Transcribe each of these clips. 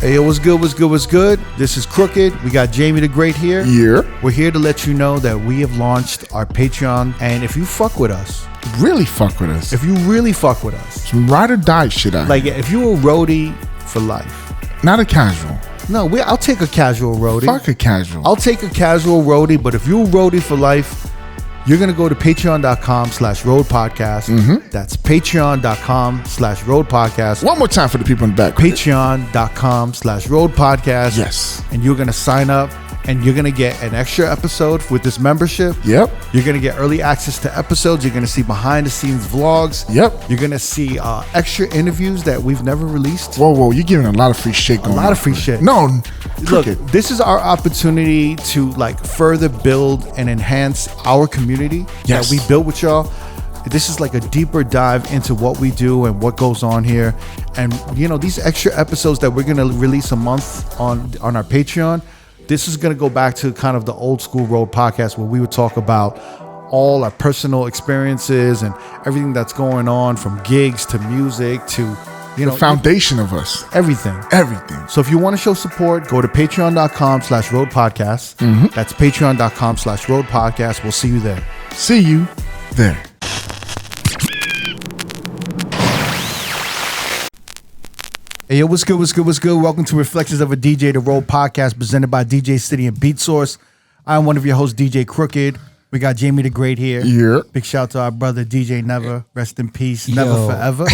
Hey, yo, what's good, what's good, what's good? This is Crooked. We got Jamie the Great here. Yeah. We're here to let you know that we have launched our Patreon. And if you fuck with us. Really fuck with us. If you really fuck with us. Some ride or die shit out Like, here. if you're a roadie for life. Not a casual. No, I'll take a casual roadie. Fuck a casual. I'll take a casual roadie, but if you're a roadie for life, you're going to go to patreon.com/Road Podcast. That's patreon.com/Road Podcast. One more time for the people in the back. Patreon.com/Road Podcast. Yes. And you're going to sign up and you're going to get an extra episode with this membership. Yep. You're going to get early access to episodes. You're going to see behind the scenes vlogs. Yep. You're going to see extra interviews that we've never released. Whoa. You're giving a lot of free shit going on. A lot of free shit. No. Look, this is our opportunity to like further build and enhance our community Yes. that we built with y'all. This is like a deeper dive into what we do and what goes on here. And you know, these extra episodes that we're gonna release a month on our Patreon, this is gonna go back to kind of the old school Road Podcast where we would talk about all our personal experiences and everything that's going on, from gigs to music to The foundation of us. everything. So if you want to show support, go to patreon.com/Road Podcast. That's patreon.com/Road Podcast. We'll see you there. See you there. Hey, yo, what's good, what's good, what's good? Welcome to Reflections of a DJ, the Road Podcast, presented by DJ City and Beat Source. I'm one of your hosts, DJ Crooked. We got Jamie the Great here. Yeah. Big shout out to our brother, DJ Never. Rest in peace. Never forever.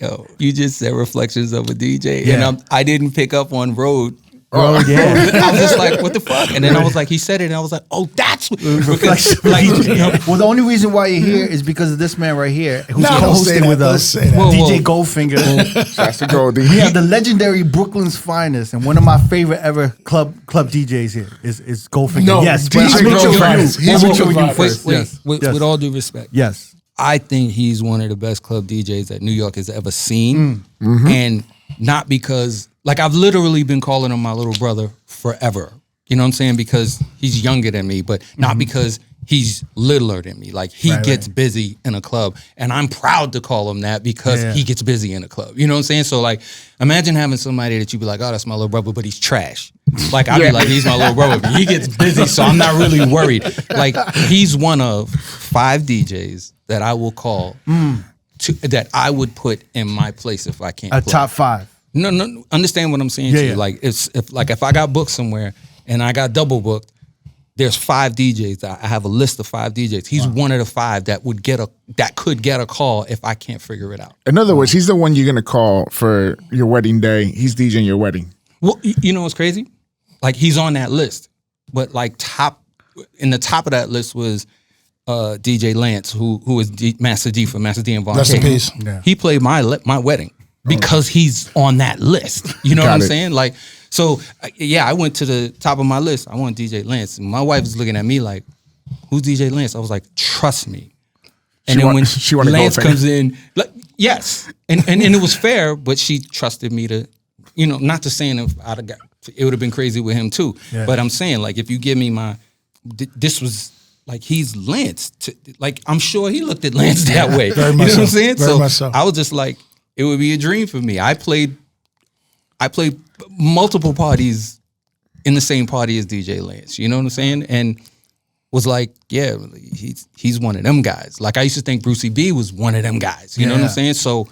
Yo, you just said Reflections of a DJ, Yeah. and I didn't pick up on Road. Oh, yeah. I was just like, what the fuck? And then I was like, he said it, and I was like, oh, that's what. Reflection of a Like, DJ. Well, the only reason why you're here is because of this man right here who's co-hosting with us, Whoa, DJ whoa. Goldfinger. That's the Goldie. We have the legendary Brooklyn's finest, and one of my favorite ever club DJs here is Goldfinger. No, yes, DJ but I'm Goldfinger. introing you. He's I'm introing introing you you first. Wait, Yes. with, with all due respect, Yes. I think he's one of the best club DJs that New York has ever seen, and not because, like, I've literally been calling him my little brother forever. You know what I'm saying? Because he's younger than me, but not because he's littler than me. Like, he gets busy in a club, and I'm proud to call him that because he gets busy in a club. You know what I'm saying? So, like, imagine having somebody that you be like, oh, that's my little brother, but he's trash. Like, I'd be like, he's my little brother, but he gets busy, so I'm not really worried. Like, he's one of 5 DJs that I will call that I would put in my place if I can't A play. top 5. No, understand what I'm saying to you. Yeah. Like, if I got booked somewhere and I got double booked, there's 5 DJs. I have a list of 5 DJs. He's one of the 5 that could get a call if I can't figure it out. In other words, he's the one you're gonna call for your wedding day. He's DJing your wedding. Well, you know what's crazy? Like, he's on that list, but like in the top of that list was DJ Lance, who is Master D for Master D and Von Rest in K. peace. Yeah. He played my wedding because he's on that list. You know what I'm Got it. saying? Like, so yeah, I went to the top of my list. I want DJ Lance. And my wife was looking at me like, "Who's DJ Lance?" I was like, "Trust me." And then when she wanted Lance Goldfinger. comes in, like, yes, and it was fair, but she trusted me to, you know, not to saying if I'd have got, it would have been crazy with him too. Yeah. But I'm saying, like, if you give me this was like, he's Lance. Like, I'm sure he looked at Lance that way. Very You much know what I'm so. saying? Very much so. I was just like, it would be a dream for me. I played multiple parties in the same party as DJ Lance. You know what I'm saying? And was like, yeah, he's one of them guys. Like, I used to think Brucey B was one of them guys. You know what I'm saying? So,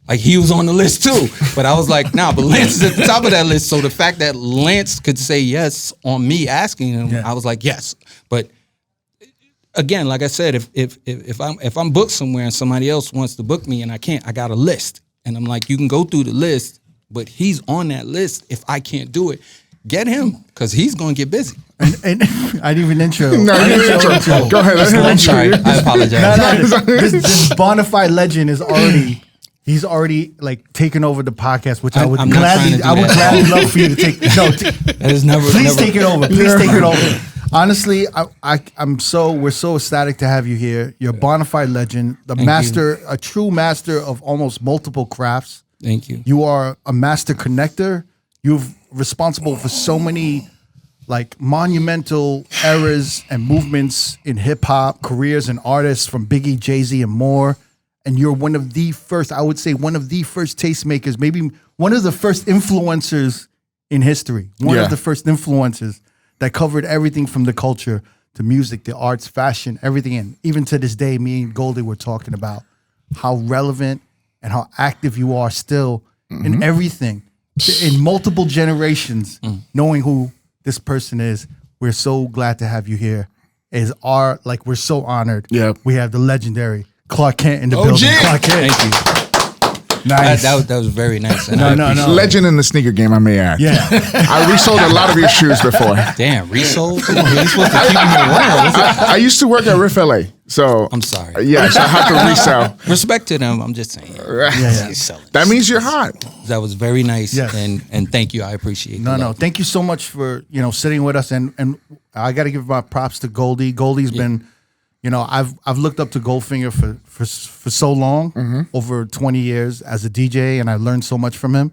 like, he was on the list too. But I was like, nah, but Lance is at the top of that list. So the fact that Lance could say yes on me asking him, I was like, yes. But again, like I said, if I'm booked somewhere and somebody else wants to book me and I can't, I got a list. And I'm like, you can go through the list, but he's on that list. If I can't do it, get him, because he's gonna get busy. And I didn't even intro. No, I you didn't didn't intro. Go ahead. Let him I'm intro sorry. you. I apologize. This bona fide legend is already. He's already like taken over the podcast, which I would I'm not trying to gladly, do that. love for you to take. No, That is never. please never, take it over. Please take it over. Honestly, we're so ecstatic to have you here. You're a bona fide legend, a true master of almost multiple crafts. Thank you. You are a master connector. You're responsible for so many like monumental eras and movements in hip hop, careers and artists from Biggie, Jay-Z, and more. And you're one of the first, I would say, one of the first tastemakers, maybe one of the first influencers in history. One of the first influencers that covered everything from the culture to music, the arts, fashion, everything. And even to this day, me and Goldie were talking about how relevant and how active you are still in everything, in multiple generations, knowing who this person is. We're so glad to have you here. We're so honored. Yeah. We have the legendary Clark Kent in the building. Clark Kent. Thank you. Nice. That was very nice. No. Legend in the sneaker game, I may add. Yeah. I resold a lot of your shoes before. Damn, resold? Come on, you're supposed to keep them around. I used to work at Riff LA, so I'm sorry. Yeah, so I have to resell. Respect to them. I'm just saying. That means you're hot. That was very nice. Yes. And thank you. I appreciate it. No. Thank you so much for sitting with us, and I got to give my props to Goldie. Goldie's been, I've looked up to Goldfinger for so long, over 20 years as a DJ, and I learned so much from him.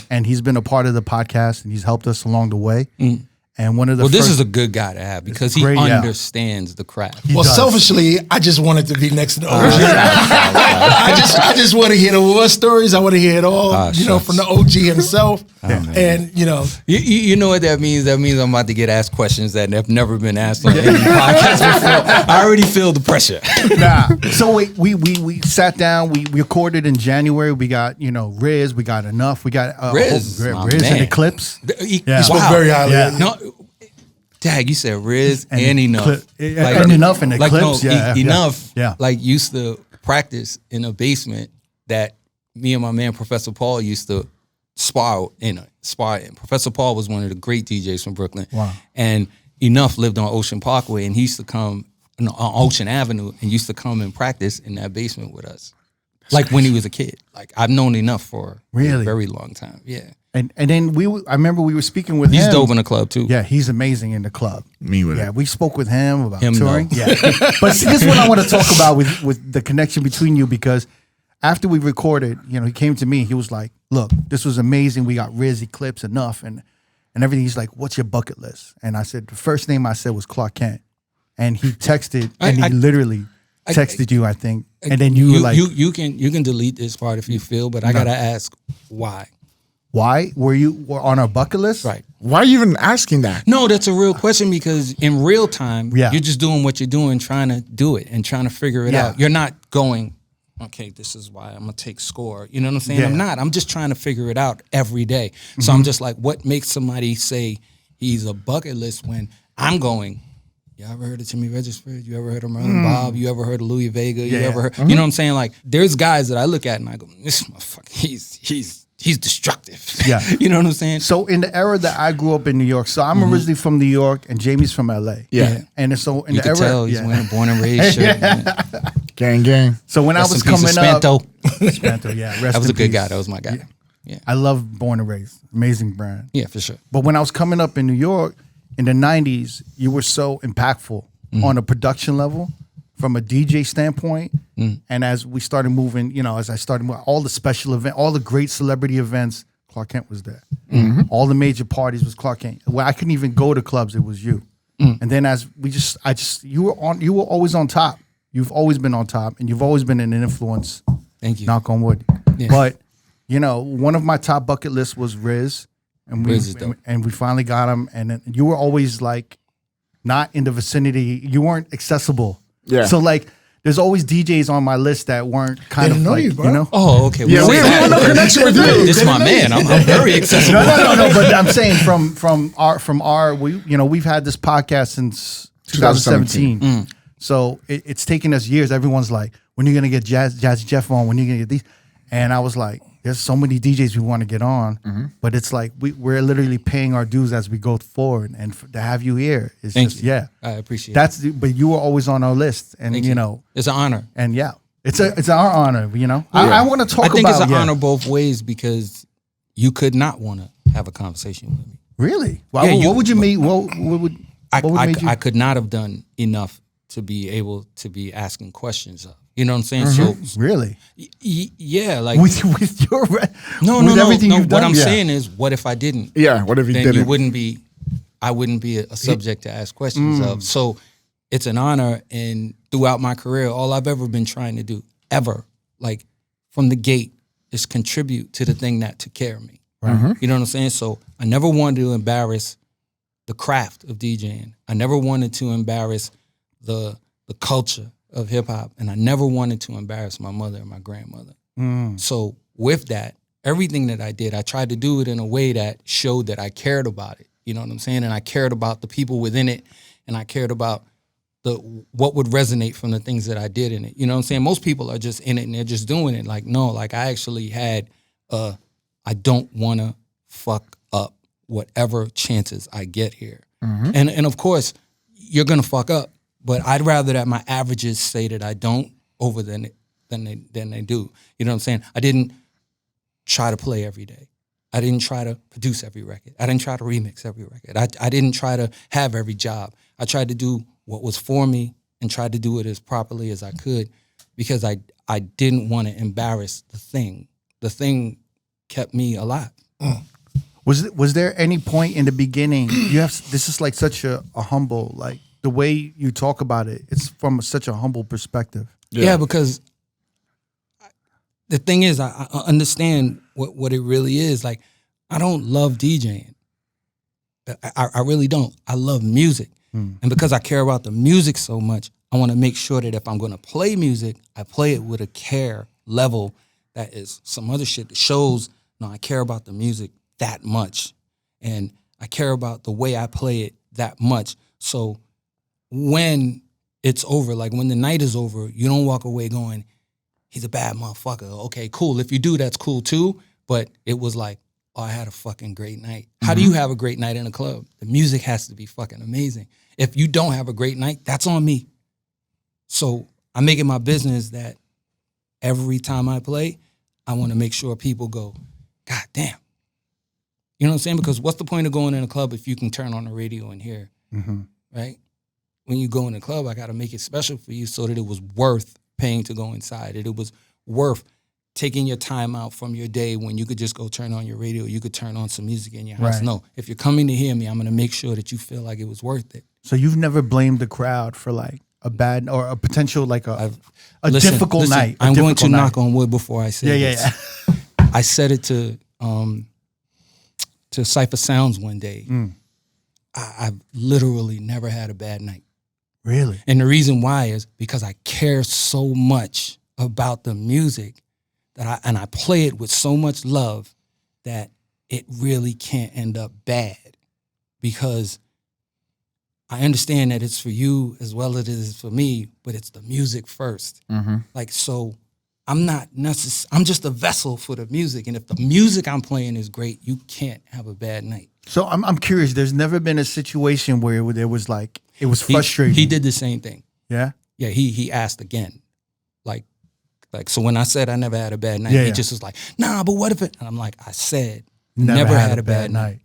And he's been a part of the podcast, and he's helped us along the way. And one of the this is a good guy to have because he understands the craft. Selfishly, I just wanted to be next to the OG. I just want to hear the war stories. I want to hear it all, from the OG himself. And you know what that means? That means I'm about to get asked questions that have never been asked on any podcast before. I already feel the pressure. So we sat down. We recorded in January. We got Riz. We got Enough. We got Riz and Eclipse. He spoke very highly. Yeah. No, Dag, you said Riz and Enough. And Enough and Eclipse. Enough. Yeah. Like used to practice in a basement that me and my man Professor Paul used to spar in. And Professor Paul was one of the great DJs from Brooklyn. Wow. And Enough lived on Ocean Parkway, and he used to come on Ocean Avenue and used to come and practice in that basement with us. Like when he was a kid. Like I've known Enough for a very long time. Yeah. And then I remember we were speaking with him. He's dope in the club too. Yeah, he's amazing in the club. Me with it. Yeah, we spoke with him about Him, touring. no. Yeah, but see, this is what I want to talk about with the connection between you, because after we recorded, he came to me. He was like, "Look, this was amazing. We got Riz, Eclipse, Enough, and everything." He's like, "What's your bucket list?" And I said, the first name I said was Clark Kent, and he texted, he literally texted you, I think, and then you were like, "You can delete this part if you feel, but I gotta ask why." Why were you on our bucket list? Right. Why are you even asking that? No, that's a real question because in real time, Yeah. you're just doing what you're doing, trying to do it and trying to figure it out. You're not going, okay, this is why I'm going to take score. You know what I'm saying? Yeah. I'm not. I'm just trying to figure it out every day. So I'm just like, what makes somebody say he's a bucket list when I'm going, you ever heard of Timmy Regisford? You ever heard of Merlin Bob? You ever heard of Louis Vega? You ever heard? You know what I'm saying? Like, there's guys that I look at and I go, this motherfucker, he's destructive. Yeah. You know what I'm saying? So in the era that I grew up in New York, so I'm originally from New York and Jamie's from LA. Yeah. And so in You the can era, tell he's wearing a born and raised shirt. Gang. So when Rest I was in peace, coming up, Spanto. Spanto, yeah, rest That was in a good peace. guy. That was my guy. Yeah. I love Born and Raised, amazing brand. Yeah, for sure. But when I was coming up in New York in the 90s, you were so impactful on a production level from a DJ standpoint. And as we started moving, as I started moving, all the special event, all the great celebrity events, Clark Kent was there. All the major parties was Clark Kent. When I couldn't even go to clubs, it was you. And then as you were always on top. You've always been on top, and you've always been an influence. Thank you. Knock on wood. Yeah. But one of my top bucket lists was Riz, and Riz is dope. we finally got him. And then you were always like not in the vicinity. You weren't accessible. Yeah. So like, there's always DJs on my list that weren't kind Didn't of know like, you, bro. Oh, okay. Yeah, we have no connection with you. This is my man. I'm very accessible. No. But I'm saying from our we've had this podcast since 2017. So it's taken us years. Everyone's like, when are you gonna get Jazzy Jeff on? When are you gonna get these? And I was like, there's so many DJs we want to get on, but it's like we're literally paying our dues as we go forward. And to have you here is Thank just you. yeah. I appreciate it. But you were always on our list, and Thank you. It's an honor. And yeah, it's our honor. I want to talk about. I think it's an honor both ways because you could not want to have a conversation with me. Really? Yeah, what would you mean? What would make you? I could not have done enough to be able to be asking questions of. You know what I'm saying? So Really? yeah, like With your no. everything you've done. What I'm saying is, what if I didn't? Yeah, what if you Then didn't? I wouldn't be a subject to ask questions of. So it's an honor, and throughout my career, all I've ever been trying to do, ever, like from the gate, is contribute to the thing that took care of me. You know what I'm saying? So I never wanted to embarrass the craft of DJing. I never wanted to embarrass the culture of hip hop, and I never wanted to embarrass my mother and my grandmother. So with that, everything that I did, I tried to do it in a way that showed that I cared about it. You know what I'm saying? And I cared about the people within it, and I cared about what would resonate from the things that I did in it. You know what I'm saying? Most people are just in it and they're just doing it. Like, no, like I actually had I don't want to fuck up whatever chances I get here. And of course, you're going to fuck up, but I'd rather that my averages say that I don't over than they do. You know what I'm saying? I didn't try to play every day. I didn't try to produce every record. I didn't try to remix every record. I didn't try to have every job. I tried to do what was for me and tried to do it as properly as I could because I didn't want to embarrass the thing. The thing kept me alive. Was there any point in the beginning, this is like such a humble, like the way you talk about it, it's from such a humble perspective. Yeah, because the thing is, I understand what it really is. Like, I don't love DJing. I really don't. I love music. And because I care about the music so much, I want to make sure that if I'm going to play music, I play it with a care level that is some other shit that shows, no, I care about the music that much. And I care about the way I play it that much. So when it's over, like when the night is over, you don't walk away going, he's a bad motherfucker. Okay, cool. If you do, that's cool too. But it was like, oh, I had a fucking great night. How do you have a great night in a club? The music has to be fucking amazing. If you don't have a great night, that's on me. So I make it my business that every time I play, I want to make sure people go, God damn. You know what I'm saying? Because what's the point of going in a club if you can turn on the radio and hear, right? When you go in the club, I got to make it special for you so that it was worth paying to go inside. That it was worth taking your time out from your day when you could just go turn on your radio. You could turn on some music in your house. Right. No, if you're coming to hear me, I'm going to make sure that you feel like it was worth it. So you've never blamed the crowd for like a bad or a potential like a difficult night. I'm going to knock on wood before I say this. Yeah. I said it to Cypher Sounds one day. I've literally never had a bad night. Really? And the reason why is because I care so much about the music that I play it with so much love that it really can't end up bad, because I understand that it's for you as well as it is for me, but it's the music first. Like, so I'm not I'm just a vessel for the music. And if the music I'm playing is great, you can't have a bad night. So I'm curious, there's never been a situation where there was like, it was frustrating. He did the same thing. Yeah? Yeah, he asked again. Like, so when I said I never had a bad night, he just was like, nah, but what if it? And I'm like, I said, never had a bad night.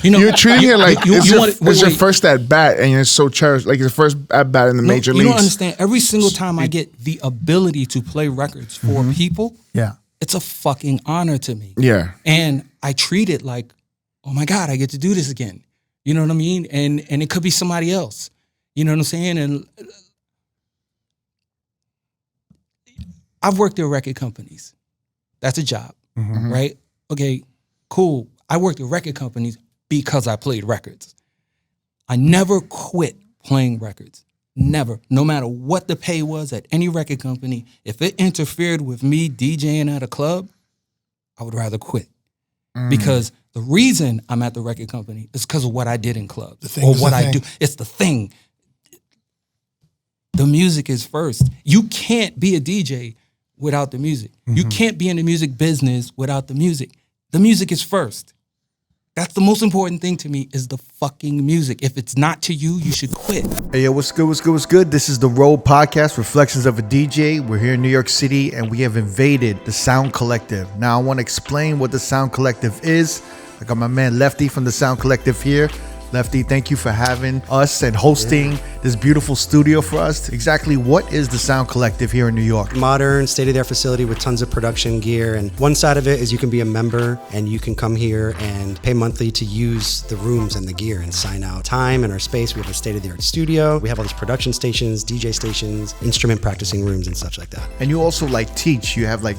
You know, you're treating it like it's your first at bat, and you're so cherished, like your first at bat in the major leagues. You don't understand. Every single time I get the ability to play records for people, it's a fucking honor to me. Yeah, and I treat it like, oh my God, I get to do this again. You know what I mean? And it could be somebody else. You know what I'm saying? And I've worked at record companies. That's a job, right? Okay, cool. I worked at record companies because I played records. I never quit playing records. Never. No matter what the pay was at any record company, if it interfered with me DJing at a club, I would rather quit. Because the reason I'm at the record company is because of what I did in clubs or what I do. It's the thing. The music is first. You can't be a DJ without the music. You can't be in the music business without the music. The music is first. That's the most important thing to me, is the fucking music. If it's not to you, you should quit. Hey, yo, what's good, what's good, what's good? This is the R.O.A.D podcast, Reflections of a DJ. We're here in New York City, and we have invaded the Sound Collective. Now, I want to explain what the Sound Collective is. I got my man Lefty from the Sound Collective here. Lefty, thank you for having us and hosting this beautiful studio for us. Exactly what is the Sound Collective here in New York? Modern, state-of-the-art facility with tons of production gear. And one side of it is you can be a member and you can come here and pay monthly to use the rooms and the gear and sign out time and our space. We have a state-of-the-art studio. We have all these production stations, DJ stations, instrument practicing rooms and such like that. And you also like teach. You have like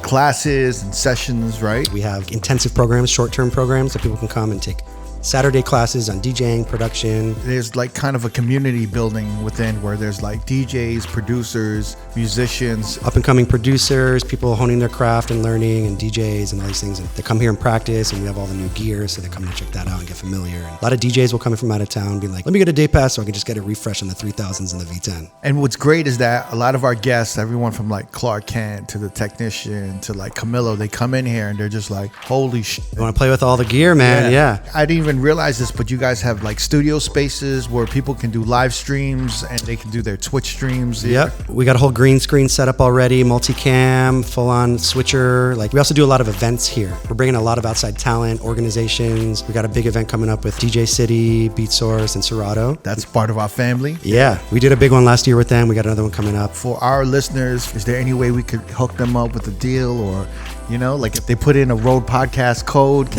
classes and sessions, right? We have intensive programs, short-term programs that people can come and take Saturday classes on DJing, production. There's like kind of a community building within where there's like DJs, producers, musicians. Up and coming producers, people honing their craft and learning, and DJs and all these things. And they come here and practice, and we have all the new gear, so they come and check that out and get familiar. And a lot of DJs will come in from out of town, be like, let me get a day pass so I can just get a refresh on the 3000s and the V10. And what's great is that a lot of our guests, everyone from like Clark Kent to the technician to like Camilo, they come in here and they're just like, holy shit. You want to play with all the gear, man? Yeah. I didn't even realize this, but you guys have like studio spaces where people can do live streams and they can do their Twitch streams. Yep. We got a whole green screen set up already, multicam, full on switcher. Like, we also do a lot of events here. We're bringing a lot of outside talent, organizations. We got a big event coming up with DJ City, Beat Source, and Serato. That's part of our family. Yeah. We did a big one last year with them. We got another one coming up. For our listeners, is there any way we could hook them up with a deal, or like if they put in a R.O.A.D podcast code?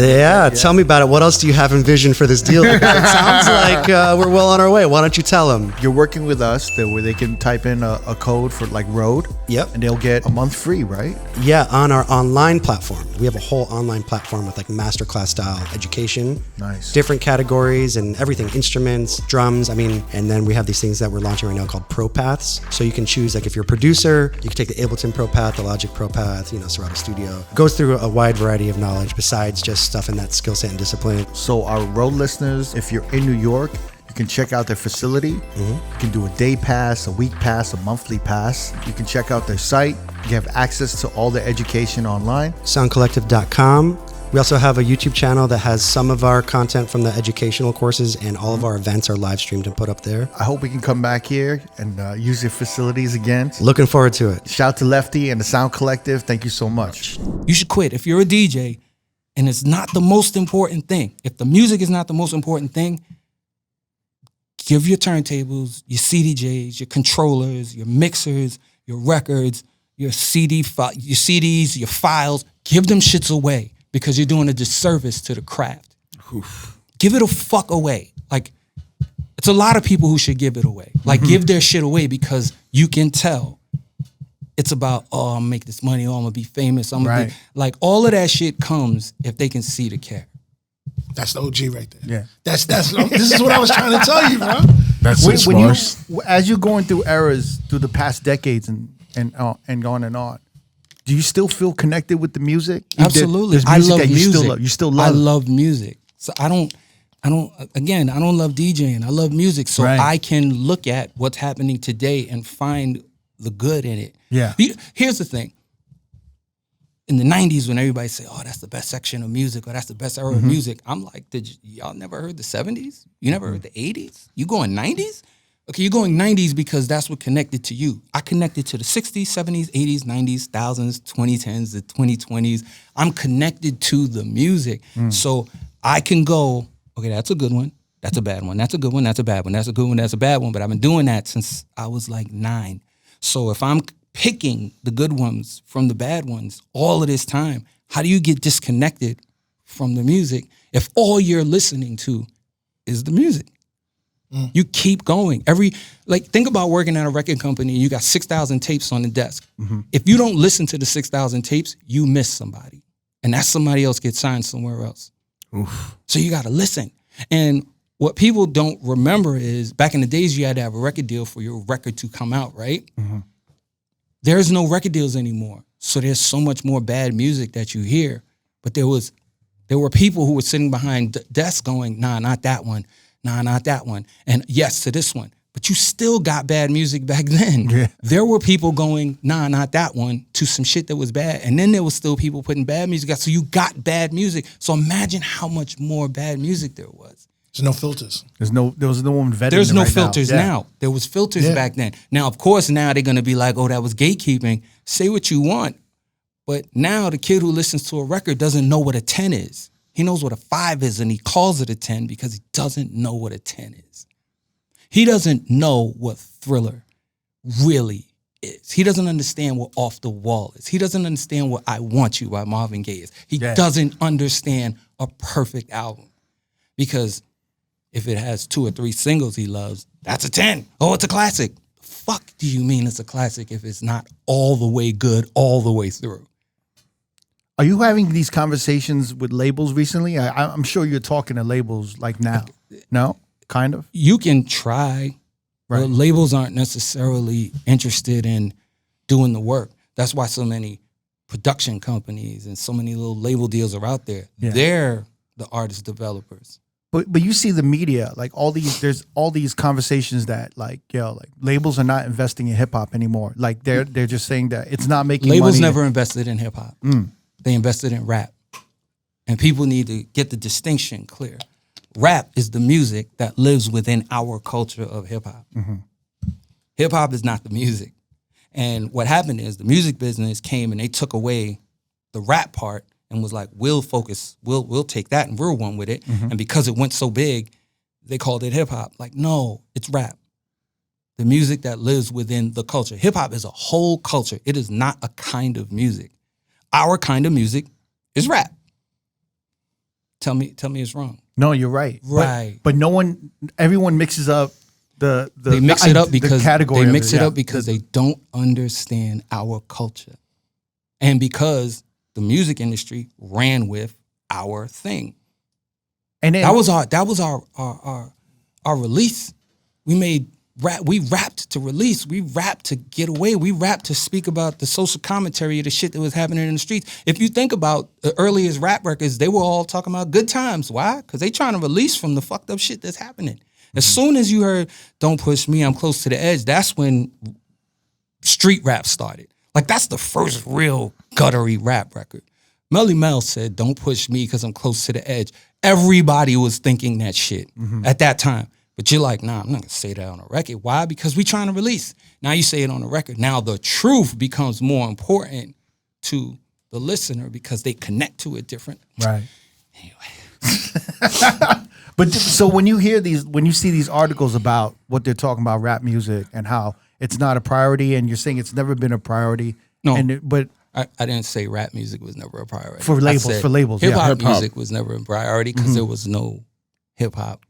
Tell me about it. What else do you have in vision for this deal? It sounds like we're well on our way. Why don't you tell them? You're working with us where they can type in a code for like R.O.A.D. Yep. And they'll get a month free, right? Yeah, on our online platform. We have a whole online platform with like masterclass style education. Nice. Different categories and everything, instruments, drums. And then we have these things that we're launching right now called Pro Paths. So you can choose, like if you're a producer, you can take the Ableton Pro Path, the Logic Pro Path, Serato Studio. Goes through a wide variety of knowledge besides just stuff in that skill set and discipline. So our R.O.A.D listeners, if you're in New York, you can check out their facility. You can do a day pass, a week pass, a monthly pass. You can check out their site. You have access to all the education online. Soundcollective.com. We also have a YouTube channel that has some of our content from the educational courses, and all of our events are live streamed and put up there. I hope we can come back here and use your facilities again. Looking forward to it. Shout to Lefty and the Sound Collective. Thank you so much. You should quit. If you're a DJ and it's not the most important thing, if the music is not the most important thing, give your turntables, your CDJs, your controllers, your mixers, your records, your CDs, your files, give them shits away. Because you're doing a disservice to the craft. Oof. Give it a fuck away. Like, it's a lot of people who should give it away. Like, give their shit away because you can tell it's about, I'm gonna make this money, I'm gonna be famous, I'm gonna be, like, all of that shit comes if they can see the care. That's the OG right there. Yeah. This is what I was trying to tell you, bro. That's it, Sparse. As you're going through eras through the past decades and on and on, do you still feel connected with the music? Absolutely. I love music. You still love. I love music. So I don't love DJing. I love music. So I can look at what's happening today and find the good in it. Yeah. Here's the thing. In the 90s, when everybody say, oh, that's the best section of music, or that's the best era of music, I'm like, y'all never heard the 70s? You never heard the 80s? You going 90s? Okay, you're going 90s because that's what connected to you. I connected to the 60s, 70s, 80s, 90s, 1000s, 2010s, the 2020s. I'm connected to the music. So I can go, okay, that's a good one. That's a bad one. That's a good one. That's a bad one. That's a good one. That's a bad one. But I've been doing that since I was like 9. So if I'm picking the good ones from the bad ones all of this time, how do you get disconnected from the music if all you're listening to is the music? You keep going. Think about working at a record company and you got 6,000 tapes on the desk. If you don't listen to the 6,000 tapes, you miss somebody. And that somebody else gets signed somewhere else. Oof. So you got to listen. And what people don't remember is back in the days, you had to have a record deal for your record to come out, right? There's no record deals anymore. So there's so much more bad music that you hear. But there were people who were sitting behind desks going, nah, not that one. Nah, not that one. And yes to this one. But you still got bad music back then. Yeah. There were people going, nah, not that one, to some shit that was bad. And then there was still people putting bad music out. So you got bad music. So imagine how much more bad music there was. There's no filters. There was no one vetting. There's no filters now. There was filters back then. Now, of course, now they're going to be like, oh, that was gatekeeping. Say what you want. But now the kid who listens to a record doesn't know what a 10 is. He knows what a 5 is, and he calls it a 10 because he doesn't know what a 10 is. He doesn't know what Thriller really is. He doesn't understand what Off the Wall is. He doesn't understand what I Want You by Marvin Gaye is. He doesn't understand a perfect album. Because if it has 2 or 3 singles he loves, that's a 10. Oh, it's a classic. The fuck do you mean it's a classic if it's not all the way good all the way through? Are you having these conversations with labels recently? I'm sure you're talking to labels like now. No? Kind of? You can try. Right. But labels aren't necessarily interested in doing the work. That's why so many production companies and so many little label deals are out there. Yeah. They're the artist developers. But you see the media, like there's all these conversations that like labels are not investing in hip hop anymore. Like they're just saying that it's not making labels money. Never invested in hip hop. They invested in rap. And people need to get the distinction clear. Rap is the music that lives within our culture of hip hop. Mm-hmm. Hip hop is not the music. And what happened is the music business came and they took away the rap part and was like, we'll take that and we'll run with it. Mm-hmm. And because it went so big, they called it hip hop. Like, no, it's rap. The music that lives within the culture. Hip hop is a whole culture. It is not a kind of music. Our kind of music is rap. Tell me it's wrong. No, you're right. Right. But everyone mixes up they mix it up because category they mix it up because they don't understand our culture. And because the music industry ran with our thing. And then, that was our release. We made rap. We rapped to release. We rapped to get away. We rapped to speak about the social commentary of the shit that was happening in the streets. If you think about the earliest rap records, they were all talking about good times. Why? Because they trying to release from the fucked up shit that's happening. As soon as you heard "Don't Push Me, I'm Close to the Edge," that's when street rap started. Like that's the first real guttery rap record. Melly Mel said, "Don't push me because I'm close to the edge." Everybody was thinking that shit at that time. But you're like, nah, I'm not gonna say that on a record. Why? Because we trying to release. Now you say it on a record. Now the truth becomes more important to the listener because they connect to it different. Right. Anyway. But so when you see these articles about what they're talking about rap music and how it's not a priority, and you're saying it's never been a priority. No. I didn't say rap music was never a priority. For labels. Hip hop music was never a priority because there was no hip hop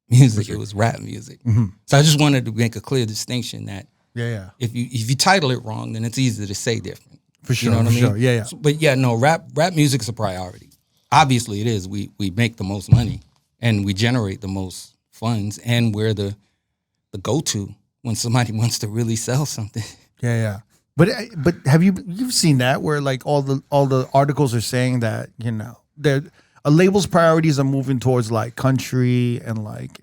music. It was rap music. Mm-hmm. So I just wanted to make a clear distinction that if you title it wrong, then it's easy to say different. For sure. You know what I mean? Sure. Yeah. So, but rap music's a priority. Obviously it is. We make the most money and we generate the most funds, and we're the go-to when somebody wants to really sell something. Yeah. But have you've seen that where like all the articles are saying that a label's priorities are moving towards like country and like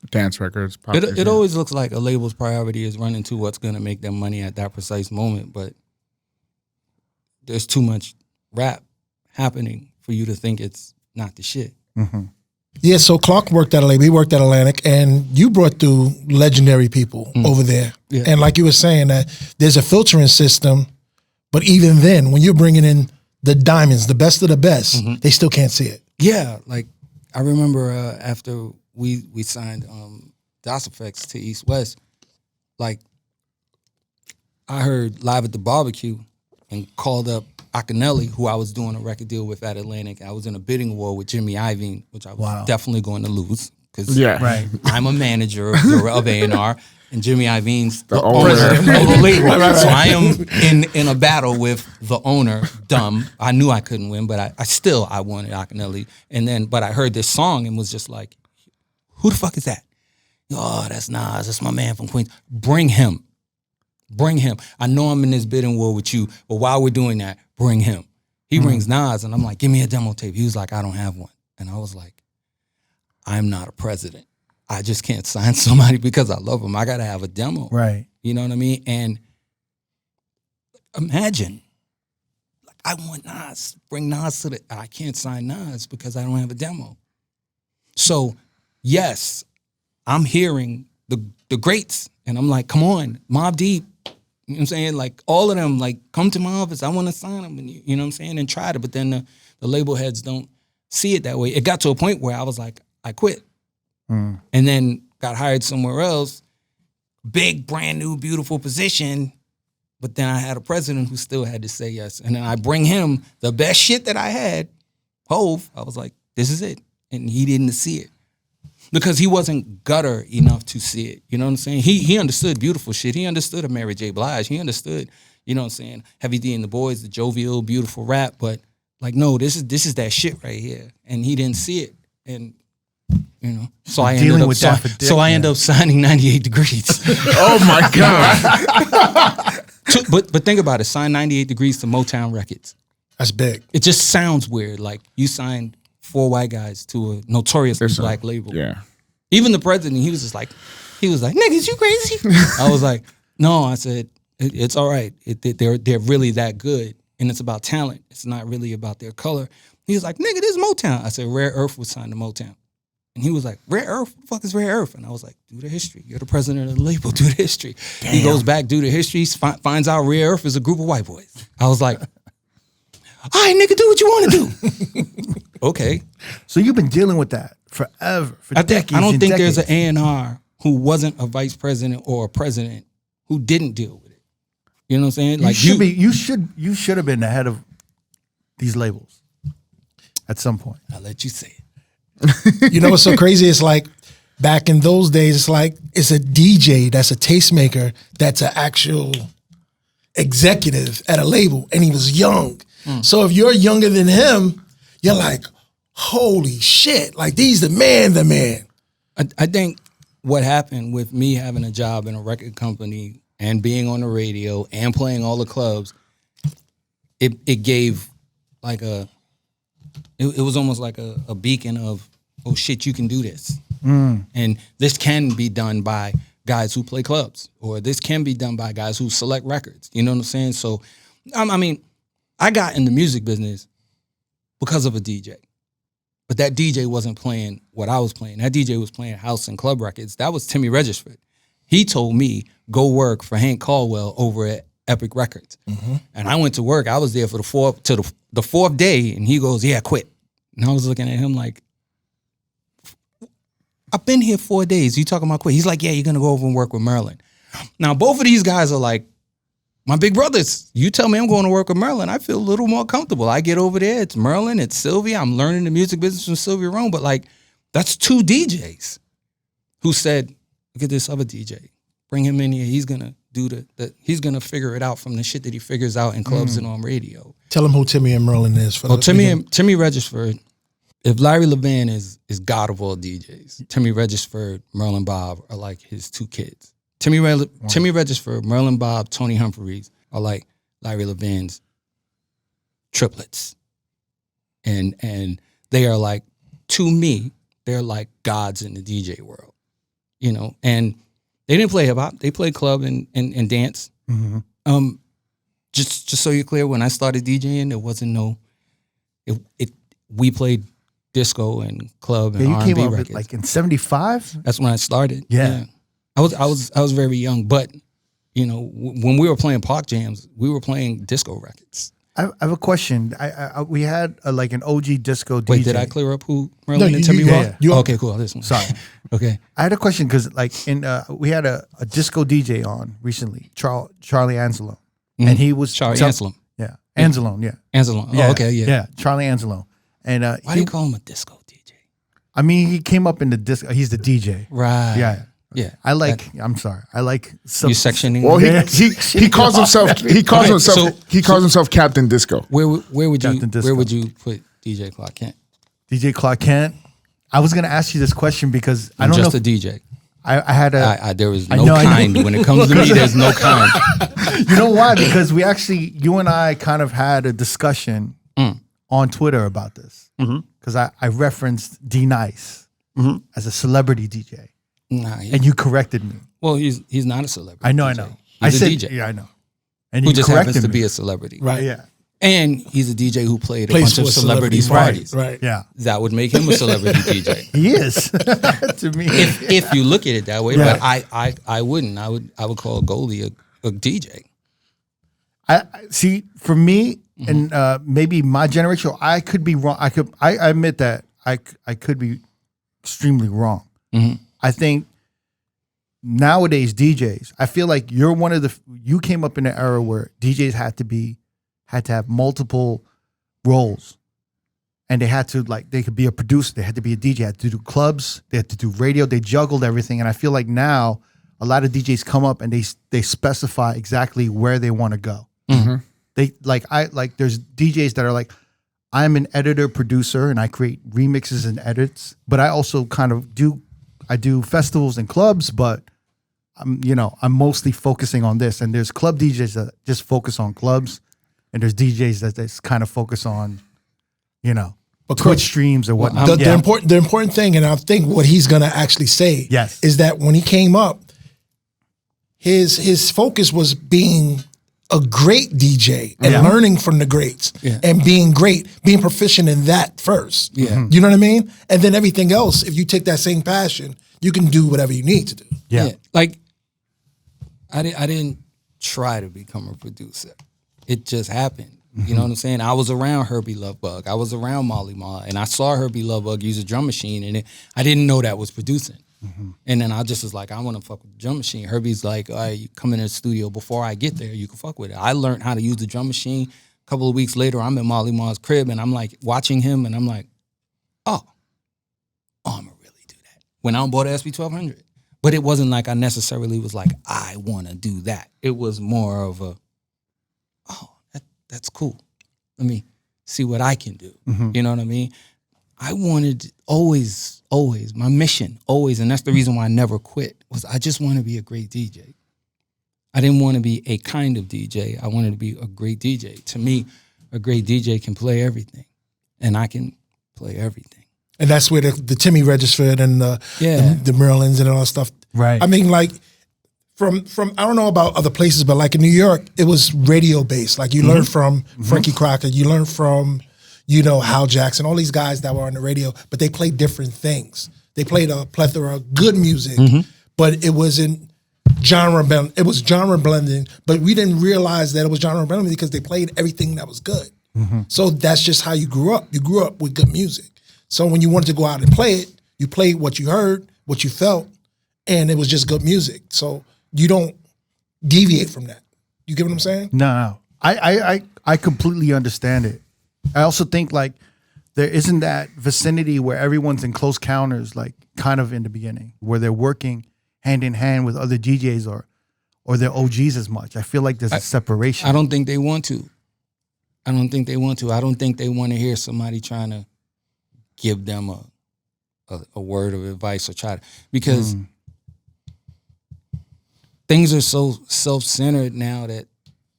dance records. It always looks like a label's priority is running to what's going to make them money at that precise moment, but there's too much rap happening for you to think it's not the shit. Mm-hmm. Yeah, so Clark worked at a label. He worked at Atlantic, and you brought through legendary people over there. Yeah. And like you were saying, that there's a filtering system, but even then, when you're bringing in the diamonds, the best of the best, they still can't see it. Yeah, like I remember after we signed DOS Effects to East West, like I heard Live at the Barbecue and called up Akinelli, who I was doing a record deal with at Atlantic. I was in a bidding war with Jimmy Iovine, which I was definitely going to lose because I'm a manager of A&R, and Jimmy Iovine's the owner of the label. So I am in a battle with the owner, dumb. I knew I couldn't win, but I wanted Akinelli. But I heard this song and was just like, who the fuck is that? Oh, that's Nas. That's my man from Queens. Bring him. I know I'm in this bidding war with you, but while we're doing that, bring him. He brings Nas, and I'm like, give me a demo tape. He was like, I don't have one. And I was like, I'm not a president. I just can't sign somebody because I love him. I got to have a demo. Right. You know what I mean? And imagine, like, I want Nas. Bring Nas to I can't sign Nas because I don't have a demo. So, yes, I'm hearing the greats, and I'm like, come on, Mobb Deep. You know what I'm saying? Like, all of them, like, come to my office. I want to sign them. And you know what I'm saying? And try to. But then the label heads don't see it that way. It got to a point where I was like, I quit. And then got hired somewhere else. Big, brand new, beautiful position. But then I had a president who still had to say yes. And then I bring him the best shit that I had, Hove. I was like, this is it. And he didn't see it. Because he wasn't gutter enough to see it. You know what I'm saying? He understood beautiful shit. He understood a Mary J. Blige. He understood, you know what I'm saying, Heavy D and the Boys, the jovial, beautiful rap. But like, no, this is that shit right here. And he didn't see it. And you know, so I ended up I ended up signing 98 Degrees. Oh my God. But think about it, sign 98 Degrees to Motown Records. That's big. It just sounds weird. Like you signed 4 white guys to a notoriously black label. Yeah. Even the president, he was like, niggas, you crazy? I was like, no, I said, it's all right. They're really that good. And it's about talent. It's not really about their color. He was like, nigga, this is Motown. I said, Rare Earth was signed to Motown. And he was like, Rare Earth? What the fuck is Rare Earth? And I was like, do the history. You're the president of the label. Do the history. Damn. He goes back, do the history, finds out Rare Earth is a group of white boys. I was like, all right, nigga, do what you want to do. Okay. So you've been dealing with that forever, for decades. I don't think decades. there's an A&R who wasn't a vice president or a president who didn't deal with it. You know what I'm saying? Like you should have been the head of these labels at some point. I'll let you say it. You know what's so crazy? It's like back in those days, it's a DJ that's a tastemaker that's an actual executive at a label, and he was young. So if you're younger than him, you're like, holy shit, like these the man. I think what happened with me having a job in a record company and being on the radio and playing all the clubs, it gave like it was almost like a beacon of, oh shit, you can do this. And this can be done by guys who play clubs, or this can be done by guys who select records. You know what I'm saying? So, I mean, I got in the music business because of a DJ. But that DJ wasn't playing what I was playing. That DJ was playing house and club records. That was Timmy Regisford. He told me, go work for Hank Caldwell over at Epic Records. And I went to work. I was there for the fourth day, and he goes, yeah, quit. And I was looking at him like, I've been here 4 days. You talking about quit? He's like, yeah, you're going to go over and work with Merlin. Now, both of these guys are like, my big brothers. You tell me I'm going to work with Merlin, I feel a little more comfortable. I get over there, it's Merlin, it's Sylvia. I'm learning the music business from Sylvia Rome, but like, that's 2 DJs who said, look at this other DJ. Bring him in here. He's going to do he's going to figure it out from the shit that he figures out in clubs and on radio. Tell him who Timmy and Merlin is. Timmy Regisford, if Larry Levan is God of all DJs, Timmy Regisford, Merlin Bob are like his 2 kids. Timmy Regisford, Merlin Bob, Tony Humphreys are like Larry Levan's triplets. And they are like, to me, they're like gods in the DJ world. You know, and they didn't play hip hop, they played club and dance. Just so you're clear, when I started DJing, there wasn't we played disco and club and R&B came up records. Like in 75? That's when I started. Yeah. I was very young, but you know, when we were playing park jams, we were playing disco records. I have a question. We had like an OG disco DJ. Wait, did I clear up who Merlin and Timmy were? Okay, cool. This one. Sorry. Okay. I had a question because like we had a disco DJ on recently, Charlie Anzalone. And he was Charlie Anzalone. Yeah. Anzalone, yeah. Anzalone. Yeah, oh, okay, yeah. Yeah, Charlie Anzalone. And why do you call him a disco DJ? I mean, he came up in the disco. He's the DJ. Right. Yeah. Yeah. I'm sorry. I like some. You sectioning? Well, he calls himself Captain Disco. Where would Captain you put DJ Clark Kent? DJ Clark Kent. I was gonna ask you this question because I don't just know. Just a DJ. I had a. There is no kind when it comes to me. There's no kind. You know why? Because you and I kind of had a discussion on Twitter about this. Because I referenced D Nice as a celebrity DJ. Nah, and you corrected me. Well, he's not a celebrity. I know. He's a DJ. Yeah, I know. And who just happens to be a celebrity. Right. Yeah. And he's a DJ who played a bunch of celebrities' parties. Right. Yeah. That would make him a celebrity DJ. He is to me. If you look at it that way, Yeah. but I wouldn't. I would call Goldie a DJ. I see. For me, and maybe my generation, I could be wrong. I admit that I could be extremely wrong. I think nowadays DJs, I feel like you're one of you came up in an era where DJs had to have multiple roles, and they had to, like, they could be a producer, they had to be a DJ, had to do clubs, they had to do radio, they juggled everything. And I feel like now a lot of DJs come up and they specify exactly where they want to go. They there's DJs that are like, I'm an editor producer and I create remixes and edits, but I also kind of do festivals and clubs, but I'm mostly focusing on this. And there's club DJs that just focus on clubs, and there's DJs that just kind of focus on, but Twitch streams or whatnot. The important thing, and I think what he's gonna actually say, is that when he came up, his focus was being a great DJ and learning from the greats and being great, being proficient in that first. You know what I mean? And then everything else, if you take that same passion, you can do whatever you need to do. Like, I didn't try to become a producer. It just happened. You know what I'm saying? I was around Herbie Lovebug. I was around Molly Ma, and I saw Herbie Lovebug use a drum machine, and I didn't know that was producing. And then I just was like, I want to fuck with the drum machine. Herbie's like, all right, you come in the studio before I get there, you can fuck with it. I learned how to use the drum machine. A couple of weeks later, I'm in Molly Ma's crib, and I'm like watching him, and I'm like, oh, I'm gonna really do that. Went out and bought an SB1200. But it wasn't like I necessarily was like, I want to do that. It was more of a, that's cool. Let me see what I can do. You know what I mean? I wanted always, my mission, always, and that's the reason why I never quit, was I just want to be a great DJ. I didn't want to be a kind of DJ. I wanted to be a great DJ. To me, a great DJ can play everything, and I can play everything. And that's where the Timmy Regisford and the Merlins and all that stuff. Right. I mean, like, from I don't know about other places, but like in New York, it was radio based. Like you learned from Frankie Crocker, you learned from, Hal Jackson, all these guys that were on the radio, but they played different things. They played a plethora of good music, but it wasn't genre blending. It was genre blending, but we didn't realize that it was genre blending because they played everything that was good. So that's just how you grew up. You grew up with good music. So when you wanted to go out and play it, you played what you heard, what you felt, and it was just good music. So you don't deviate from that. You get what I'm saying? No. I completely understand it. I also think, like, there isn't that vicinity where everyone's in close counters, like kind of in the beginning, where they're working hand in hand with other DJs or their OGs as much. I feel like there's a separation. I don't think they want to. I don't think they want to hear somebody trying to give them a word of advice or try to, because things are so self-centered now that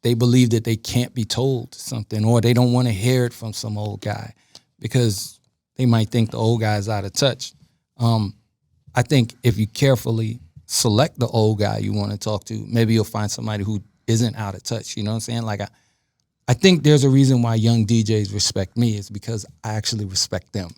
they believe that they can't be told something, or they don't want to hear it from some old guy because they might think the old guy's out of touch. I think if you carefully select the old guy you want to talk to, maybe you'll find somebody who isn't out of touch. You know what I'm saying? Like, I think there's a reason why young DJs respect me, is because I actually respect them.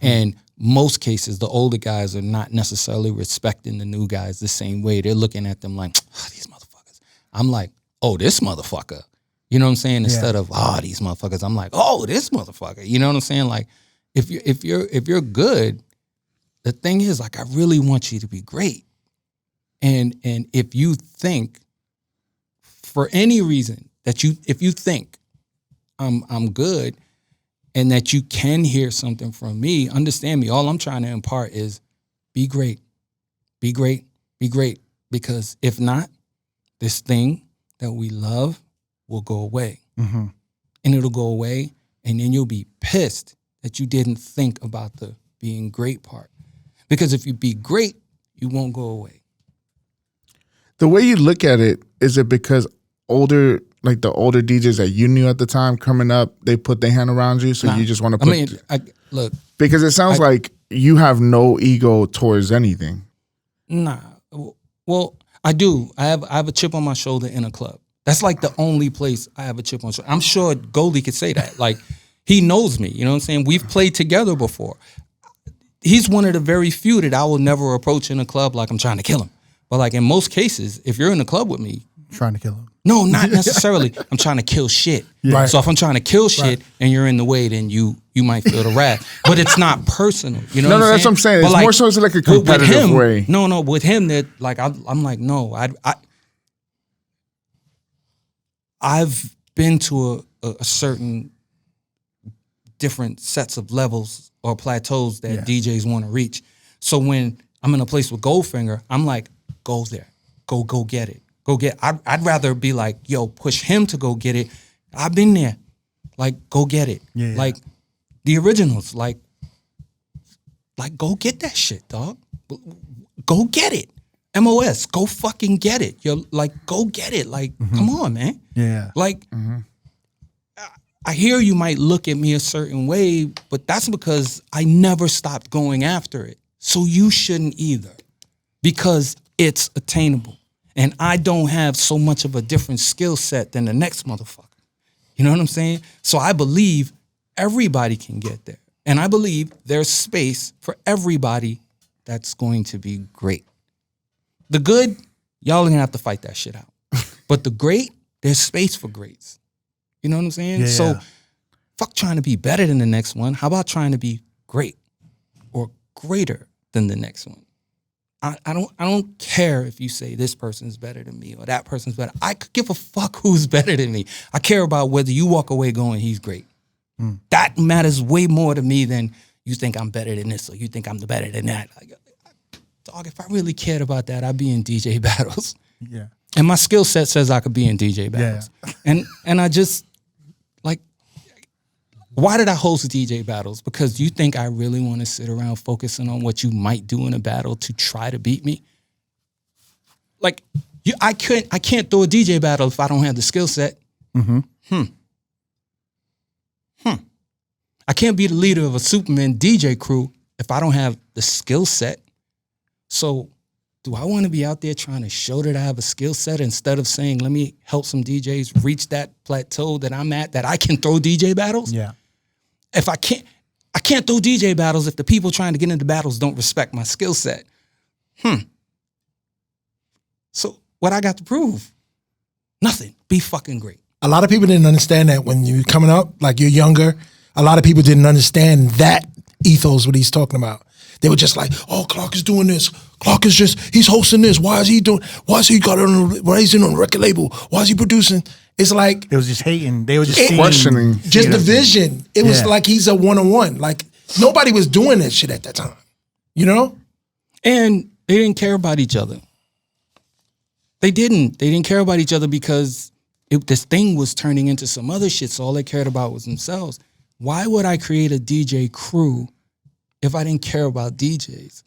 And most cases, the older guys are not necessarily respecting the new guys the same way. They're looking at them like, these motherfuckers. I'm like, oh, this motherfucker. You know what I'm saying? Instead of, these motherfuckers, I'm like, oh, this motherfucker. You know what I'm saying? Like, if you're good, the thing is, like, I really want you to be great. And if you think, for any reason, if you think I'm good, and that you can hear something from me, understand me. All I'm trying to impart is be great. Be great. Be great. Because if not, this thing that we love will go away. And it'll go away, and then you'll be pissed that you didn't think about the being great part. Because if you be great, you won't go away. The way you look at it, is it because the older DJs that you knew at the time coming up, they put their hand around you, so you just want to put... look. Because it sounds like you have no ego towards anything. Nah. Well, I do. I have a chip on my shoulder in a club. That's like the only place I have a chip on my shoulder. I'm sure Goldie could say that. Like, he knows me. You know what I'm saying? We've played together before. He's one of the very few that I will never approach in a club like I'm trying to kill him. But like in most cases, if you're in the club with me... Trying to kill him. No, not necessarily. I'm trying to kill shit. Right. So if I'm trying to kill shit and you're in the way, then you might feel the wrath. But it's not personal. You know No, what I'm that's what I'm saying. But It's more so it's like a competitive way. No, with him, that like I'm like, no, I've been to a certain different sets of levels or plateaus that DJs want to reach. So when I'm in a place with Goldfinger, I'm like, go there, go get it. I'd rather be like, yo, push him to go get it. I've been there. Like, go get it. Yeah. Like, the originals, like, go get that shit, dog. Go get it. MOS, go fucking get it. You're like, go get it. Like, come on, man. Yeah. Like, I hear you might look at me a certain way, but that's because I never stopped going after it. So you shouldn't either, because it's attainable. And I don't have so much of a different skill set than the next motherfucker. You know what I'm saying? So I believe everybody can get there. And I believe there's space for everybody that's going to be great. The good, y'all are gonna have to fight that shit out. But the great, there's space for greats. You know what I'm saying? Yeah. So fuck trying to be better than the next one. How about trying to be great or greater than the next one? I don't care if you say this person's better than me or that person's better. I could give a fuck who's better than me. I care about whether you walk away going, he's great. That matters way more to me than you think I'm better than this or you think I'm the better than that. Like, dog, if I really cared about that, I'd be in DJ battles. Yeah. And my skill set says I could be in DJ battles. Yeah. And I just, like, why did I host DJ battles? Because you think I really want to sit around focusing on what you might do in a battle to try to beat me? Like, I can't throw a DJ battle if I don't have the skill set. I can't be the leader of a Superman DJ crew if I don't have the skill set. So do I want to be out there trying to show that I have a skill set instead of saying, let me help some DJs reach that plateau that I'm at, that I can throw DJ battles? Yeah. If I can't throw DJ battles if the people trying to get into battles don't respect my skill set. So what I got to prove? Nothing. Be fucking great. A lot of people didn't understand that when you're coming up, like you're younger. A lot of people didn't understand that ethos, what he's talking about. They were just like, oh, Clark is doing this. Clark is he's hosting this. Why is he in on a record label? Why is he producing? It's like, It was just hating. They were just questioning. just the vision. It was like he's a one-on-one. Like nobody was doing that shit at that time, you know? And they didn't care about each other. They didn't care about each other because this thing was turning into some other shit. So all they cared about was themselves. Why would I create a DJ crew if I didn't care about DJs?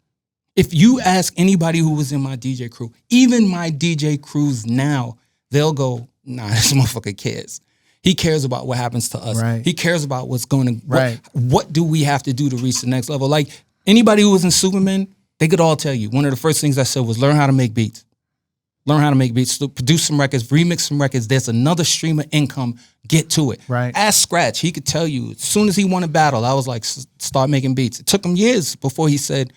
If you ask anybody who was in my DJ crew, even my DJ crews now, they'll go, nah, this motherfucker cares. He cares about what happens to us. Right. He cares about what's going to, Right. what do we have to do to reach the next level? Like anybody who was in Superman, they could all tell you, one of the first things I said was learn how to make beats. Learn how to make beats, produce some records, remix some records. There's another stream of income. Get to it. Right. Ask Scratch. He could tell you as soon as he won a battle, I was like, start making beats. It took him years before he said,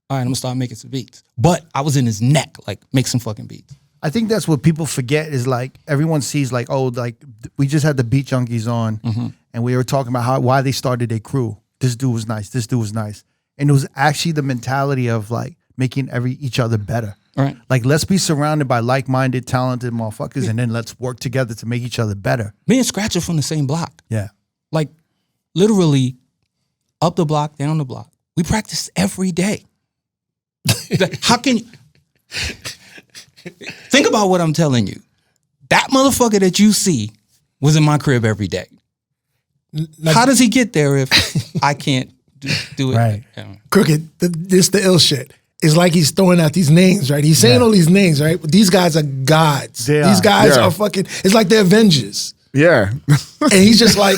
all right, I'm gonna start making some beats. But I was in his neck, like, make some fucking beats. I think that's what people forget is like everyone sees like, oh, like we just had the Beat Junkies on and we were talking about why they started a crew. This dude was nice. This dude was nice. And it was actually the mentality of like making each other better. Right. Like, let's be surrounded by like-minded, talented motherfuckers, and then let's work together to make each other better. Me and Scratch are from the same block. Yeah. Like, literally, up the block, down the block. We practice every day. How can you... Think about what I'm telling you. That motherfucker that you see was in my crib every day. How does he get there if I can't do it? Right. Crooked, this the ill shit. It's like he's throwing out these names, right? He's saying all these names, right? But these guys are gods. These guys are fucking, it's like the Avengers. Yeah. And he's just like,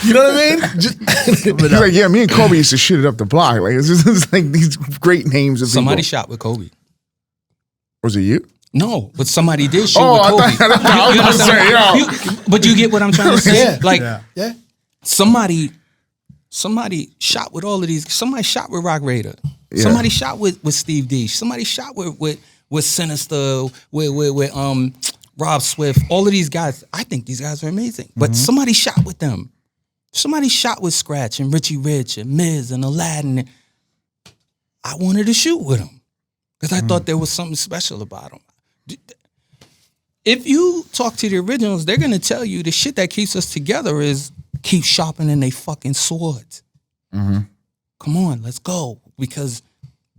you know what I mean? He's like, yeah, me and Kobe used to shit it up the block. Like, it's like these great names of Somebody people. shot with Kobe. Was it you? No, but somebody did shoot with Kobe. I was gonna say, yo. But you get what I'm trying to say? Yeah. Like, Yeah. somebody shot with all of these. Somebody shot with Rock Raider. Yeah. Somebody shot with Steve D. Somebody shot with Sinister. With Rob Swift, all of these guys. I think these guys are amazing. But somebody shot with them. Somebody shot with Scratch and Richie Rich and Miz and Aladdin. I wanted to shoot with them because I thought there was something special about them. If you talk to the originals, they're going to tell you the shit that keeps us together is keep sharpening they fucking swords. Come on, let's go. Because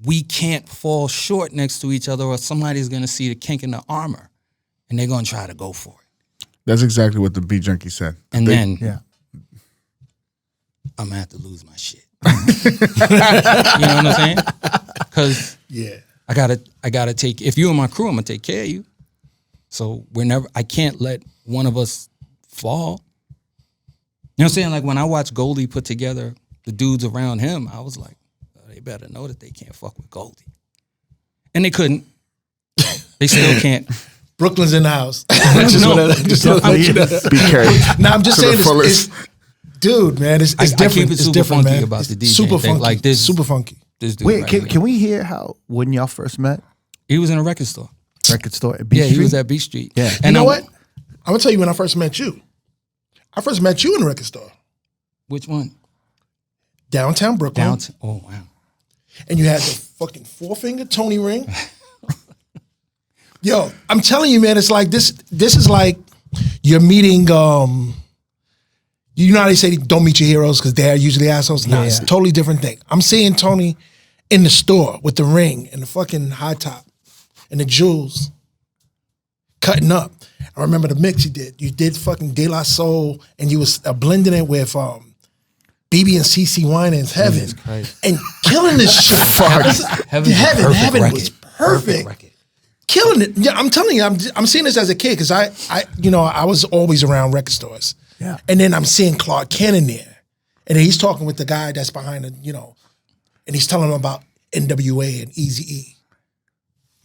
we can't fall short next to each other or somebody's going to see the kink in the armor and they're going to try to go for it. That's exactly what the Beat Junkie said. And then I'm going to have to lose my shit. You know what I'm saying? Because I gotta take, if you're in my crew, I'm going to take care of you. So I can't let one of us fall. You know what I'm saying? Like when I watched Goldie put together the dudes around him, I was like, oh, they better know that they can't fuck with Goldie. And they couldn't. They still can't. Brooklyn's in the house. Be careful. No, I'm just saying it's dude, man, it's different. I keep it it's super different, funky man. about it's the DJ super thing. funky. Like this, super funky. This dude Wait, right can we hear how when y'all first met? He was in a record store. Record store at Beach He Street? was at Beach Street. Yeah. You know what? I'm gonna tell you when I first met you. I first met you in a record store. Which one? Downtown Brooklyn. Downtown. Oh, wow. And you had the fucking 4-finger Tony ring. Yo, I'm telling you, man, it's like this is like you're meeting, you know how they say don't meet your heroes because they're usually assholes? Nah, it's a totally different thing. I'm seeing Tony in the store with the ring and the fucking high top and the jewels cutting up. I remember the mix you did. You did fucking De La Soul and you was blending it with BB and CC Winans Heaven and killing this shit. Heaven was perfect. Killing it. Yeah, I'm telling you, I'm seeing this as a kid because I was always around record stores. Yeah. And then I'm seeing Clark Cannon there. And then he's talking with the guy that's behind it, and he's telling him about NWA and Eazy-E.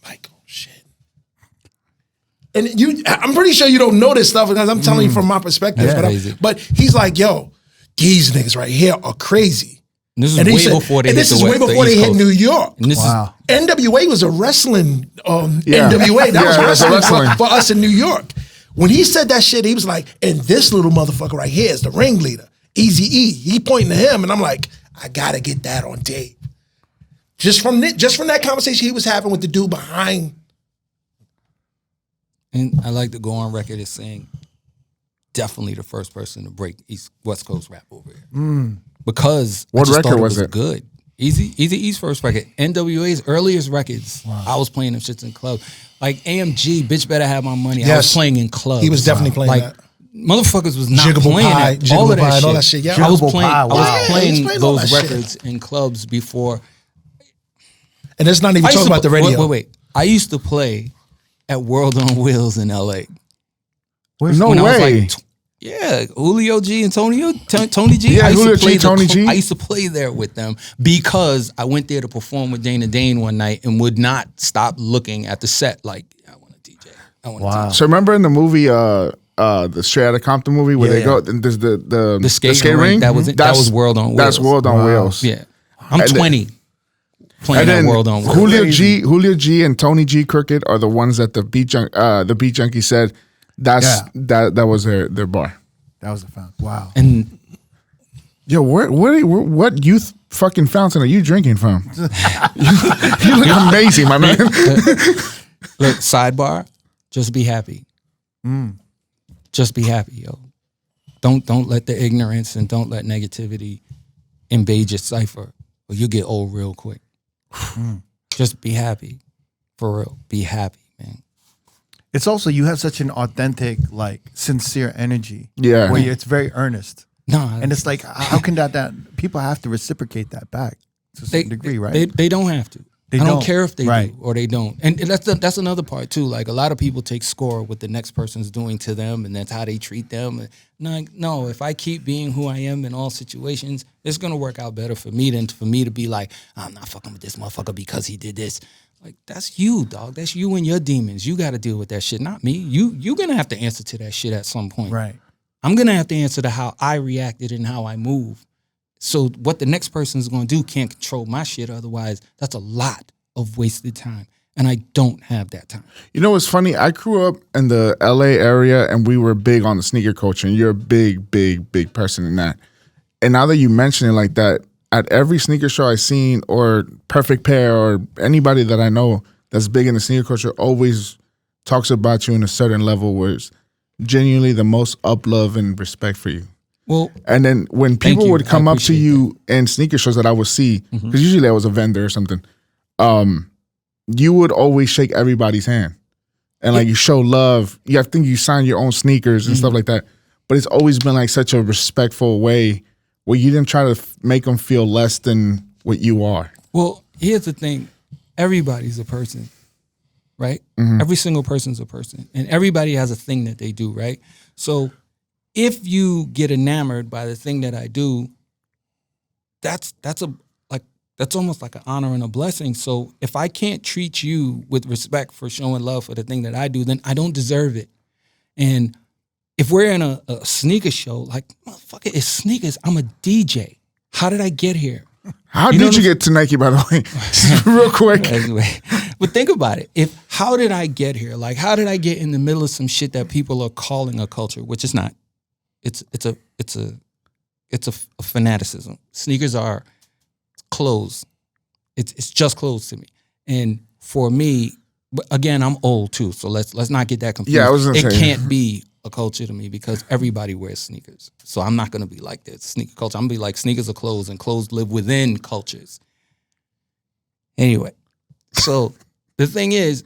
Like, oh shit. And I'm pretty sure you don't know this stuff because I'm telling you from my perspective. Yeah, but he's like, yo, these niggas right here are crazy. And this is before they hit New York. And this Wow. NWA was a wrestling NWA. That was wrestling for us in New York. When he said that shit, he was like, and this little motherfucker right here is the ringleader, Eazy-E. He pointing to him, and I'm like, I gotta get that on tape. Just from that conversation he was having with the dude behind. And I like to go on record as saying, definitely the first person to break West Coast rap over here. Because what record was it? Good. Eazy-E's first record. NWA's earliest records. Wow. I was playing them shits in clubs. Like AMG, Bitch Better Have My Money. Yes. I was playing in clubs. He was definitely playing that. Motherfuckers was not Jiggable playing Pie, that. All of that shit. All that shit. Yeah. I was playing. Pie, wow. I was playing those that records in clubs before. And it's not even talking about the radio. Wait. I used to play at World on Wheels in LA. No way. Yeah, Julio G and Tony G. Yeah, Julio G, Tony G. I used to play there with them because I went there to perform with Dana Dane one night and would not stop looking at the set like, I want to DJ. I want to DJ. So remember in the movie, the Straight Outta Compton movie where they go, and there's the skate ring? That was World on Wheels. That's World on Wheels. Yeah. I'm 20 playing at World on Wheels. Julio G and Tony G Crooked are the ones that the Beat Junkie said that was their bar. That was the fountain. Wow. And yo, what youth fucking fountain are you drinking from? you look amazing, my man. Look, sidebar, just be happy. Just be happy, yo. Don't let the ignorance and don't let negativity invade your cipher or you'll get old real quick. Just be happy. For real. Be happy, man. It's also, you have such an authentic, like, sincere energy. Yeah. Where it's very earnest. No. And it's like, how can that people have to reciprocate that back to a certain degree, right? They don't have to. I don't care if they right. do or they don't. And that's another part too. Like a lot of people take score what the next person's doing to them and that's how they treat them. No, if I keep being who I am in all situations, it's going to work out better for me than for me to be like, I'm not fucking with this motherfucker because he did this. Like, that's you, dog. That's you and your demons. You got to deal with that shit, not me. You're going to have to answer to that shit at some point. Right. I'm going to have to answer to how I reacted and how I move. So what the next person's going to do can't control my shit. Otherwise, that's a lot of wasted time. And I don't have that time. You know what's funny? I grew up in the LA area and we were big on the sneaker culture, and you're a big, big, big person in that. And now that you mention it like that, at every sneaker show I've seen, or Perfect Pair, or anybody that I know that's big in the sneaker culture always talks about you in a certain level where it's genuinely the most up love and respect for you. Well, and then when people would come up to you in sneaker shows that I would see, because usually I was a vendor or something, you would always shake everybody's hand. And like you show love. I think you sign your own sneakers and stuff like that. But it's always been like such a respectful way where you didn't try to make them feel less than what you are. Well, here's the thing. Everybody's a person, right? Every single person's a person. And everybody has a thing that they do, right? So if you get enamored by the thing that I do, that's almost like an honor and a blessing. So if I can't treat you with respect for showing love for the thing that I do, then I don't deserve it. And if we're in a sneaker show, like, motherfucker, it's sneakers. I'm a DJ. How did I get here? How did you get to Nike, by the way? Real quick. Anyway, but think about it. How did I get here? Like, how did I get in the middle of some shit that people are calling a culture, which is not? It's a fanaticism. Sneakers are clothes. It's just clothes to me. And for me, but again, I'm old too, so let's not get that confused. Yeah, I was gonna say. It can't be a culture to me because everybody wears sneakers. So I'm not gonna be like this sneaker culture. I'm gonna be like sneakers are clothes and clothes live within cultures. Anyway, so the thing is,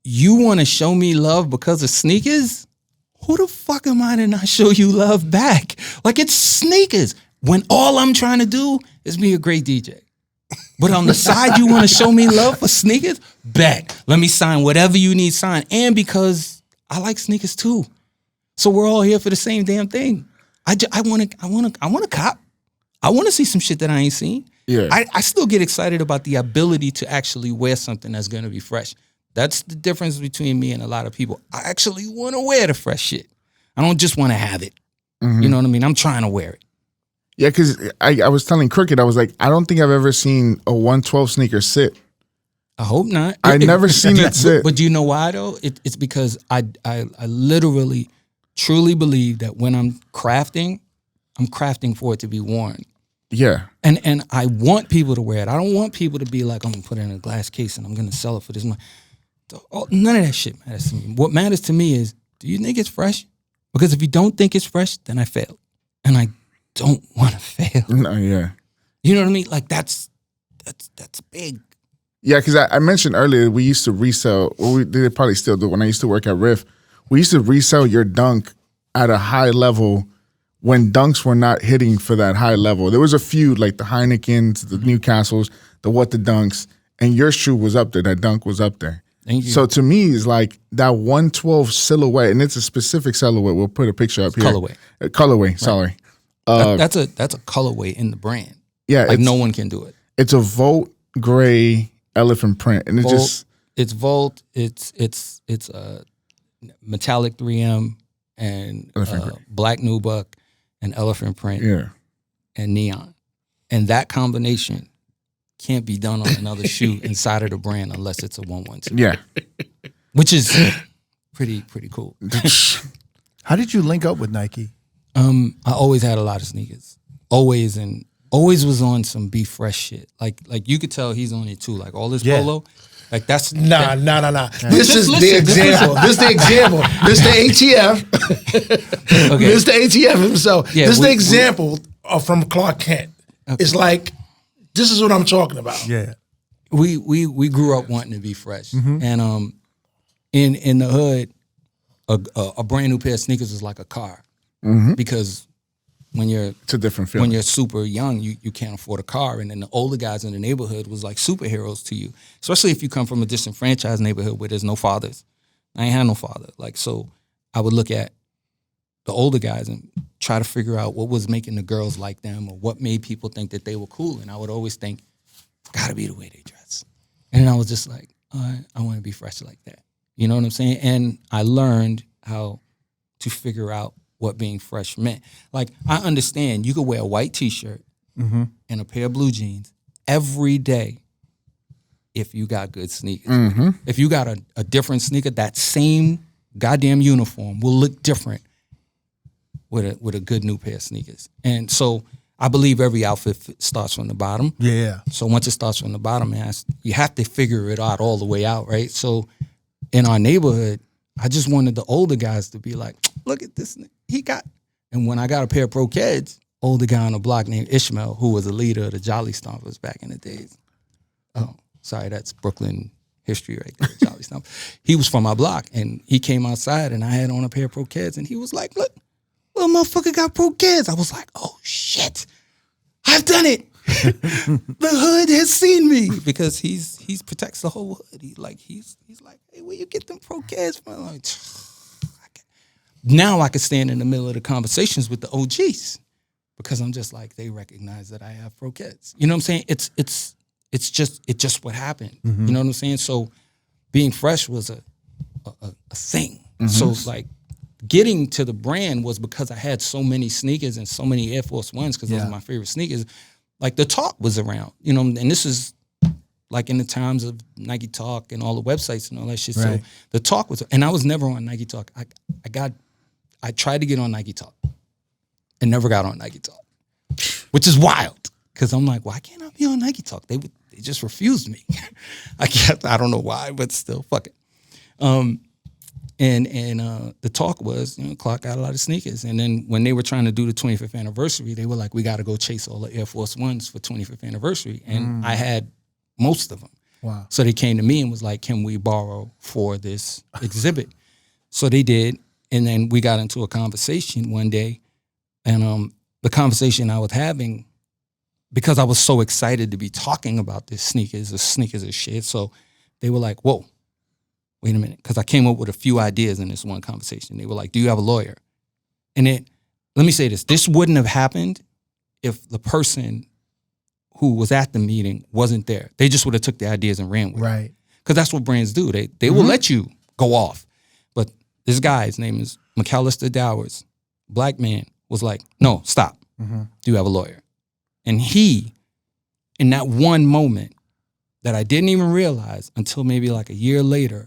you want to show me love because of sneakers? Who the fuck am I to not show you love back? Like, it's sneakers. When all I'm trying to do is be a great DJ. But on the side, you want to show me love for sneakers? Bet. Let me sign whatever you need signed. And because I like sneakers too. So we're all here for the same damn thing. I want to cop. I want to see some shit that I ain't seen. Yeah. I still get excited about the ability to actually wear something that's going to be fresh. That's the difference between me and a lot of people. I actually want to wear the fresh shit. I don't just want to have it. You know what I mean? I'm trying to wear it. Yeah, because I was telling Crooked, I was like, I don't think I've ever seen a 112 sneaker sit. I hope not. I never seen it sit. But do you know why though? It's because I literally, truly believe that when I'm crafting for it to be worn. Yeah. And I want people to wear it. I don't want people to be like, I'm going to put it in a glass case and I'm going to sell it for this money. None of that shit matters to me. What matters to me is, do you think it's fresh? Because if you don't think it's fresh, then I failed. And I don't want to fail. No, yeah. You know what I mean? Like, that's big. Yeah, because I mentioned earlier, we used to resell, or they probably still do, when I used to work at Riff, we used to resell your dunk at a high level when dunks were not hitting for that high level. There was a few, like the Heinekens, the Newcastles, the What the Dunks, and your shoe was up there. That dunk was up there. Thank you. So to me, it's like that 112 silhouette, and it's a specific silhouette. We'll put a picture up here. Colorway. Colorway, right. Sorry. That's a colorway in the brand. Yeah. Like, no one can do it. It's a Volt gray elephant print, and it's Volt. It's a metallic 3M and black nubuck and elephant print. Yeah. And neon, and that combination can't be done on another shoe inside of the brand unless it's a 112. Yeah. Which is pretty cool. How did you link up with Nike? I always had a lot of sneakers. Always was on some Be Fresh shit. Like you could tell he's on it too. Like all this polo. Like that's Nah. This is the example. This is the example. This is the ATF. Okay. This is the ATF himself. Yeah, this is the example from Clark Kent. Okay. It's like, this is what I'm talking about. Yeah. We grew up wanting to be fresh. And in the hood, a brand new pair of sneakers is like a car. Because when you're it's a different feeling. When you're super young, you can't afford a car, and then the older guys in the neighborhood was like superheroes to you. Especially if you come from a disenfranchised neighborhood where there's no fathers. I ain't had no father. Like, so I would look at the older guys and try to figure out what was making the girls like them or what made people think that they were cool. And I would always think, it's gotta be the way they dress. And then I was just like, I want to be fresh like that. You know what I'm saying? And I learned how to figure out what being fresh meant. Like, I understand you could wear a white t-shirt and a pair of blue jeans every day if you got good sneakers. If you got a different sneaker, that same goddamn uniform will look different with a good new pair of sneakers. And so I believe every outfit starts from the bottom. Yeah. So once it starts from the bottom, man, you have to figure it out all the way out, right? So in our neighborhood, I just wanted the older guys to be like, look at this, he got. And when I got a pair of Pro Keds, older guy on the block named Ishmael, who was a leader of the Jolly Stompers back in the days. Oh, sorry, that's Brooklyn history right there, Jolly Stompers. He was from my block, and he came outside, and I had on a pair of Pro Keds, and he was like, look, little motherfucker got Pro Keds. I was like, oh, shit, I've done it. The hood has seen me, because he's protects the whole hood. He's like, hey, where you get them Pro Keds from? I'm like, now I could stand in the middle of the conversations with the OGs, because I'm just like, they recognize that I have Pro Keds. You know what I'm saying? It's just what happened. You know what I'm saying? So being fresh was a thing. So like getting to the brand was because I had so many sneakers and so many Air Force Ones, because those are my favorite sneakers. Like the talk was around, you know, and this is like in the times of Nike Talk and all the websites and all that shit. Right. So the talk was, and I was never on Nike Talk. I tried to get on Nike Talk and never got on Nike Talk, which is wild, because I'm like, why can't I be on Nike Talk? They just refused me. I don't know why, but still, fuck it. And the talk was, you know, Clark got a lot of sneakers. And then when they were trying to do the 25th anniversary, they were like, we got to go chase all the Air Force Ones for 25th anniversary. And I had most of them. Wow. So they came to me and was like, can we borrow for this exhibit? So they did. And then we got into a conversation one day. And the conversation I was having, because I was so excited to be talking about this sneakers and shit. So they were like, whoa, wait a minute. Because I came up with a few ideas in this one conversation. They were like, do you have a lawyer? And let me say this. This wouldn't have happened if the person who was at the meeting wasn't there. They just would have took the ideas and ran with it. Right. Because that's what brands do. They will let you go off. But this guy, his name is McAllister Dowers, black man, was like, no, stop. Do you have a lawyer? And he, in that one moment that I didn't even realize until maybe like a year later,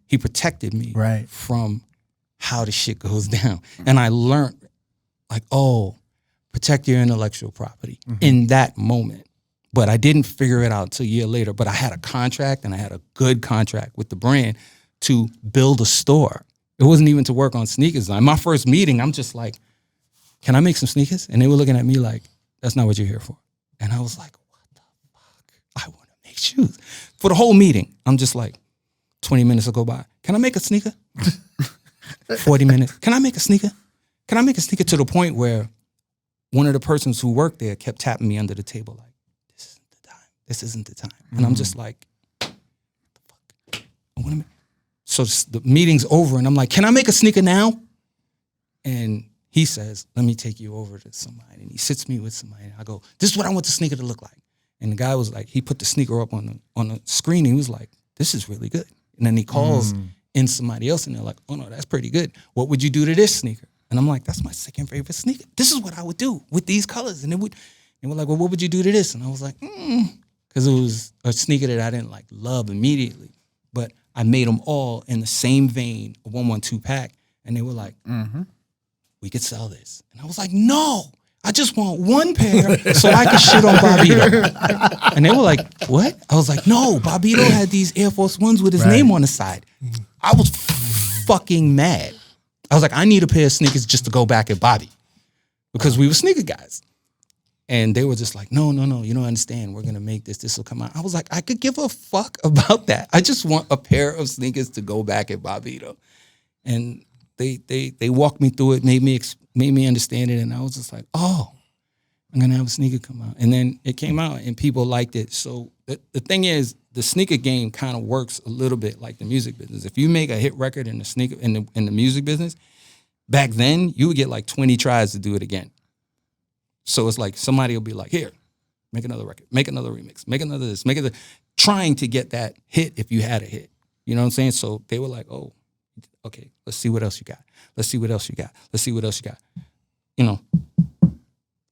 he protected me from how the shit goes down. And I learned, like, oh, protect your intellectual property in that moment. But I didn't figure it out until a year later. But I had a contract, and I had a good contract with the brand to build a store. It wasn't even to work on sneakers. Like my first meeting, I'm just like, can I make some sneakers? And they were looking at me like, that's not what you're here for. And I was like, what the fuck? I want to make shoes. For the whole meeting, I'm just like, 20 minutes will go by. Can I make a sneaker? 40 minutes. Can I make a sneaker? Can I make a sneaker? To the point where one of the persons who worked there kept tapping me under the table like, this isn't the time. This isn't the time. And I'm just like, what the fuck? I want to make. So the meeting's over, and I'm like, can I make a sneaker now? And he says, let me take you over to somebody. And he sits me with somebody. And I go, this is what I want the sneaker to look like. And the guy was like, he put the sneaker up on the screen. And he was like, this is really good. And then he calls in somebody else, and they're like, oh, no, that's pretty good. What would you do to this sneaker? And I'm like, that's my second favorite sneaker. This is what I would do with these colors. And they were like, well, what would you do to this? And I was like, because it was a sneaker that I didn't like love immediately. But I made them all in the same vein, a 112 pack. And they were like, we could sell this. And I was like, no, I just want one pair so I can shit on Bobbito. And they were like, what? I was like, no, Bobbito had these Air Force Ones with his name on the side. I was fucking mad. I was like, I need a pair of sneakers just to go back at Bobby, because we were sneaker guys. And they were just like, no, you don't understand. We're going to make this. This will come out. I was like, I could give a fuck about that. I just want a pair of sneakers to go back at Bobbito. And they walked me through it, made me understand it. And I was just like, oh, I'm going to have a sneaker come out. And then it came out, and people liked it. So the thing is, the sneaker game kind of works a little bit like the music business. If you make a hit record in the sneaker in the music business, back then you would get like 20 tries to do it again. So it's like somebody will be like, here, make another record, make another remix, make another this, make it, trying to get that hit if you had a hit. You know what I'm saying? So they were like, oh, okay, let's see what else you got. Let's see what else you got. Let's see what else you got. You know,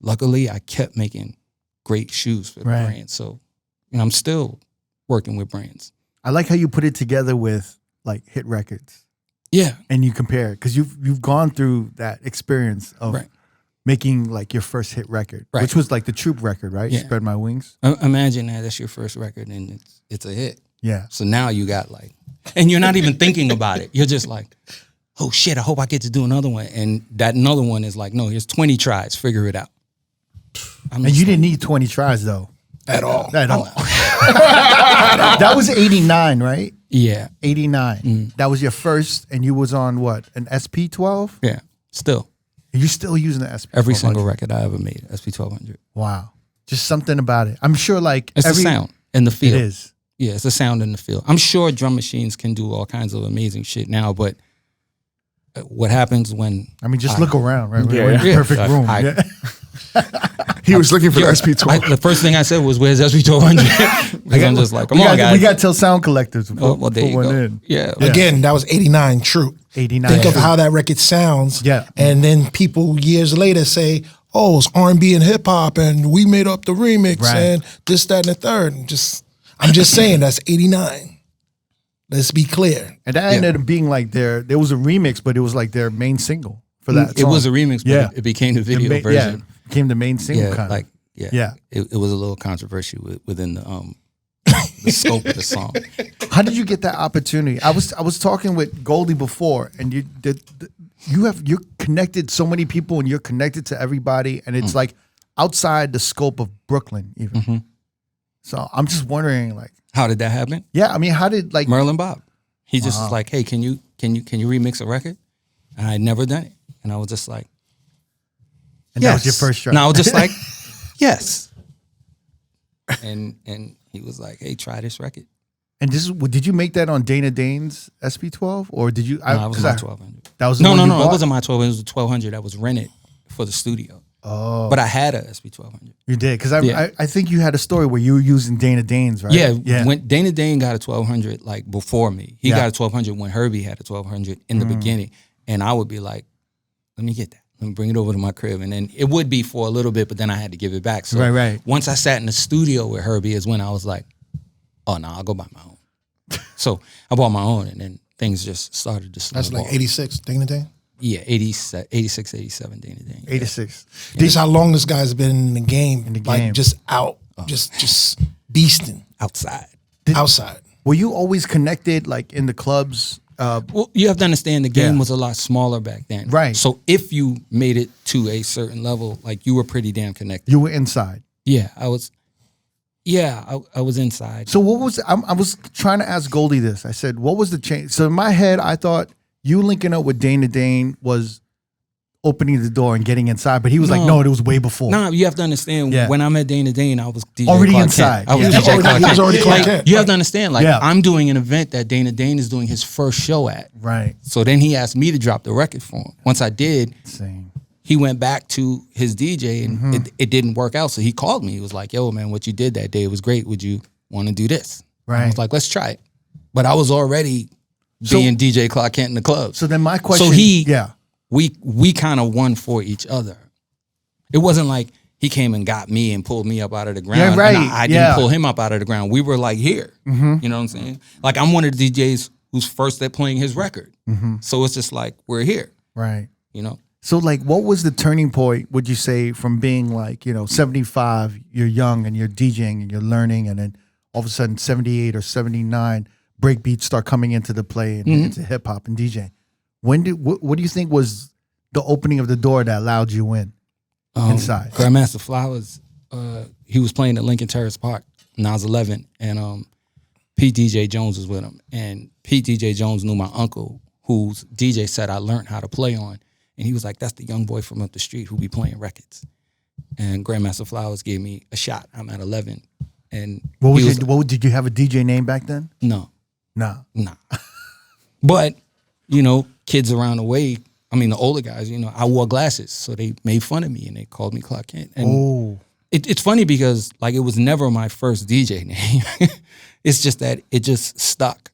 luckily I kept making great shoes for the brand. So, you know, I'm still working with brands. I like how you put it together with like hit records. Yeah. And you compare it because you've gone through that experience of Right. making like your first hit record, Right. which was like the Troop record, right? Yeah. Spread My Wings. Imagine that's your first record and it's a hit. Yeah. So now you got like, and you're not even thinking about it. You're just like, oh shit, I hope I get to do another one. And that another one is like, no, here's 20 tries, figure it out. And you didn't need 20 tries though. At all. At all. That was 89, right? Yeah. 89. That was your first, and you was on what? An SP12? Yeah. Still. You're still using the SP1200? Every single record I ever made, SP1200. Wow. Just something about it. I'm sure like It's the sound and the feel. It is. Yeah, it's the sound and the feel. I'm sure drum machines can do all kinds of amazing shit now, but what happens when I mean, just look around, right? Yeah, We're in a yeah. perfect room. I- Yeah. He was looking for the SP12. the first thing I said was, "Where's SP1200?" Because I'm just like, "Come on, guys." We got till sound collectors. Oh, well, there put you one go. in. Yeah. Again, that was 89 true. 89. Think of how that record sounds. Yeah. And then people years later say, oh, it's R&B and hip hop and we made up the remix Right. and this, that, and the third. And I'm just saying that's 89. Let's be clear. And that ended up being like there was a remix, but it was like their main single for that It song. was a remix, but Yeah. it became the video Yeah, version. became the main single Yeah, kind like of. yeah, Yeah. It was a little controversial within the the scope of the song. How did you get that opportunity? I was talking with Goldie before, and you're connected so many people, and you're connected to everybody, and it's like outside the scope of Brooklyn even. So I'm just wondering, like, How did that happen? yeah, I mean, how did like Merlin Bob. He just was like, "Hey, can you remix a record?" And I had never done it, and I was just like, and that was your first try? And I was just like, yes. And he was like, "Hey, try this record." And did you make that on Dana Dane's SP12, or did you? No, I was my 1200. That was the No, one no, you no. It bought? wasn't my 1200. It was the 1200 that was rented for the studio. Oh, But I had a SP1200. you did because Yeah. I think you had a story where you were using Dana Dane's, right? Yeah, when Dana Dane got a 1200 like before me. He Yeah. got a 1200 when Herbie had a 1200 in the beginning. And I would be like, let me get that. Let me bring it over to my crib. And then it would be for a little bit, but then I had to give it back. So Right. once I sat in the studio with Herbie is when I was like, oh, no, I'll go buy my own. So I bought my own, and then things just started to slow That's like 86, ding the ding. Yeah, 86, 87, Dana Dane. 86. This is how long this guy's been in the game. the game. Like just out, just beasting Outside. outside. Were you always connected, like in the clubs? Well, you have to understand the game Yeah. was a lot smaller back then. Right. So if you made it to a certain level, like you were pretty damn connected. You were inside. Yeah, I was. Yeah, I was inside. So what was? I was trying to ask Goldie this. I said, what was the change? So in my head, I thought you linking up with Dana Dane was opening the door and getting inside, but he was like, no, it was way before. No, you have to understand. Yeah. When I met Dana Dane, I was DJ Already Clark inside. Kent. I was Yeah. DJ Clark He was Kent. already Clark Like, Kent. you have to understand. Like Yeah. I'm doing an event that Dana Dane is doing his first show at. Right. So then he asked me to drop the record for him. Once I did, Same. he went back to his DJ and it didn't work out. So he called me. He was like, yo, man, what you did that day was great. Would you want to do this? Right. I was like, let's try it. But I was already being DJ Clark Kent in the club. So then my question. So he, yeah. we kind of won for each other. It wasn't like he came and got me and pulled me up out of the ground. Yeah, right. And I Yeah. didn't pull him up out of the ground. We were like here. You know what I'm saying? Like I'm one of the DJs who's first at playing his record. So it's just like we're here. Right. You know? So like, what was the turning point? Would you say from being like 75, you're young and you're DJing and you're learning, and then all of a sudden 78 or 79, break beats start coming into the play and into hip hop and DJing. What do you think was the opening of the door that allowed you in? Inside. Grandmaster Flowers, he was playing at Lincoln Terrace Park when I was 11, and Pete DJ Jones was with him. And Pete DJ Jones knew my uncle, whose DJ set I learned how to play on. And he was like, that's the young boy from up the street who be playing records. And Grandmaster Flowers gave me a shot. I'm at 11. And Did you have a DJ name back then? No. Nah. But, kids around the way, I mean, the older guys, I wore glasses, so they made fun of me and they called me Clark Kent. And it's funny because like it was never my first DJ name. It's just that it just stuck.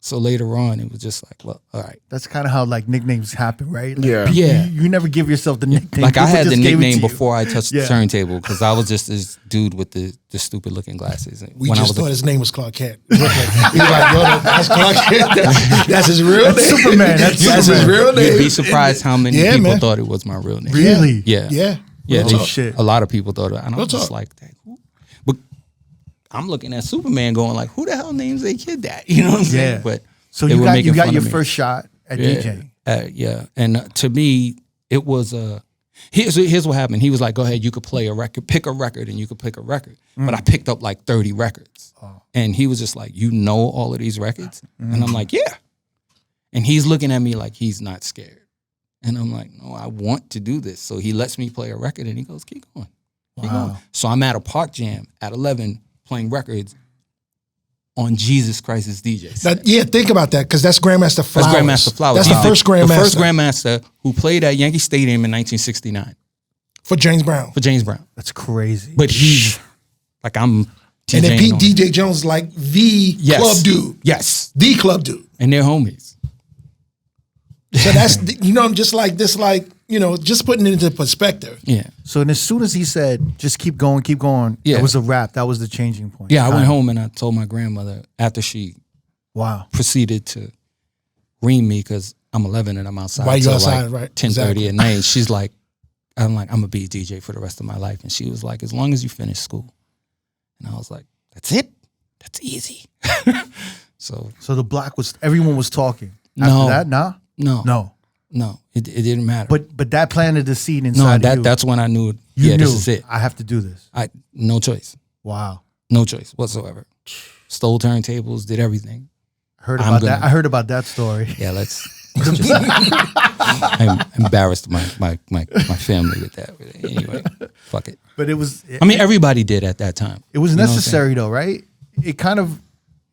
So later on, it was just like, well, all right. That's kind of how like nicknames happen, right? Like, Yeah. Yeah. You never give yourself the nickname. Like I People had the just gave it nickname to you. before I touched Yeah. the turntable because I was just this dude with the stupid looking glasses. We When I just was a- thought his name was Clark Kent. We were like, yo, that's Clark Kent. That's his real name. Superman. That's That's his Superman. real name. You'd be surprised how many Yeah, people man. thought it was my real name. Really? Yeah. Yeah. Yeah, Real they- shit. a lot of people thought it. And I Real was just talk. like, that. But I'm looking at Superman going like, who the hell names their kid that? You know what I'm saying? Yeah. But So they you were got making you got fun your of me. first shot at Yeah. DJing. Yeah. And to me, it was here's what happened. He was like, go ahead, you could play a record, pick a record, and you could pick a record. But I picked up like 30 records. And he was just like, you know all of these records? And I'm like, yeah. And he's looking at me like he's not scared. And I'm like, no, I want to do this. So he lets me play a record and he goes, keep going. Keep Wow. going. So I'm at a park jam at 11 playing records on Jesus Christ's DJ set. Yeah, think about that because that's Grandmaster Flowers. That's Grandmaster Flowers. That's He's the first Grandmaster. The first Grandmaster who played at Yankee Stadium in 1969 for James Brown. for James Brown. That's crazy. But he's like, I'm DJing And then Pete on- DJ Jones is like the Yes. club dude. Yes. The club dude. And they're homies. So that's, just like this, like, just putting it into perspective. Yeah. So and as soon as he said, just keep going, Yeah. it was a wrap. That was the changing point. Yeah, I went home and I told my grandmother after she Wow. proceeded to ream me because I'm 11 and I'm outside. Why you till outside, like right? 10:30 Exactly. at night. She's like, I'm gonna be a DJ for the rest of my life. And she was like, as long as you finish school. And I was like, that's it? That's easy. So So the block was everyone was talking. No. After that, nah? no, it didn't matter. But that planted the seed no, inside of you. that's when I knew, You yeah, knew, this is it. I have to do this. No choice. Wow. No choice whatsoever. Stole turntables, did everything. Heard I'm about gonna- that. I heard about that story. Yeah, let's just, I'm embarrassed my family with that. Anyway, fuck it. But it was I mean, everybody did at that time. it was You know what I'm necessary though, right? It kind of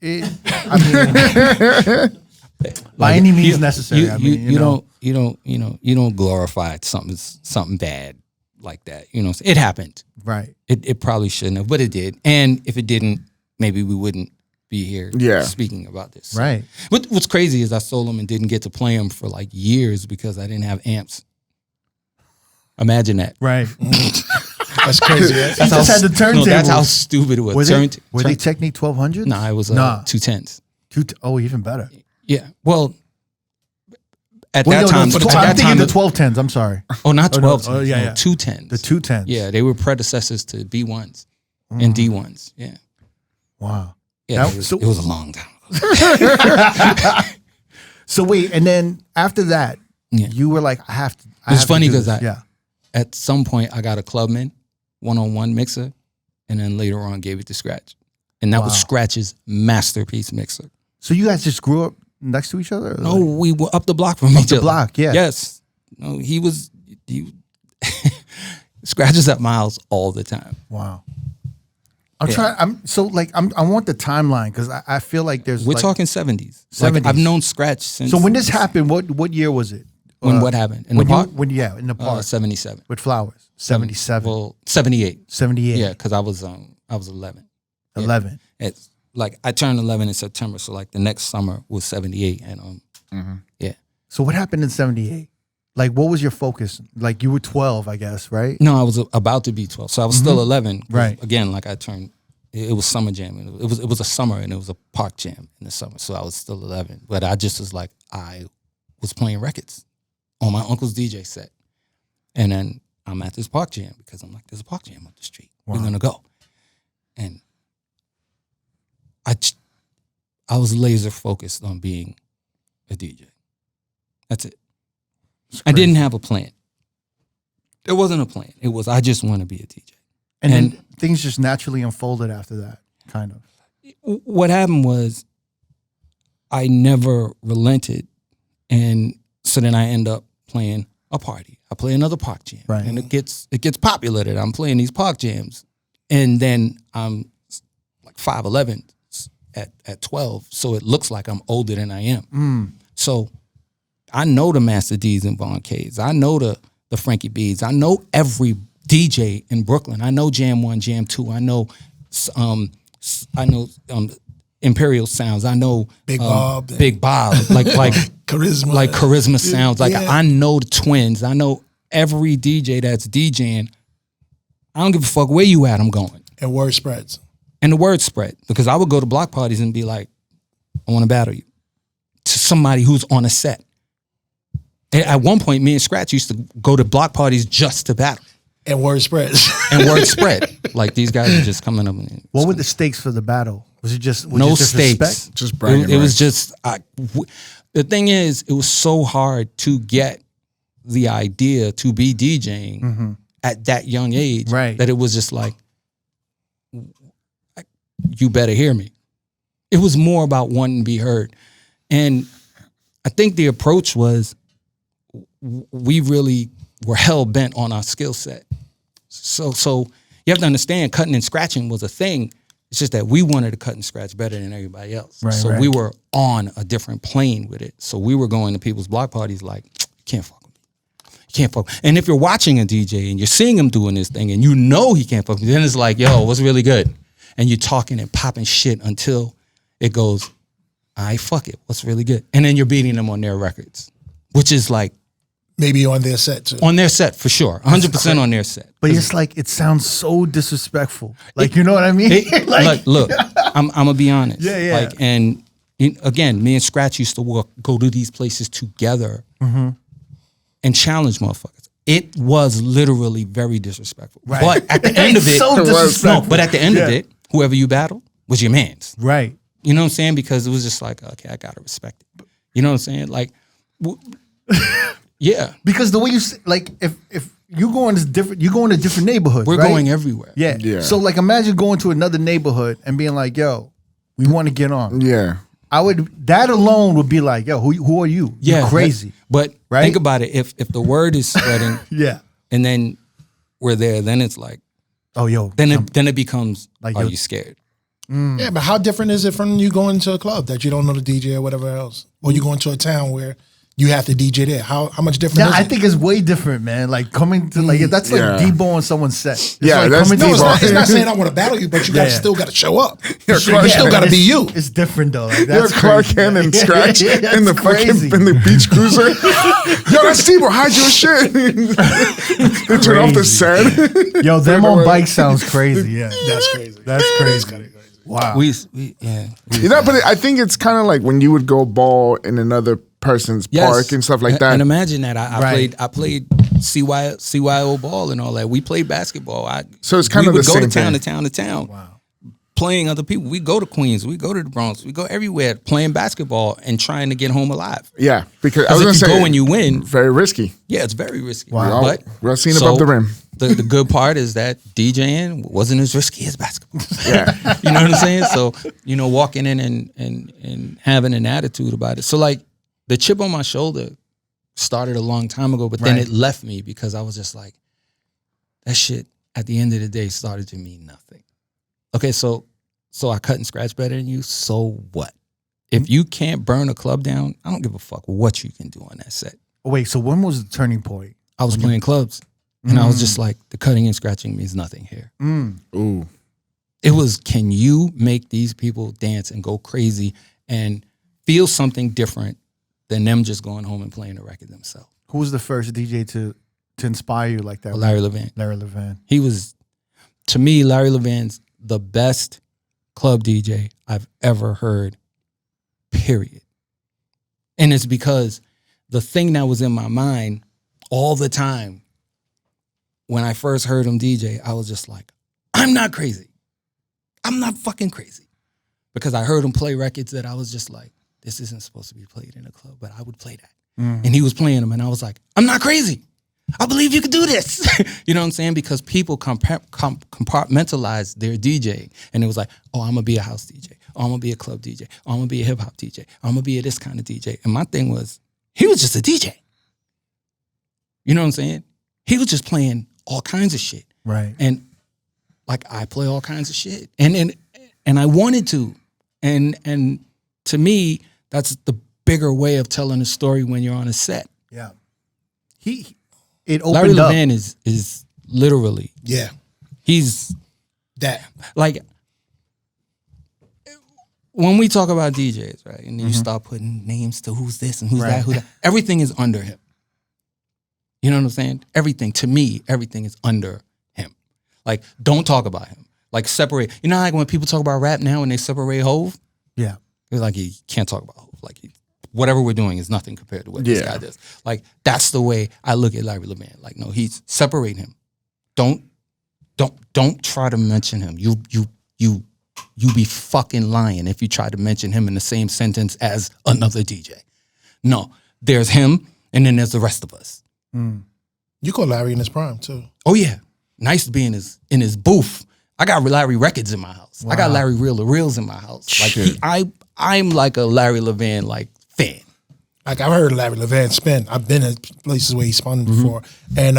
I mean by any means necessary. You don't glorify something bad like that. You know, it happened. right. It probably shouldn't have, but it did. And if it didn't, maybe we wouldn't be here speaking about this. So, Right. What's crazy is I sold them and didn't get to play them for like years because I didn't have amps. Imagine that. Right. That's crazy. Right? He just had the turntables. No, that's how stupid it was. Were they Technique 1200s? No, it was Nah. 210s. Oh, even better. Yeah. Well, at Wait, that no, time, no, at I'm that thinking time, the 1210s. I'm sorry. oh, not Oh, no. 12s. Oh, yeah, yeah. 210s. The 210s. Yeah, they were predecessors to B1s and D1s. Yeah. Wow. Yeah, That- it was, so- it was a long time ago. So wait, and then after that, Yeah. you were like, I have to. It's funny 'cause I- yeah. At some point, I got a Clubman one-on-one mixer, and then later on gave it to Scratch. And that was Wow. Scratch's masterpiece mixer. So you guys just grew up next to each other? Or No, like- we were up the block from each the other. block, yeah. Yes. No, he Scratches at Miles all the time. Wow. I'm Yeah. trying. I want the timeline because I feel like there's. We're like, talking 70s. 70s. Like, I've known Scratch since. So when this happened, what year was it? When what happened? In when the park? in the park 77. with Flowers. 77. Well, 78. 78. Yeah, because I was 11. 11. It's like I turned 11 in September, so like the next summer was 78, and yeah. So what happened in 78? Like, what was your focus? Like, you were 12, I guess, right? No, I was about to be 12, so I was still 11. 'cause Right. Again, like I turned. It was summer jam. And it was a summer, and it was a park jam in the summer, so I was still 11. But I just was like, I was playing records on my uncle's DJ set, and then I'm at this park jam because I'm like, there's a park jam up the street. Wow. We're gonna go, and I was laser focused on being a DJ. That's it. I didn't have a plan. There wasn't a plan. It was I just want to be a DJ. And And- then things just naturally unfolded after that, kind of. What happened was I never relented, and so then I end up playing a party. I play another park jam, Right. and it gets popular that I'm playing these park jams, and then I'm like 5'11" at 12, so it looks like I'm older than I am. So I know the Master D's and Von K's. I know the Frankie B's. I know every DJ in Brooklyn. I know Jam 1, Jam 2. I know Imperial Sounds. I know Big Bob. Big Bob, like Charisma. like Charisma Sounds. Like Yeah. I know the Twins. I know every DJ that's DJing. I don't give a fuck where you at. I'm going. And word spreads. And the word spread because I would go to block parties and be like, I want to battle you to somebody who's on a set. And at one point, me and Scratch used to go to block parties just to battle. And word spreads. And word spread. Like these guys are just coming up. And What were the stakes for the battle? Was it just no just stakes. respect? Just bragging It was rights. just the thing is, it was so hard to get the idea to be DJing at that young age, Right. that it was just like, you better hear me. It was more about wanting to be heard, and I think the approach was we really were hell bent on our skill set. So you have to understand, cutting and scratching was a thing. It's just that we wanted to cut and scratch better than everybody else. Right, so right. we were on a different plane with it. So we were going to people's block parties like, you can't fuck with me. You can't fuck. And if you're watching a DJ and you're seeing him doing this thing and you know he can't fuck with me, then it's like, yo, what's really good? And you're talking and popping shit until it goes, all right, fuck it. What's really good? And then you're beating them on their records, which is like, Maybe on their set too. on their set for sure. 100% on their set. But it's like it sounds so disrespectful. Like you know what I mean? Like, look, I'm gonna be honest. Yeah, yeah. Like, and again, me and Scratch used to go to these places together and challenge motherfuckers. It was literally very disrespectful. Right. But at the end of it, So disrespectful. no. But at the end of Yeah. it, whoever you battled was your man's. Right. You know what I'm saying? Because it was just like, okay, I gotta respect it. You know what I'm saying? Like, yeah, Because the way you like, if you go in this different, you go in a different neighborhood. we're right? going everywhere. Yeah. Yeah. So like, imagine going to another neighborhood and being like, "Yo, we want to get on." Yeah. I would. That alone would be like, "Yo, who are you? Yeah, You're crazy." But Right? think about it. If the word is spreading, Yeah. and then we're there, then it's like, Oh, yo. then it becomes, Like, are yo- you scared? Yeah, but how different is it from you going to a club that you don't know the DJ or whatever else? Or you going to a town where you have to DJ there? How much different Yeah, is I it? think it's way different, man. Like coming to like that's like Yeah. deboing someone's set. It's Yeah, like that's coming to No, it's Debo. not, it's not saying I want to battle you, but you Yeah. still got to show up. You're You still got to be you. It's different though. Like, You're that's Clark crazy. Kent and Yeah, Scratch yeah, yeah, in the that's crazy. fucking in the beach cruiser. Yo, that's Tebow. Hide your shit. They turn off the set. Yo, them on bike sounds crazy. Yeah, That's crazy. that's crazy. Wow. Yeah. You know, but I think it's kind of like when you would go ball in another person's park and stuff like that. And imagine that Right. I played CYO ball and all that. We played basketball. So it's kind we of would the go same to town thing. to town to town. Wow. Playing other people. We go to Queens. We go to the Bronx. We go everywhere playing basketball and trying to get home alive. Yeah, because I Because was if gonna you say go and you win, very risky. yeah, it's very risky. Wow. But We're seen above the rim. The good part is that DJing wasn't as risky as basketball. Yeah. You know what I'm saying? So, walking in and having an attitude about it. So like the chip on my shoulder started a long time ago, but then Right. it left me because I was just like, that shit at the end of the day started to mean nothing. Okay, so I cut and scratch better than you, so what? If you can't burn a club down, I don't give a fuck what you can do on that set. Wait, so when was the turning point? I was playing clubs and I was just like, the cutting and scratching means nothing here. Ooh. It was, can you make these people dance and go crazy and feel something different than them just going home and playing the record themselves? Who was the first DJ to inspire you like that? Larry Levan. Larry Levan. He was, to me, Larry Levan's the best club DJ I've ever heard, period. And it's because the thing that was in my mind all the time when I first heard him DJ, I was just like, I'm not crazy. I'm not fucking crazy. Because I heard him play records that I was just like, this isn't supposed to be played in a club, but I would play that. And he was playing them and I was like, I'm not crazy. I believe you could do this. You know what I'm saying? Because people compartmentalize their DJ. And it was like, oh, I'm going to be a house DJ. Oh, I'm going to be a club DJ. Oh, I'm going to be a hip hop DJ. I'm going to be a this kind of DJ. And my thing was, he was just a DJ. You know what I'm saying? He was just playing all kinds of shit. Right. And like I play all kinds of shit. And I wanted to. And to me, that's the bigger way of telling a story when you're on a set. Yeah. It opened Larry up. Levan is literally, Yeah, he's that. like, when we talk about DJs, right, and then you start putting names to who's this and who's that, who that, everything is under him. You know what I'm saying? Everything, to me, everything is under him. Like, don't talk about him. Like, separate. You know, like when people talk about rap now and they separate Hov? Yeah. It's like, you can't talk about Hov. Like, whatever we're doing is nothing compared to what this guy does. Like, that's the way I look at Larry Levan. Like, no, he's separate him. Don't try to mention him. You be fucking lying if you try to mention him in the same sentence as another DJ. No, there's him, and then there's the rest of us. You call Larry in his prime too. Oh yeah, nice to be in his booth. I got Larry records in my house. I got Larry Reel to Reels in my house. Like I'm like a Larry Levan like fan. Like I've heard Larry Levan spin. I've been at places where he spun before, and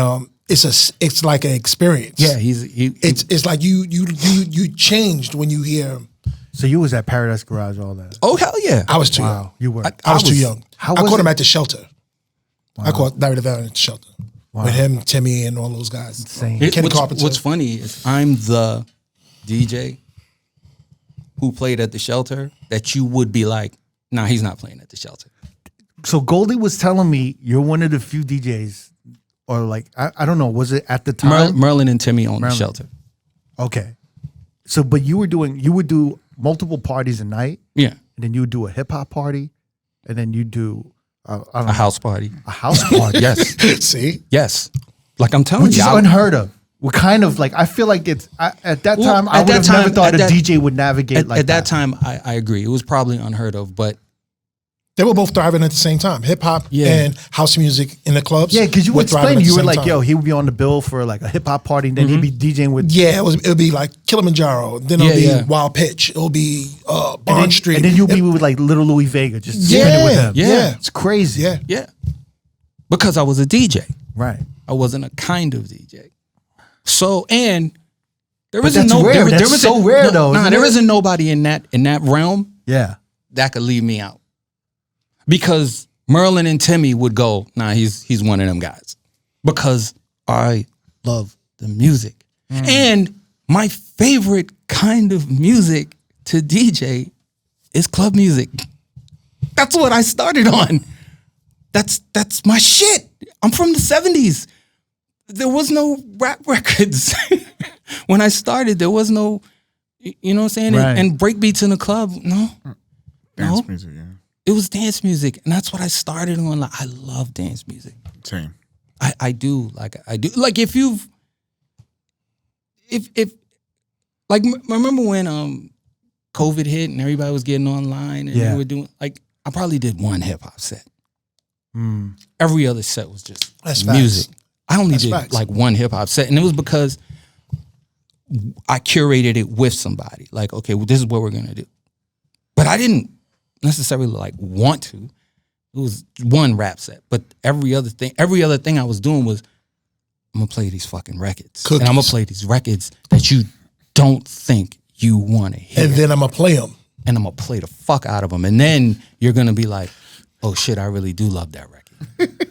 it's like an experience. Yeah, it's like you changed when you hear him. So you was at Paradise Garage, all that. Oh hell yeah! I was too young. You were. I was too young. How I was caught him it? at the shelter. I caught Larry Levan at the shelter with him, Timmy, and all those guys. Insane. Kenny Carpenter. What's funny is I'm the DJ who played at the shelter that you would be like, nah, he's not playing at the shelter. So Goldie was telling me you're one of the few DJs, or like I don't know, was it at the time? Merlin and Timmy own the shelter. Okay. So, but you would do multiple parties a night. Yeah, And then you would do a hip hop party, and then you do a house party. A house party. Yes, See? yes. Like I'm telling Which you, is unheard of. We're kind of like, I feel like it's at that time I would have never thought a DJ would navigate like that. At that time, I agree. It was probably unheard of, but They were both thriving at the same time. Hip hop and house music in the clubs. Yeah, because you were would thriving explain, at the you were same like, time. yo, he would be on the bill for like a hip hop party, and then he'd be DJing with. Yeah, it would be like Kilimanjaro. Then it'll be Wild Pitch. It'll be Bond Street. And then you'll be with like Little Louis Vega, just spinning with him. Yeah. It's crazy. Yeah. Because I was a DJ. Right. I wasn't a kind of DJ. So, and there But isn't that's no rare. there That's isn't- so rare, though, Nah, isn't there it? isn't nobody in that realm Yeah. that could leave me out. Because Merlin and Timmy would go, nah, he's one of them guys. Because I love the music. And my favorite kind of music to DJ is club music. That's what I started on. That's my shit. I'm from the 70s. There was no rap records. When I started, there was no, you know what I'm saying? Right. And breakbeats in the club, no. Dance music, yeah. It was dance music. And that's what I started on. Like, I love dance music. Same. I do. Like, if remember when COVID hit and everybody was getting online and they were doing, like, I probably did one hip hop set. Every other set was just That's music. facts. I only That's did facts. like one hip hop set, and it was because I curated it with somebody. Like, okay, well, this is what we're gonna do. But I didn't necessarily like want to. It was one rap set, but every other thing I was doing was, I'm gonna play these fucking records, and I'm gonna play these records that you don't think you want to hear, And then I'm going to play them. and I'm gonna play the fuck out of them, and then you're gonna be like, oh shit, I really do love that record.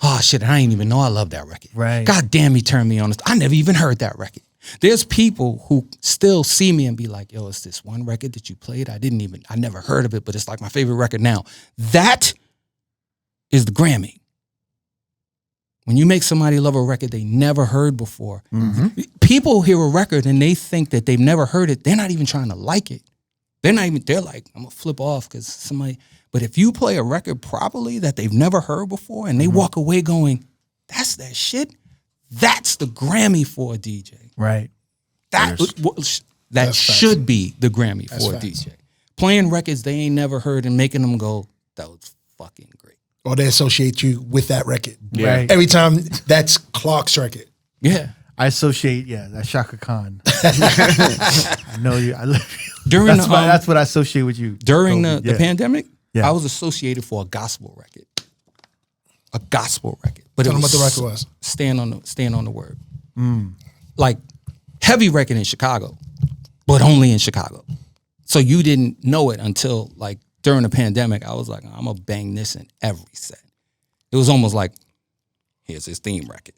Oh shit, I didn't even know I love that record. Right. God damn, he turned me on this. I never even heard that record. There's people who still see me and be like, yo, it's this one record that you played. I never heard of it, but it's like my favorite record now. That is the Grammy. When you make somebody love a record they never heard before, people hear a record and they think that they've never heard it. They're not even trying to like it. They're like, I'm gonna flip off because somebody. But if you play a record properly that they've never heard before and they walk away going, that's that shit, that's the Grammy for a DJ. Right. That should be the Grammy for a DJ. Playing records they ain't never heard and making them go, that was fucking great. Or they associate you with that record. Yeah. Right. Every time that's Clark's record. Yeah. I associate, that Shaka Khan. I know you. I love you. That's what I associate with you. During Kobe. the pandemic, Yeah. I was associated for a gospel record. A gospel record. But Tell them what the record was. Stand on the Word. Like heavy record in Chicago, but only in Chicago. So you didn't know it until like during the pandemic. I was like, I'm gonna bang this in every set. It was almost like, here's his theme record.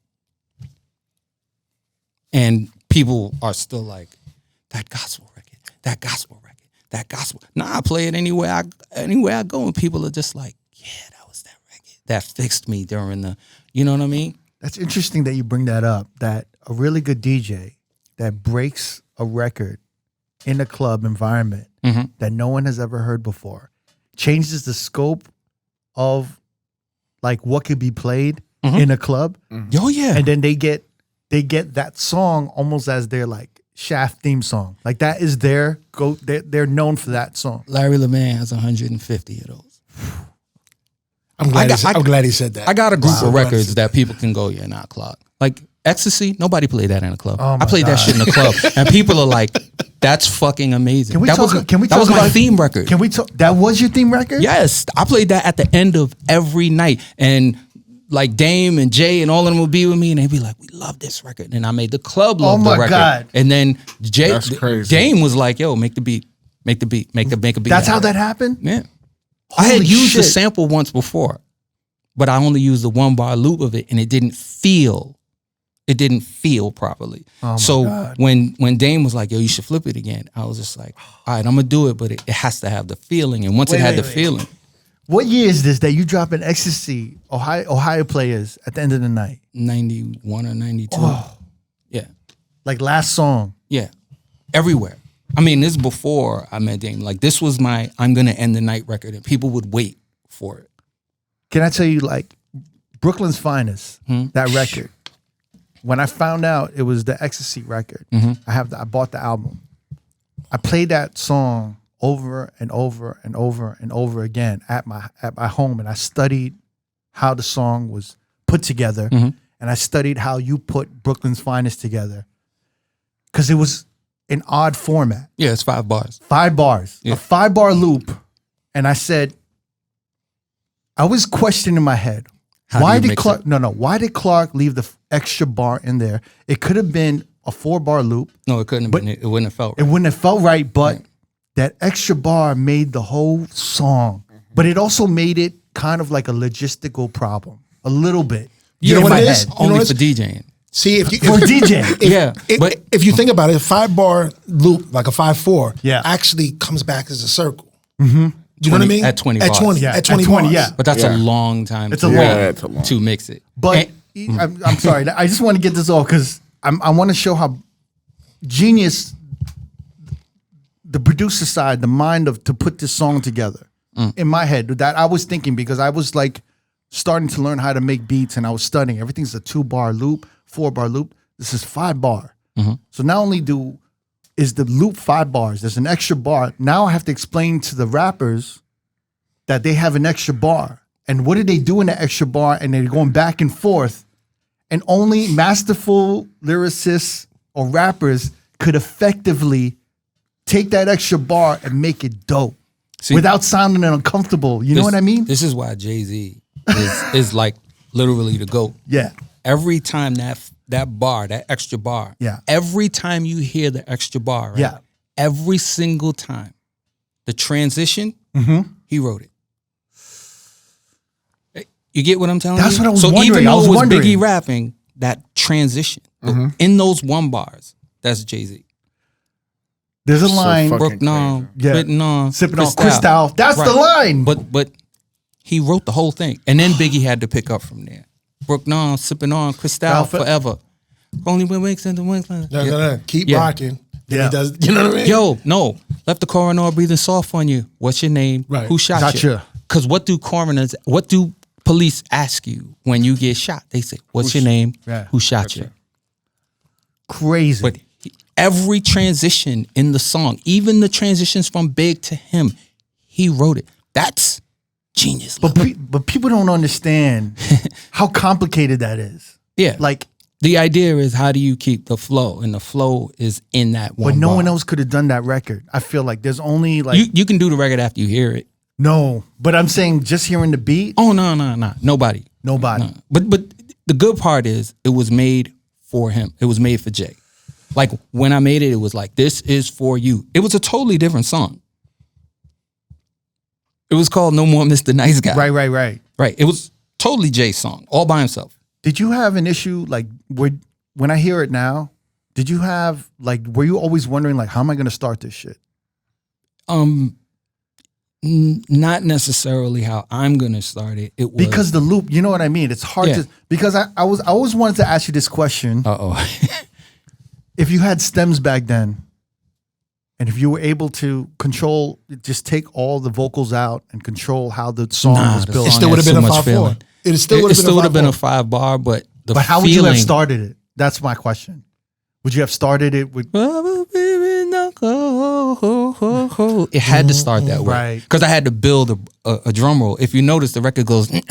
And people are still like, that gospel record, that gospel. Nah, I play it anywhere I go, and people are just like, yeah, that was that record that fixed me during the, you know what I mean? That's interesting that you bring that up. That a really good DJ that breaks a record in a club environment that no one has ever heard before changes the scope of like what could be played in a club. Oh yeah, and then they get that song almost as their like Shaft theme song. Like that is their go. They're known for that song. Larry LeMan has 150 of those. I'm glad he said that. I got a group of records that people can go, yeah, not clock. Like Ecstasy, nobody played that in a club. I played that shit in a club, and people are like, "That's fucking amazing." That was my theme record. Can we talk? That was your theme record? Yes, I played that at the end of every night, and like Dame and Jay and all of them would be with me, and they'd be like, "We love this record," and I made the club love the record. Oh my God! And then Dame was like, "Yo, make the beat, make a beat." That's how that happened. Yeah. I had used the sample once before, but I only used the 1-bar loop of it, and it didn't feel properly. So when Dame was like, "Yo, you should flip it again," I was just like, "All right, I'm gonna do it, but it has to have the feeling." And once it had the feeling, what year is this that you drop an Ecstasy Ohio players at the end of the night? 91 or 92. Oh. Yeah, like last song. Yeah, everywhere. I mean, this is before I met Dame. Like this was my "I'm gonna end the night" record, and people would wait for it. Can I tell you, like Brooklyn's Finest, that record? When I found out it was the Ecstasy record, I bought the album. I played that song over and over and over and over again at my home, and I studied how the song was put together, and I studied how you put Brooklyn's Finest together, because it was an odd format. Yeah, it's 5 bars. 5 bars, yeah. A 5-bar loop, and I said, I was questioning in my head. Why did Clark leave the extra bar in there? It could have been a 4-bar loop. No, it couldn't have been. It wouldn't have felt right. It wouldn't have felt right, but that extra bar made the whole song. But it also made it kind of like a logistical problem. A little bit. You know what it is? Only for DJing. See, if you think about it, a 5-bar loop, like a 5/4, actually comes back as a circle. Do you know what I mean? At 20 At bars. 20, yeah. at 20 at 20 bars. yeah. But that's a long time to mix it. But I'm sorry. I just want to get this off because I want to show how genius the producer side, the mind to put this song together in my head. That I was thinking, because I was like starting to learn how to make beats, and I was studying. Everything's a 2-bar loop, 4-bar loop. This is 5-bar. So not only is the loop 5 bars, there's an extra bar. Now I have to explain to the rappers that they have an extra bar. And what are they doing that extra bar? And they're going back and forth. And only masterful lyricists or rappers could effectively take that extra bar and make it dope. See, without sounding uncomfortable. You know what I mean? This is why Jay-Z is like literally the GOAT. Yeah. Every time that bar, that extra bar, every time you hear the extra bar, right? Yeah. Every single time, the transition, he wrote it. You get what I'm telling you? That's what I was so wondering. Even though it was Biggie rapping, that transition, in those 1 bars, that's Jay-Z. There's a line. Sipping on Cristal. That's the line. But he wrote the whole thing. And then Biggie had to pick up from there. Sipping on Cristal forever. Only when wakes in the wings. Keep rocking. Yeah. He does, you know what I mean? Yo, no. Left the coroner breathing soft on you. What's your name? Right. Who shot you? Because what do police ask you when you get shot? They say, what's your name? Yeah. Who shot you? Crazy. But every transition in the song, even the transitions from Big to him, he wrote it. That's genius. But people don't understand how complicated that is. Yeah. Like, the idea is, how do you keep the flow? And the flow is in that one But no bar. one else could have done that record. I feel like there's only like... You can do the record after you hear it. No, but I'm saying just hearing the beat. Oh, no. Nobody. No. But the good part is it was made for him. It was made for Jay. Like when I made it, it was like, this is for you. It was a totally different song. It was called No More Mr. Nice Guy. Right. Right. It was totally Jay's song, all by himself. Did you have an issue, like, when I hear it now, did you have, like, were you always wondering, like, how am I going to start this shit? Not necessarily how I'm gonna start it. It was Because the loop, you know what I mean? It's hard Yeah. to, because I always wanted to ask you this question. If you had stems back then, and if you were able to control, just take all the vocals out and control how the song was built. It still would have been a 5/4. It still would have been a 5-bar, but But how would you have started it? That's my question. Would you have started it with? It had to start that way, Right. Because I had to build a drum roll. If you notice, the record goes like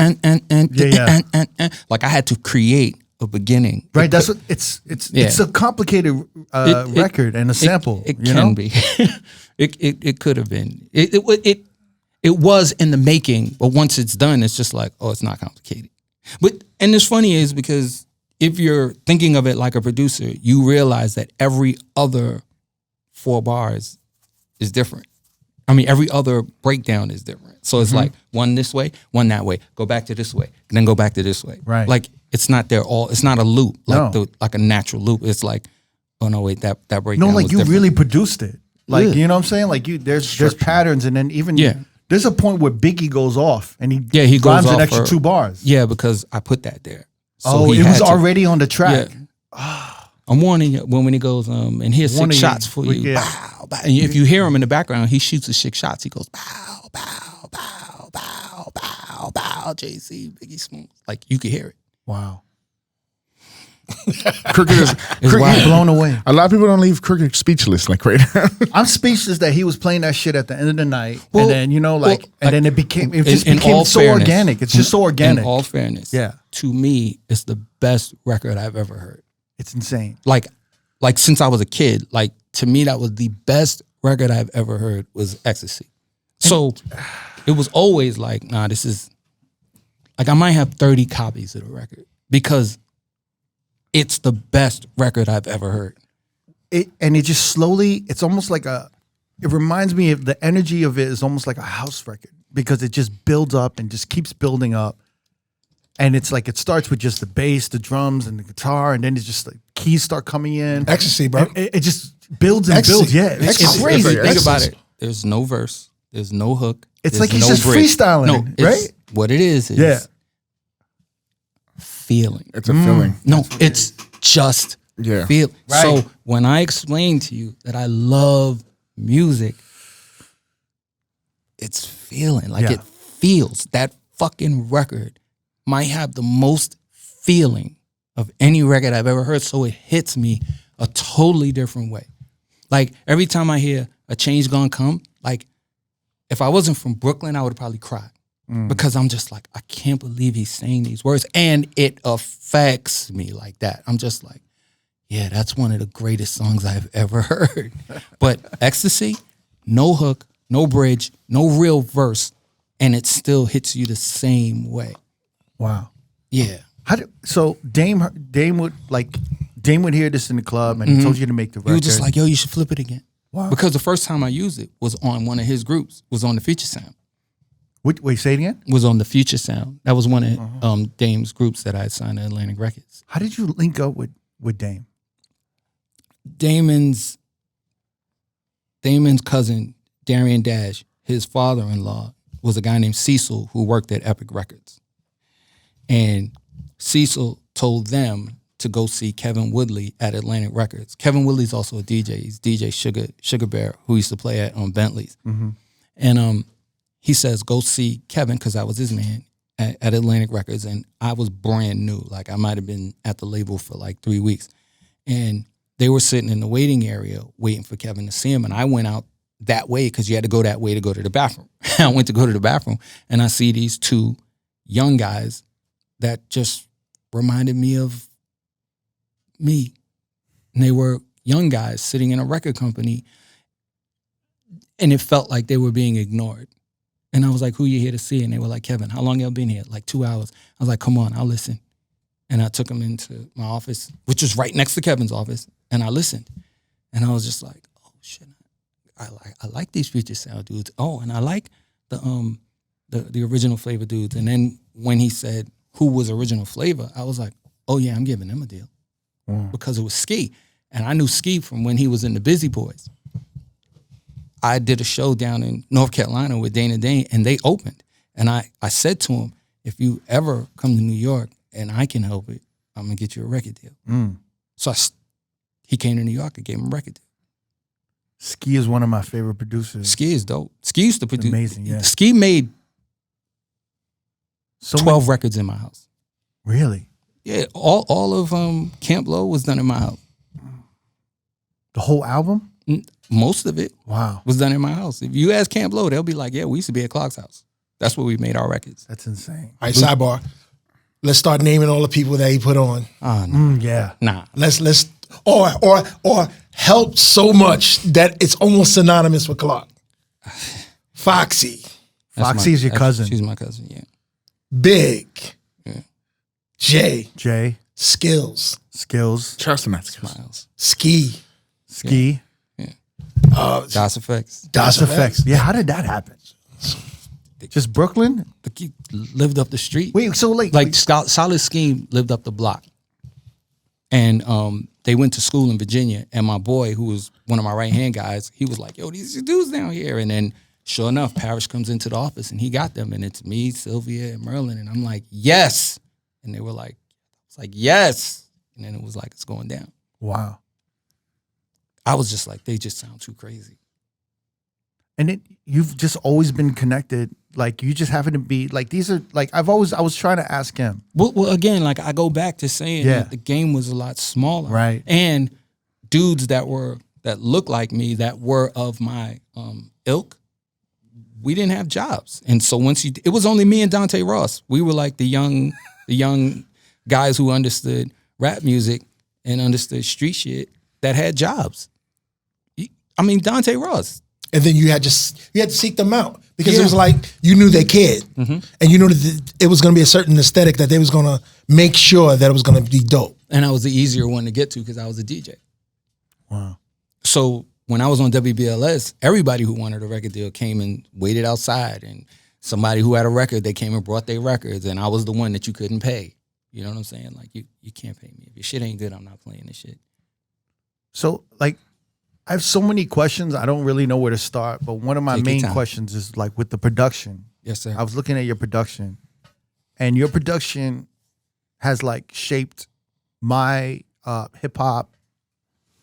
I had to create a beginning. Right, that's what it's a complicated record and a sample. It can be. It could have been. It was in the making, but once it's done, it's just like, oh, it's not complicated. And it's funny is because if you're thinking of it like a producer, you realize that every other 4 bars is different. I mean, every other breakdown is different. So it's like one this way, one that way. Go back to this way, and then go back to this way. Right. Like it's not it's not a loop like No. like a natural loop. It's like, oh no, wait, that breakdown. No, like was you different. really produced it. Like Yeah. you know what I'm saying? Like there's patterns, and then even there's a point where Biggie goes off and he goes rhymes an off extra for- 2 bars. Yeah, because I put that there. So Oh, he it was had to. already on the track. Yeah. I'm warning you when he goes, and here's 6 Warning you. shots for you. Yeah. Bow, bow. And if you hear him in the background, he shoots the 6 shots. He goes, bow, bow, bow, bow, bow, bow, JC, Biggie Smooth. Like you could hear it. Wow. Crooked is Cricket blown away. a lot of people don't leave Crooked speechless like right now. I'm speechless that he was playing that shit at the end of the night, Well, and then and then it became in became all so fairness- organic. It's just so organic. In all fairness, Yeah. to me, it's the best record I've ever heard. It's insane. Like since I was a kid, like to me that was the best record I've ever heard was Ecstasy. So it was always like, nah, this is like I might have 30 copies of the record because it's the best record I've ever heard. It just slowly. It's almost like it reminds me of the energy of it is almost like a house record because it just builds up and just keeps building up. And it's like it starts with just the bass, the drums, and the guitar, and then it's just like keys start coming in. Ecstasy, bro. It just builds and Ecstasy. builds. Yeah, it's Ecstasy. crazy. It's like Think about it. There's no verse. There's no hook. It's there's like he's no just bridge. freestyling, No, it's, right? What it is Yeah. feeling. It's a feeling. No, it's just Yeah. feel. Right. So when I explain to you that I love music, it's feeling. Like Yeah. it feels. That fucking record might have the most feeling of any record I've ever heard. So it hits me a totally different way. Like every time I hear A Change Gonna Come, like if I wasn't from Brooklyn, I would probably cry. Because I'm just like, I can't believe he's saying these words. And it affects me like that. I'm just like, yeah, that's one of the greatest songs I've ever heard. But Ecstasy, no hook, no bridge, no real verse, and it still hits you the same way. Wow. Yeah. So Dame would hear this in the club and he told you to make the record. He was just like, yo, you should flip it again. Wow. Because the first time I used it was on one of his groups, was on the Future Sound. Wait, say it again. Was on the Future Sound. That was one of Dame's groups that I had signed to Atlantic Records. How did you link up with Dame? Damon's cousin, Darian Dash, his father-in-law, was a guy named Cecil who worked at Epic Records. And Cecil told them to go see Kevin Woodley at Atlantic Records. Kevin Woodley's also a DJ. He's DJ Sugar Bear, who used to play at Bentley's. And he says, go see Kevin, because I was his man, at Atlantic Records. And I was brand new. Like I might have been at the label for like 3 weeks. And they were sitting in the waiting area waiting for Kevin to see him. And I went out that way because you had to go that way to go to the bathroom. I went to go to the bathroom and I see these 2 young guys that just reminded me of me. And they were young guys sitting in a record company and it felt like they were being ignored. And I was like, who you here to see? And they were like, Kevin, how long y'all been here? Like 2 hours. I was like, come on, I'll listen. And I took them into my office, which was right next to Kevin's office. And I listened. And I was just like, oh shit, I like these Future Sound dudes. Oh, and I like the original Flavor dudes. And then when he said who was original Flavor, I was like, oh yeah, I'm giving them a deal. Because it was Ski. And I knew Ski from when he was in the Busy Boys. I did a show down in North Carolina with Dana Dane, and they opened. And I said to him, if you ever come to New York and I can help it, I'm going to get you a record deal. So he came to New York, I gave him a record deal. Ski is one of my favorite producers. Ski is dope. Ski used to produce. Amazing, yeah. Ski made So 12 records in my house. Really? Yeah, all of Camp Low was done in my house. The whole album? Most of it Wow. was done in my house. If you ask Camp Low, they'll be like, yeah, we used to be at Clark's house. That's where we made our records. That's insane. All right, sidebar. Let's start naming all the people that he put on. Oh, no. Yeah. Nah. Let's or help so much that it's almost synonymous with Clark. Foxy, Foxy's your cousin. She's my cousin, yeah. Big, Yeah. Jay, Jay, Skills, Skills, Trust him, that's Miles. Ski, Ski, DOS Effects. Das Effects. Yeah, how did that happen? Just Brooklyn? He lived up the street. Wait, so Like Solid Scheme lived up the block. And they went to school in Virginia. And my boy, who was one of my right-hand guys, he was like, yo, these dudes down here. And then sure enough, Parrish comes into the office and he got them. And it's me, Sylvia, and Merlin. And I'm like, yes. And they were like, it's like, yes. And then it was like, it's going down. Wow. I was just like, they just sound too crazy. And you've just always been connected. Like you just happen to be like, these are like, I was trying to ask him. Well, again, like I go back to saying that the game was a lot smaller. Right. And dudes that looked like me, that were of my ilk, we didn't have jobs. And so it was only me and Dante Ross. We were like the young guys who understood rap music and understood street shit that had jobs. I mean, Dante Ross. and then you had to seek them out because it was like you knew they cared, and you knew that it was going to be a certain aesthetic that they was going to make sure that it was going to be dope. And I was the easier one to get to because I was a DJ. Wow. So when I was on WBLS, everybody who wanted a record deal came and waited outside, and somebody who had a record, they came and brought their records, and I was the one that you couldn't pay. You know what I'm saying? Like you can't pay me. If your shit ain't good, I'm not playing this shit. So like, I have so many questions. I don't really know where to start, but one of my Take your main time. questions is like with the production. Yes, sir. I was looking at your production, and your production has like shaped my hip hop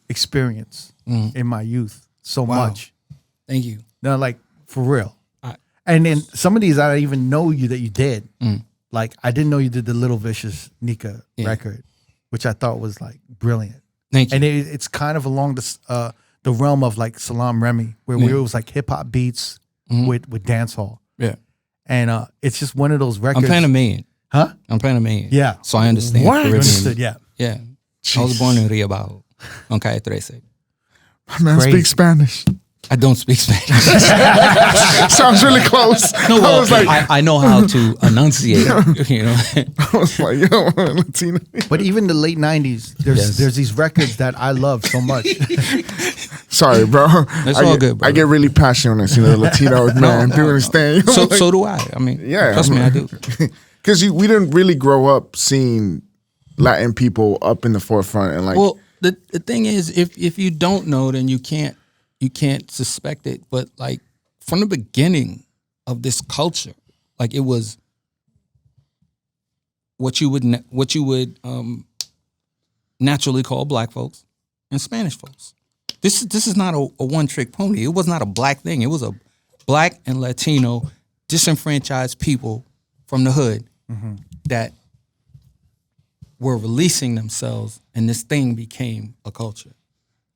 experience in my youth so much. Thank you. No, like for real. All right. And then some of these I didn't even know that you did. Like I didn't know you did the Little Vicious Nika record, which I thought was like brilliant. Thank you. And it's kind of along the realm of like Salam Remy, where it was like hip hop beats with dance hall. Yeah. And it's just one of those records. I'm Panamanian. Huh? I'm Panamanian. Yeah. So I understand. What? Caribbean. Understood, yeah. Yeah. I was born in Rio Bajo, on Calle 13. My man Crazy. speaks Spanish. I don't speak Spanish. Sounds really close. No, I well, was like, I know how to enunciate, you know. I was like, yo, Latino. But even the late 90s, there's these records that I love so much. Sorry, bro. It's I all get, good, bro. I get really passionate when I see the Latino man doing his thing. So do I. I mean, Yeah, trust me, I do. Because we didn't really grow up seeing Latin people up in the forefront and like. Well, the thing is, if you don't know, then you can't suspect it. But like from the beginning of this culture, like it was what you would naturally call black folks and Spanish folks. This is not a one-trick pony. It was not a black thing. It was a black and Latino disenfranchised people from the hood that were releasing themselves, and this thing became a culture.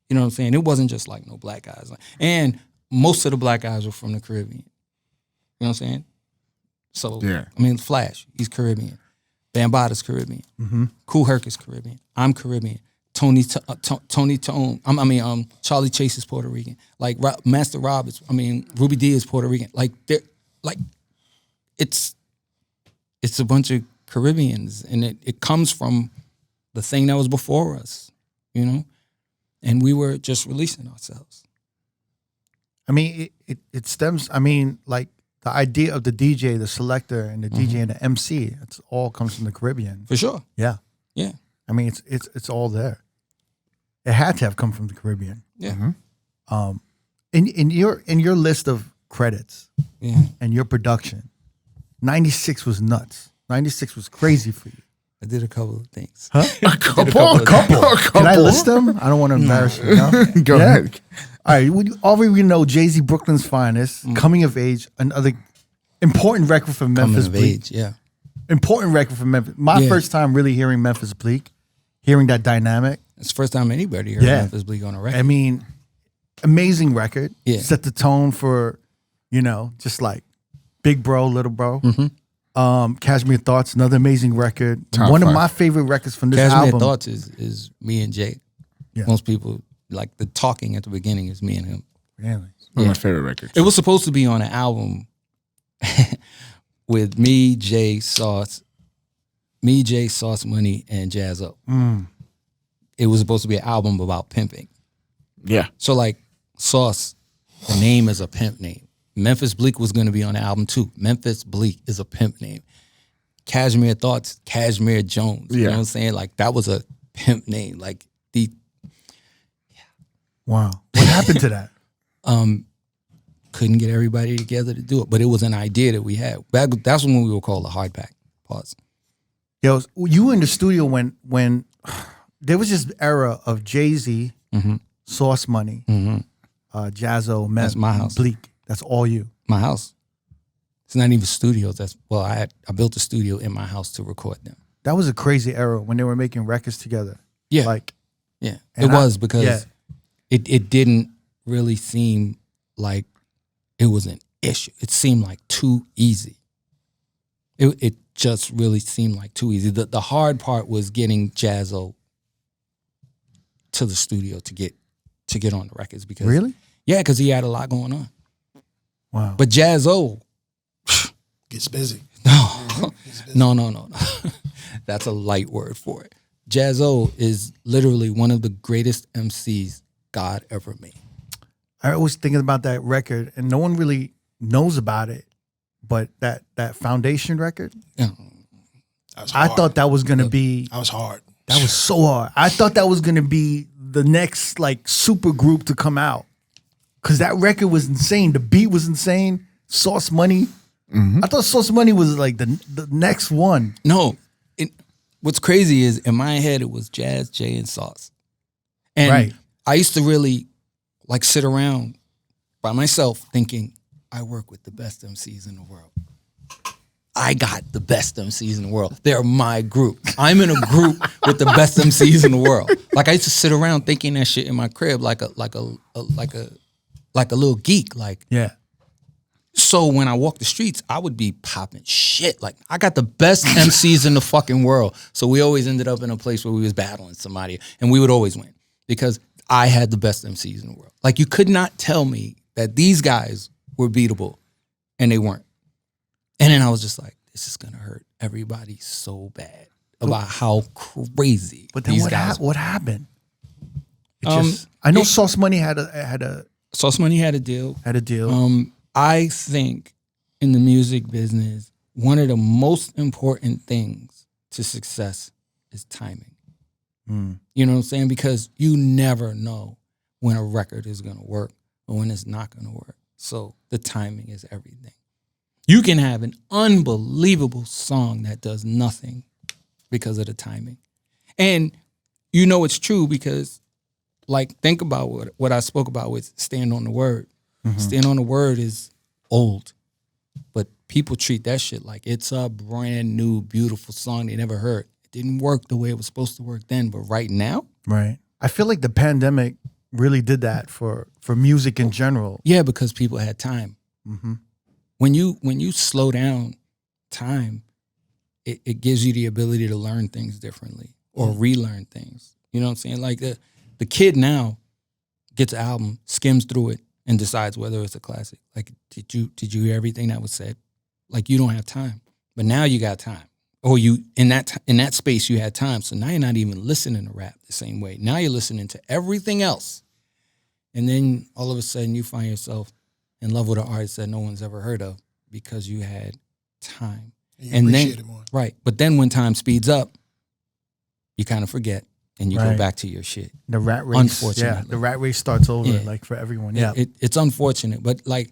You know what I'm saying? It wasn't just like no black guys. And most of the black guys were from the Caribbean. You know what I'm saying? So, Yeah. I mean, Flash, he's Caribbean. Bambaata's Caribbean. Kool Herc is Caribbean. I'm Caribbean. Tony Tone. Charlie Chase is Puerto Rican. Like Master Rob is. Ruby D is Puerto Rican. Like it's a bunch of Caribbeans, and it comes from the thing that was before us, you know, and we were just releasing ourselves. I mean, it stems. I mean, like the idea of the DJ, the selector, and the DJ and the MC. It's all comes from the Caribbean. For sure. Yeah. Yeah. I mean, it's all there. It had to have come from the Caribbean. Yeah. in your list of credits Yeah. and your production, 96 was nuts. 96 was crazy for you. I did a couple of things. Huh? A couple. Can I list them? I don't want to embarrass you. No? Go ahead. All right. Already we know Jay-Z, Brooklyn's Finest, Coming of Age, another important record for Memphis Coming of Bleak. age, yeah. Important record for Memphis. My first time really hearing Memphis Bleak, hearing that dynamic. It's the first time anybody heard Memphis Bleak on a record. I mean, amazing record. Yeah. Set the tone for, just like Big Bro, Little Bro. Cashmere Thoughts, another amazing record. Top One 5. of my favorite records from this Cashmere album. Thoughts is me and Jay. Yeah. Most people, like the talking at the beginning is me and him. Really? One of my favorite records. It was supposed to be on an album with me, Jay, Sauce Money, and Jazzo. It was supposed to be an album about pimping. Yeah. So like Sauce, the name is a pimp name. Memphis Bleak was going to be on the album too. Memphis Bleak is a pimp name. Cashmere Thoughts, Cashmere Jones. You know what I'm saying? Like that was a pimp name. Like Wow. What happened to that? couldn't get everybody together to do it, but it was an idea that we had. That's when we were called the Hard Pack. Pause. Yo, you were in the studio when there was this era of Jay-Z, Sauce Money, Jazzo, That's my house. Bleak. That's all you. My house. It's not even studios. I built a studio in my house to record them. That was a crazy era when they were making records together. Yeah. And It was because it didn't really seem like it was an issue. It seemed like too easy. It just really seemed like too easy. The hard part was getting Jazzo to the studio to get on the records because Really? Yeah, because he had a lot going on. Wow. But Jazzo, Gets busy. no. That's a light word for it. Jazzo is literally one of the greatest MCs God ever made. I was thinking about that record, and no one really knows about it. But that Foundation record, Yeah. I thought that was gonna be. That was hard. That was so hard. I thought that was gonna be the next like super group to come out, because that record was insane. The beat was insane. Sauce Money. I thought Sauce Money was like the next one. No, what's crazy is in my head it was Jazz, Jay, and Sauce. And Right. I used to really like sit around by myself thinking, I work with the best MCs in the world. I got the best MCs in the world. They're my group. I'm in a group with the best MCs in the world. Like I used to sit around thinking that shit in my crib like a little geek. Like, Yeah. so when I walk the streets, I would be popping shit. Like I got the best MCs in the fucking world. So we always ended up in a place where we was battling somebody and we would always win because I had the best MCs in the world. Like you could not tell me that these guys were beatable and they weren't. And then I was just like, this is gonna hurt everybody so bad about how crazy But then these guys were. what happened? I know Sauce Money had a Sauce Money had a deal. deal. I think in the music business, one of the most important things to success is timing. You know what I'm saying? Because you never know when a record is going to work or when it's not going to work. So the timing is everything. You can have an unbelievable song that does nothing because of the timing. And you know it's true because, like, think about what I spoke about with Stand on the Word. Stand on the Word is old, but people treat that shit like it's a brand new, beautiful song they never heard. It didn't work the way it was supposed to work then, but right now, Right. I feel like the pandemic really did that for music in general. yeah, because people had time. When you slow down time, it gives you the ability to learn things differently or relearn things. You know what I'm saying? Like the kid now gets an album, skims through it, and decides whether it's a classic. Like, did you hear everything that was said? Like, you don't have time, but now you got time. Or you in that space you had time, so now you're not even listening to rap the same way. Now you're listening to everything else, and then all of a sudden you find yourself in love with an artist that no one's ever heard of because you had time. And you appreciate then it more. right, but then when time speeds up, you kind of forget, and you go back to your shit. The rat race. Unfortunately. Yeah, the rat race starts over Yeah. like for everyone. Yeah. It's unfortunate, but like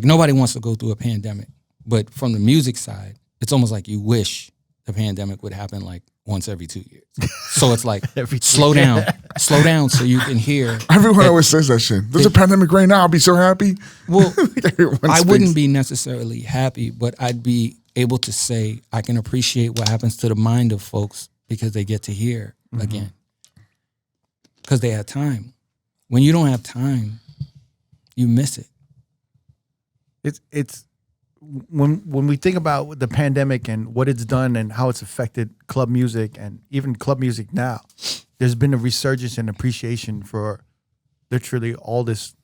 nobody wants to go through a pandemic. But from the music side, it's almost like you wish the pandemic would happen like once every 2 years. So it's like slow down so you can hear. Everyone always says that shit. There's a pandemic right now. I'll be so happy. Well, I speaks. wouldn't be necessarily happy, but I'd be able to say I can appreciate what happens to the mind of folks because they get to hear again. Because they have time. When you don't have time, you miss it. It's when we think about the pandemic and what it's done and how it's affected club music and even club music now, there's been a resurgence and appreciation for literally all this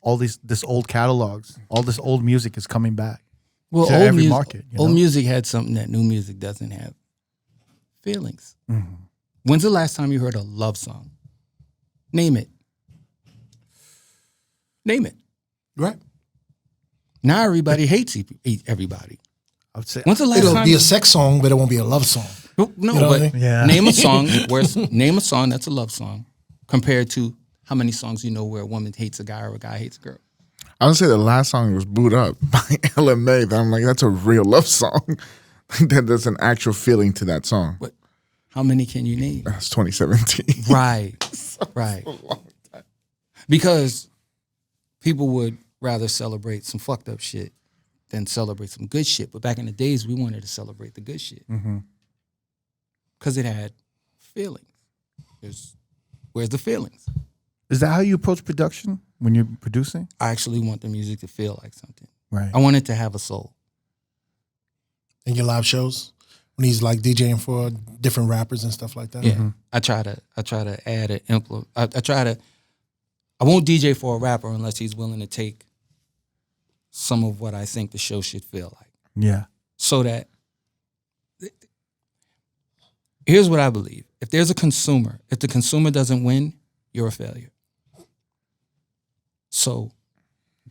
old catalogs, all this old music is coming back. Well, to every market. Old music had something that new music doesn't have. Feelings. When's the last time you heard a love song? Name it. Name it. Right. Now everybody hates everybody. I would say When's the last It'll time? be a sex song, but it won't be a love song. No, You know what I but mean? Yeah. name a song. Name a song that's a love song compared to how many songs you know where a woman hates a guy or a guy hates a girl. I would say the last song was Boot Up by LMA. I'm like, that's a real love song. There's an actual feeling to that song. But how many can you name? That's 2017. Right. Right. Because people would rather celebrate some fucked up shit than celebrate some good shit. But back in the days, we wanted to celebrate the good shit. Because it had feelings. Where's the feelings? is that how you approach production when you're producing? I actually want the music to feel like something. Right. I want it to have a soul. In your live shows, when he's like DJing for different rappers and stuff like that. Yeah. I try to add an implement. I won't DJ for a rapper unless he's willing to take some of what I think the show should feel like. Yeah. So that, here's what I believe. If there's a consumer, if the consumer doesn't win, you're a failure. So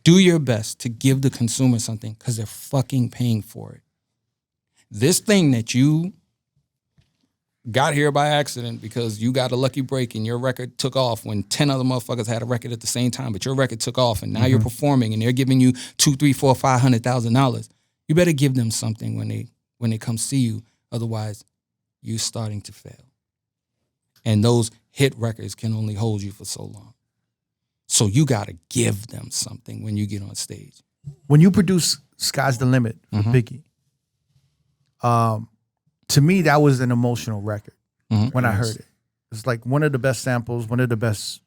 do your best to give the consumer something because they're fucking paying for it. This thing that you got here by accident because you got a lucky break and your record took off when 10 other motherfuckers had a record at the same time, but your record took off and now you're performing and they're giving you $200,000, $300,000, $500,000. You better give them something when they come see you. Otherwise, you're starting to fail. And those hit records can only hold you for so long. So you got to give them something when you get on stage. When you produce Sky's the Limit for Biggie, to me, that was an emotional record when I heard it. It's like one of the best samples, one of the best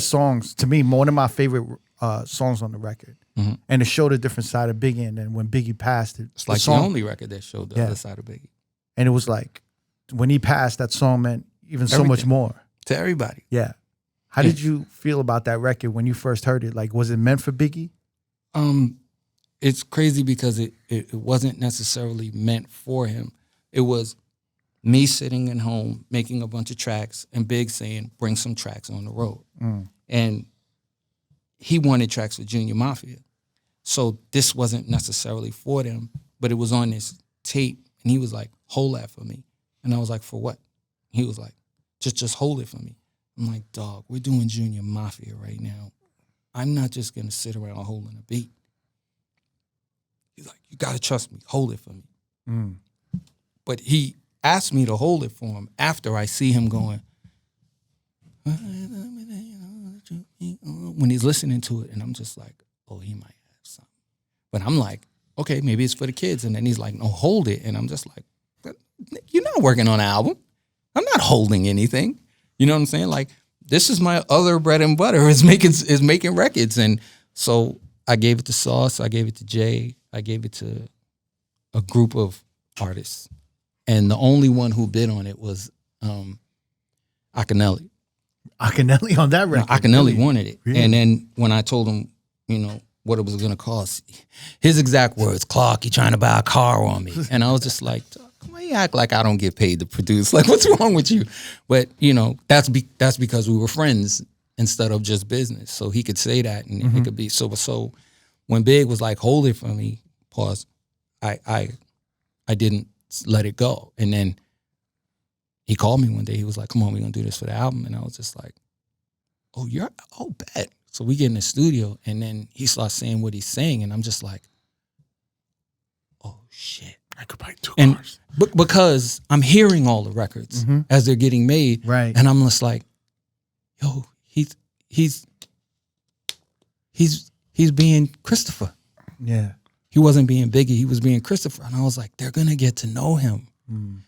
songs, to me, one of my favorite songs on the record. And it showed a different side of Biggie. And then when Biggie passed, It's like the only record that showed the other side of Biggie. And it was like, when he passed, that song meant even so much more. To everybody. Yeah. How did you feel about that record when you first heard it? Like, was it meant for Biggie? It's crazy because it wasn't necessarily meant for him. It was me sitting at home making a bunch of tracks and Big saying, bring some tracks on the road. And he wanted tracks with Junior Mafia. So this wasn't necessarily for them, but it was on this tape. And he was like, hold that for me. And I was like, for what? He was like, just hold it for me. I'm like, dog, we're doing Junior Mafia right now. I'm not just going to sit around holding a beat. He's like, you got to trust me. Hold it for me. But he asked me to hold it for him after I see him going, when he's listening to it. And I'm just like, oh, he might have something. But I'm like, okay, maybe it's for the kids. And then he's like, no, hold it. And I'm just like, you're not working on an album. I'm not holding anything. You know what I'm saying? Like, this is my other bread and butter is making records. And so I gave it to Sauce. I gave it to Jay. I gave it to a group of artists. And the only one who bid on it was Akinelli. Akinelli on that record? Akinelli wanted it. Really? And then when I told him, what it was going to cost, his exact words, Clark, you're trying to buy a car on me. And I was just like, why you act like I don't get paid to produce? Like, what's wrong with you? But, that's because we were friends instead of just business. So he could say that and it could be so when Big was like, hold it for me, pause, I didn't let it go. And then he called me one day. He was like, come on, we're going to do this for the album. And I was just like, bet. So we get in the studio, and then he starts saying what he's saying, and I'm just like, oh, shit. I could buy 2 And cars. because I'm hearing all the records as they're getting made. Right. And I'm just like, yo, he's being Christopher. Yeah. He wasn't being Biggie, he was being Christopher. And I was like, they're gonna get to know him.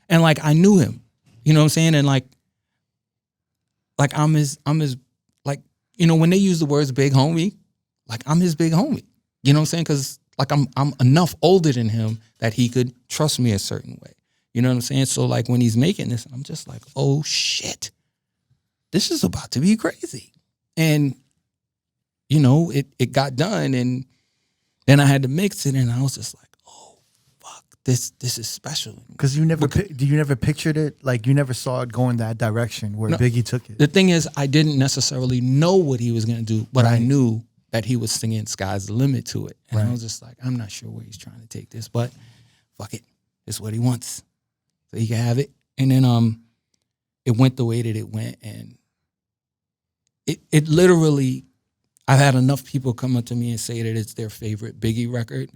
And like I knew him. You know what I'm saying? And like I'm his like, you know, when they use the words big homie, like I'm his big homie. You know what I'm saying? Because like I'm enough older than him that he could trust me a certain way. You know what I'm saying? So like when he's making this, I'm just like, oh shit, this is about to be crazy. And you know, it got done, and then I had to mix it, and I was just like, oh fuck, this is special. Because you never pictured it, like you never saw it going that direction where Biggie took it. The thing is, I didn't necessarily know what he was gonna do, but I knew that he was singing "Sky's the Limit" to it, and I was just like, I'm not sure where he's trying to take this, but fuck it, it's what he wants, so he can have it. And then it went the way that it went, and it literally, I've had enough people come up to me and say that it's their favorite Biggie record,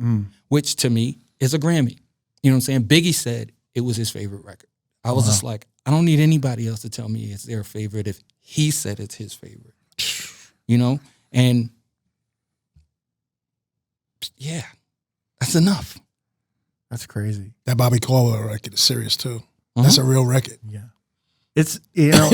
which to me is a Grammy. You know what I'm saying? Biggie said it was his favorite record. I was just like, I don't need anybody else to tell me it's their favorite if he said it's his favorite. You know? And yeah, that's enough. That's crazy. That Bobby Caldwell record is serious too. That's a real record. Yeah. It's, you know,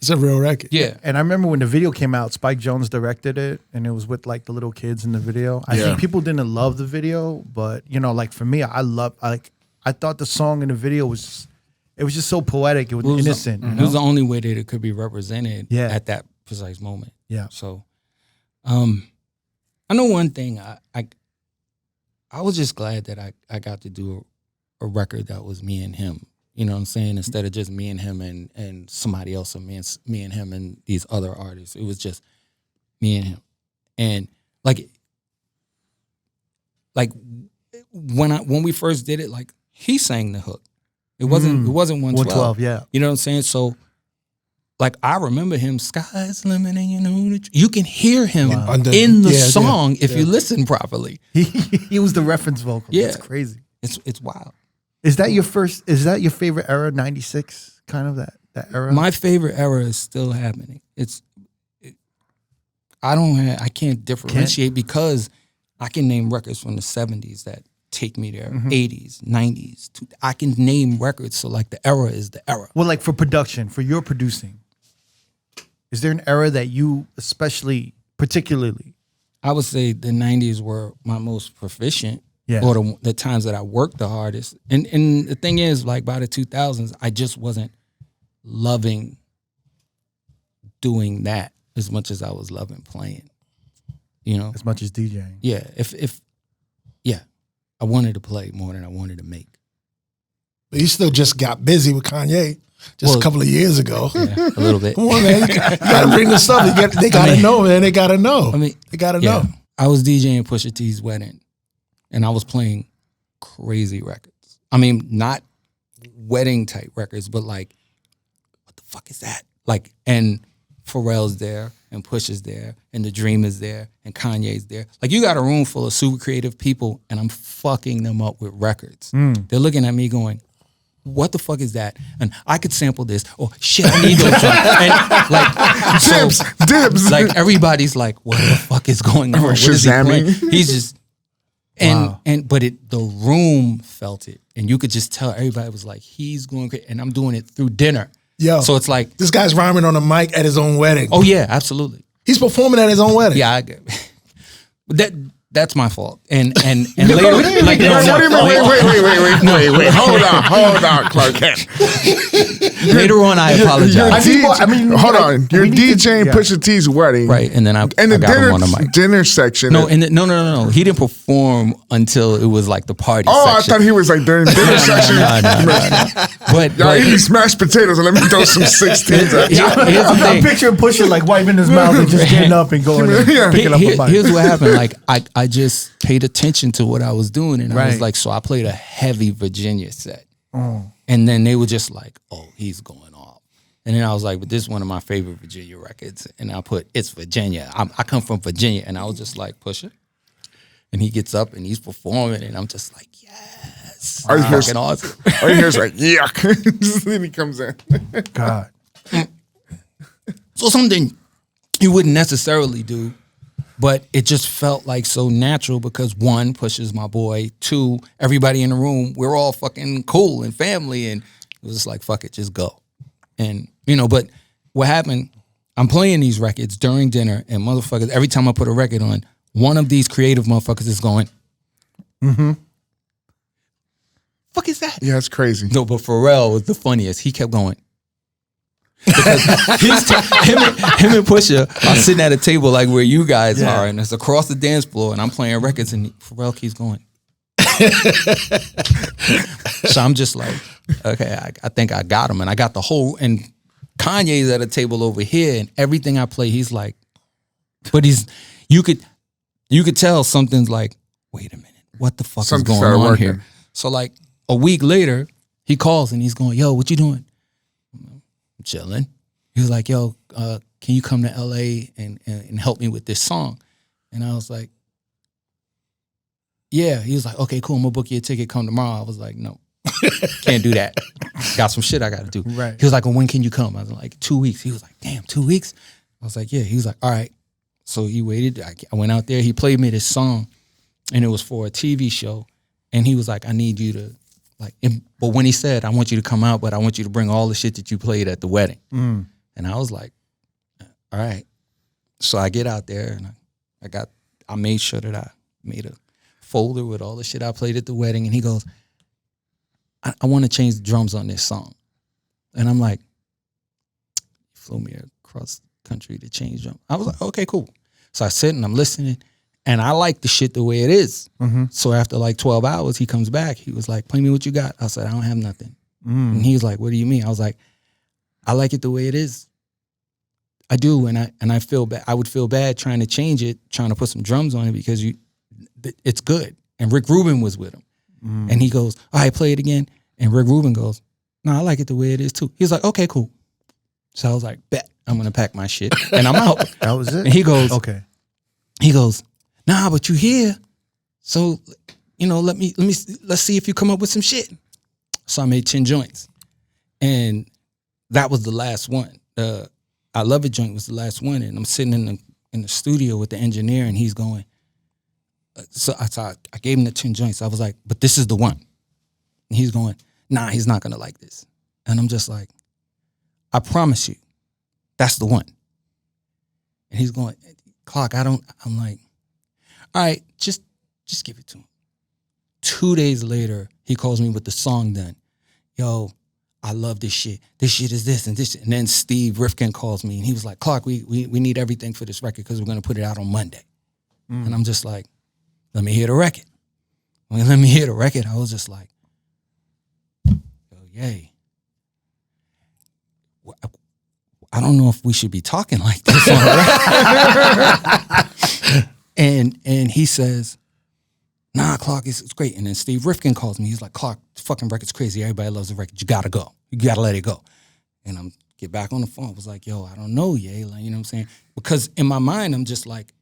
It's a real record. Yeah. and I remember when the video came out, Spike Jonze directed it, and it was with like the little kids in the video. I think people didn't love the video, but you know, like for me, I thought the song in the video was just so poetic. It was innocent. It was the only way that it could be represented at that precise moment. Yeah. So, I know one thing. I was just glad that I got to do a record that was me and him. You know what I'm saying? Instead of just me and him and somebody else, or me and him and these other artists. It was just me and him. And like when we first did it, like he sang the hook. It wasn't 112. 112, yeah. You know what I'm saying? So like I remember him, sky's the limit, and you know you can hear him in the song if you listen properly. He was the reference vocal. Yeah. It's crazy. It's wild. Is that your favorite era, 96, kind of that era? My favorite era is still happening. I can't differentiate because I can name records from the 70s that take me there, 80s, 90s. I can name records, so like the era is the era. Well, like for production, for your producing, is there an era that you particularly? I would say the 90s were my most proficient. Yeah. Or the times that I worked the hardest. And the thing is, like by the 2000s, I just wasn't loving doing that as much as I was loving playing. You know? As much as DJing. Yeah. I wanted to play more than I wanted to make. But you still just got busy with Kanye a couple of years ago. Yeah, a little bit. Come on, man. You got to bring this up. They got to know, man. They got to know. They got to know. I was DJing Pusha T's wedding. And I was playing crazy records. I mean, not wedding type records, but like, what the fuck is that? Like, and Pharrell's there, and Pusha's there, and The Dream is there, and Kanye's there. Like, you got a room full of super creative people, and I'm fucking them up with records. They're looking at me going, what the fuck is that? And I could sample this. Oh shit, I need those. And like, Dibs. Like everybody's like, what the fuck is going on? What is he playing? He's just. But the room felt it, and you could just tell everybody was like, he's going crazy, and I'm doing it through dinner. Yo, so it's like this guy's rhyming on a mic at his own wedding. Oh yeah, absolutely. He's performing at his own wedding. Yeah, that's my fault. And later, like, wait, hold on, Clark Kent. Later on, I apologize. Hold on. You're DJing Pusha T's wedding, right? And then I got him on the mic. Dinner section. No. He didn't perform until it was like the party. Oh, section. I thought he was like during dinner section. No. But y'all eating mashed potatoes and let me throw some 16s at you. I'm picturing Pusha like wiping his mouth and just getting up and going and picking up a mic. Here's what happened. Like I just paid attention to what I was doing, and I was like, so I played a heavy Virginia set. And then they were just like, oh, he's going off. And then I was like, but this is one of my favorite Virginia records. And I put, it's Virginia. I come from Virginia. And I was just like, Pusha. And he gets up and he's performing. And I'm just like, yes. Fucking awesome. All you hear is like, yuck. Then he comes in. God. So something you wouldn't necessarily do, but it just felt like so natural because one, Pusha's my boy. Two, everybody in the room, we're all fucking cool and family. And it was just like, fuck it, just go. And, but what happened, I'm playing these records during dinner and motherfuckers, every time I put a record on, one of these creative motherfuckers is going, fuck is that? Yeah, it's crazy. No, but Pharrell was the funniest. He kept going. Because him and Pusha are sitting at a table like where you guys are, and it's across the dance floor, and I'm playing records, and Pharrell keeps going. So I'm just like, okay, I think I got him, and I got the whole. And Kanye's at a table over here, and everything I play, he's like, but you could tell something's like, wait a minute, what the fuck is going on here? So like a week later, he calls and he's going, yo, what you doing? I'm chilling. He was like, yo, can you come to LA and help me with this song? And I was like, yeah. He was like, okay, cool, I'm gonna book you a ticket, come tomorrow. I was like, no, can't do that. Got some shit I gotta do. Right. He was like, well, when can you come? I was like, 2 weeks. He was like, damn, 2 weeks? I was like, yeah. He was like, all right. So he waited. I went out there. He played me this song, and it was for a TV show. And he was like, I need you to, but when he said, I want you to come out, but I want you to bring all the shit that you played at the wedding. And I was like, all right. So I get out there, and I made sure that I made a folder with all the shit I played at the wedding. And he goes, I want to change the drums on this song. And I'm like, you flew me across the country to change drums. I was like, okay, cool. So I sit and I'm listening, and I like the shit the way it is. So after like 12 hours, he comes back. He was like, play me what you got. I said, I don't have nothing. And he was like, what do you mean? I was like, I like it the way it is. I do, and I feel bad. I would feel bad trying to change it, trying to put some drums on it because it's good. And Rick Rubin was with him. And he goes, all right, play it again. And Rick Rubin goes, no, I like it the way it is too. He was like, okay, cool. So I was like, bet, I'm going to pack my shit. And I'm out. That was it? And he goes, okay. He goes, nah, but you here. So, let's see if you come up with some shit. So I made 10 joints. And that was the last one. I Love It joint was the last one. And I'm sitting in the studio with the engineer, and he's going, so I gave him the 10 joints. I was like, but this is the one. And he's going, nah, he's not going to like this. And I'm just like, I promise you, that's the one. And he's going, Clark, I'm like, all right, just give it to him. 2 days later, he calls me with the song done. Yo, I love this shit. This shit is this and this. And then Steve Rifkin calls me, and he was like, Clark, we need everything for this record because we're going to put it out on Monday. And I'm just like, let me hear the record. When let me hear the record, I was just like, yo, yay. I don't know if we should be talking like this on a record. And he says, nah, Clark, it's great. And then Steve Rifkin calls me. He's like, Clark, the fucking record's crazy. Everybody loves the record. You gotta go. You gotta let it go. And I'm get back on the phone. I was like, yo, I don't know, yeah. Like, you know what I'm saying? Because in my mind, I'm just like,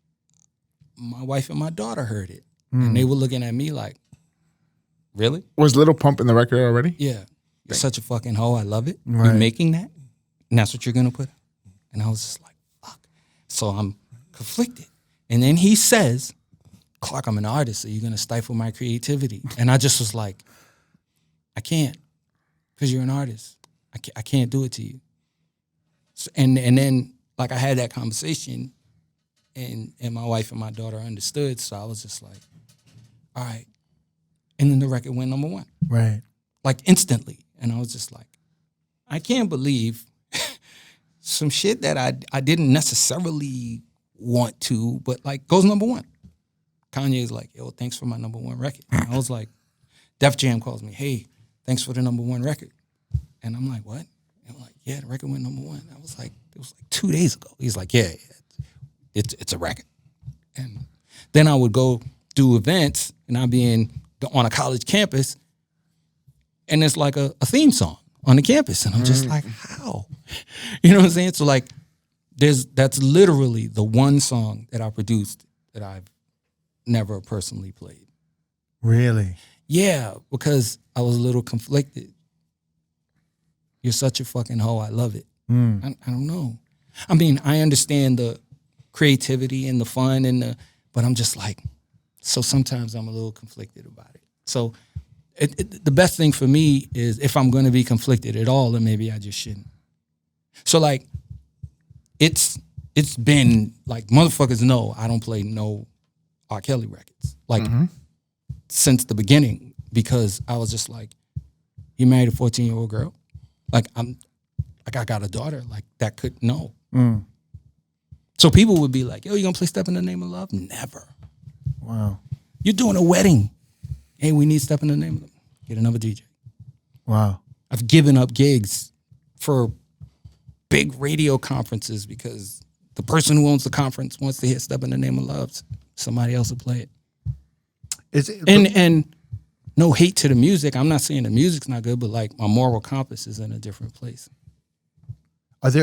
my wife and my daughter heard it. And they were looking at me like, really? Was Little Pump in the record already? Yeah. You're such a fucking hoe. I love it. Right. You're making that? And that's what you're going to put? And I was just like, fuck. So I'm conflicted. And then he says, Clark, I'm an artist, so you're going to stifle my creativity. And I just was like, I can't, because you're an artist. I can't do it to you. So, and then, like, I had that conversation, and my wife and my daughter understood, so I was just like, all right. And then the record went #1. Right. Like, instantly. And I was just like, I can't believe some shit that I didn't necessarily want to, but, like, goes #1. Kanye's like, yo, thanks for my #1 record. And I was like, Def Jam calls me, hey, thanks for the #1 record. And I'm like, what? And I'm like, yeah, the record went #1. I was like, it was like 2 days ago. He's like, yeah, it's a record. And then I would go do events, and I'd be on a college campus. and it's like a theme song on the campus. And I'm just like, how? You know what I'm saying? So like, that's literally the one song that I produced that I've never personally played. Really? Yeah, because I was a little conflicted. You're such a fucking hoe. I love it. I don't know. I mean, I understand the creativity and the fun but I'm just like, so sometimes I'm a little conflicted about it. So the best thing for me is if I'm going to be conflicted at all, then maybe I just shouldn't. So like, it's been like, motherfuckers know I don't play no R. Kelly records. Like, since the beginning, because I was just like, you married a 14-year-old girl? Like, I got a daughter. Like, that could, no. So people would be like, yo, you gonna play Step in the Name of Love? Never. Wow. You're doing a wedding. Hey, we need Step in the Name of Love. Get another DJ. Wow. I've given up gigs for big radio conferences because the person who owns the conference wants to hear Step in the Name of Love. Somebody else will play it. And no hate to the music. I'm not saying the music's not good, but like my moral compass is in a different place. Is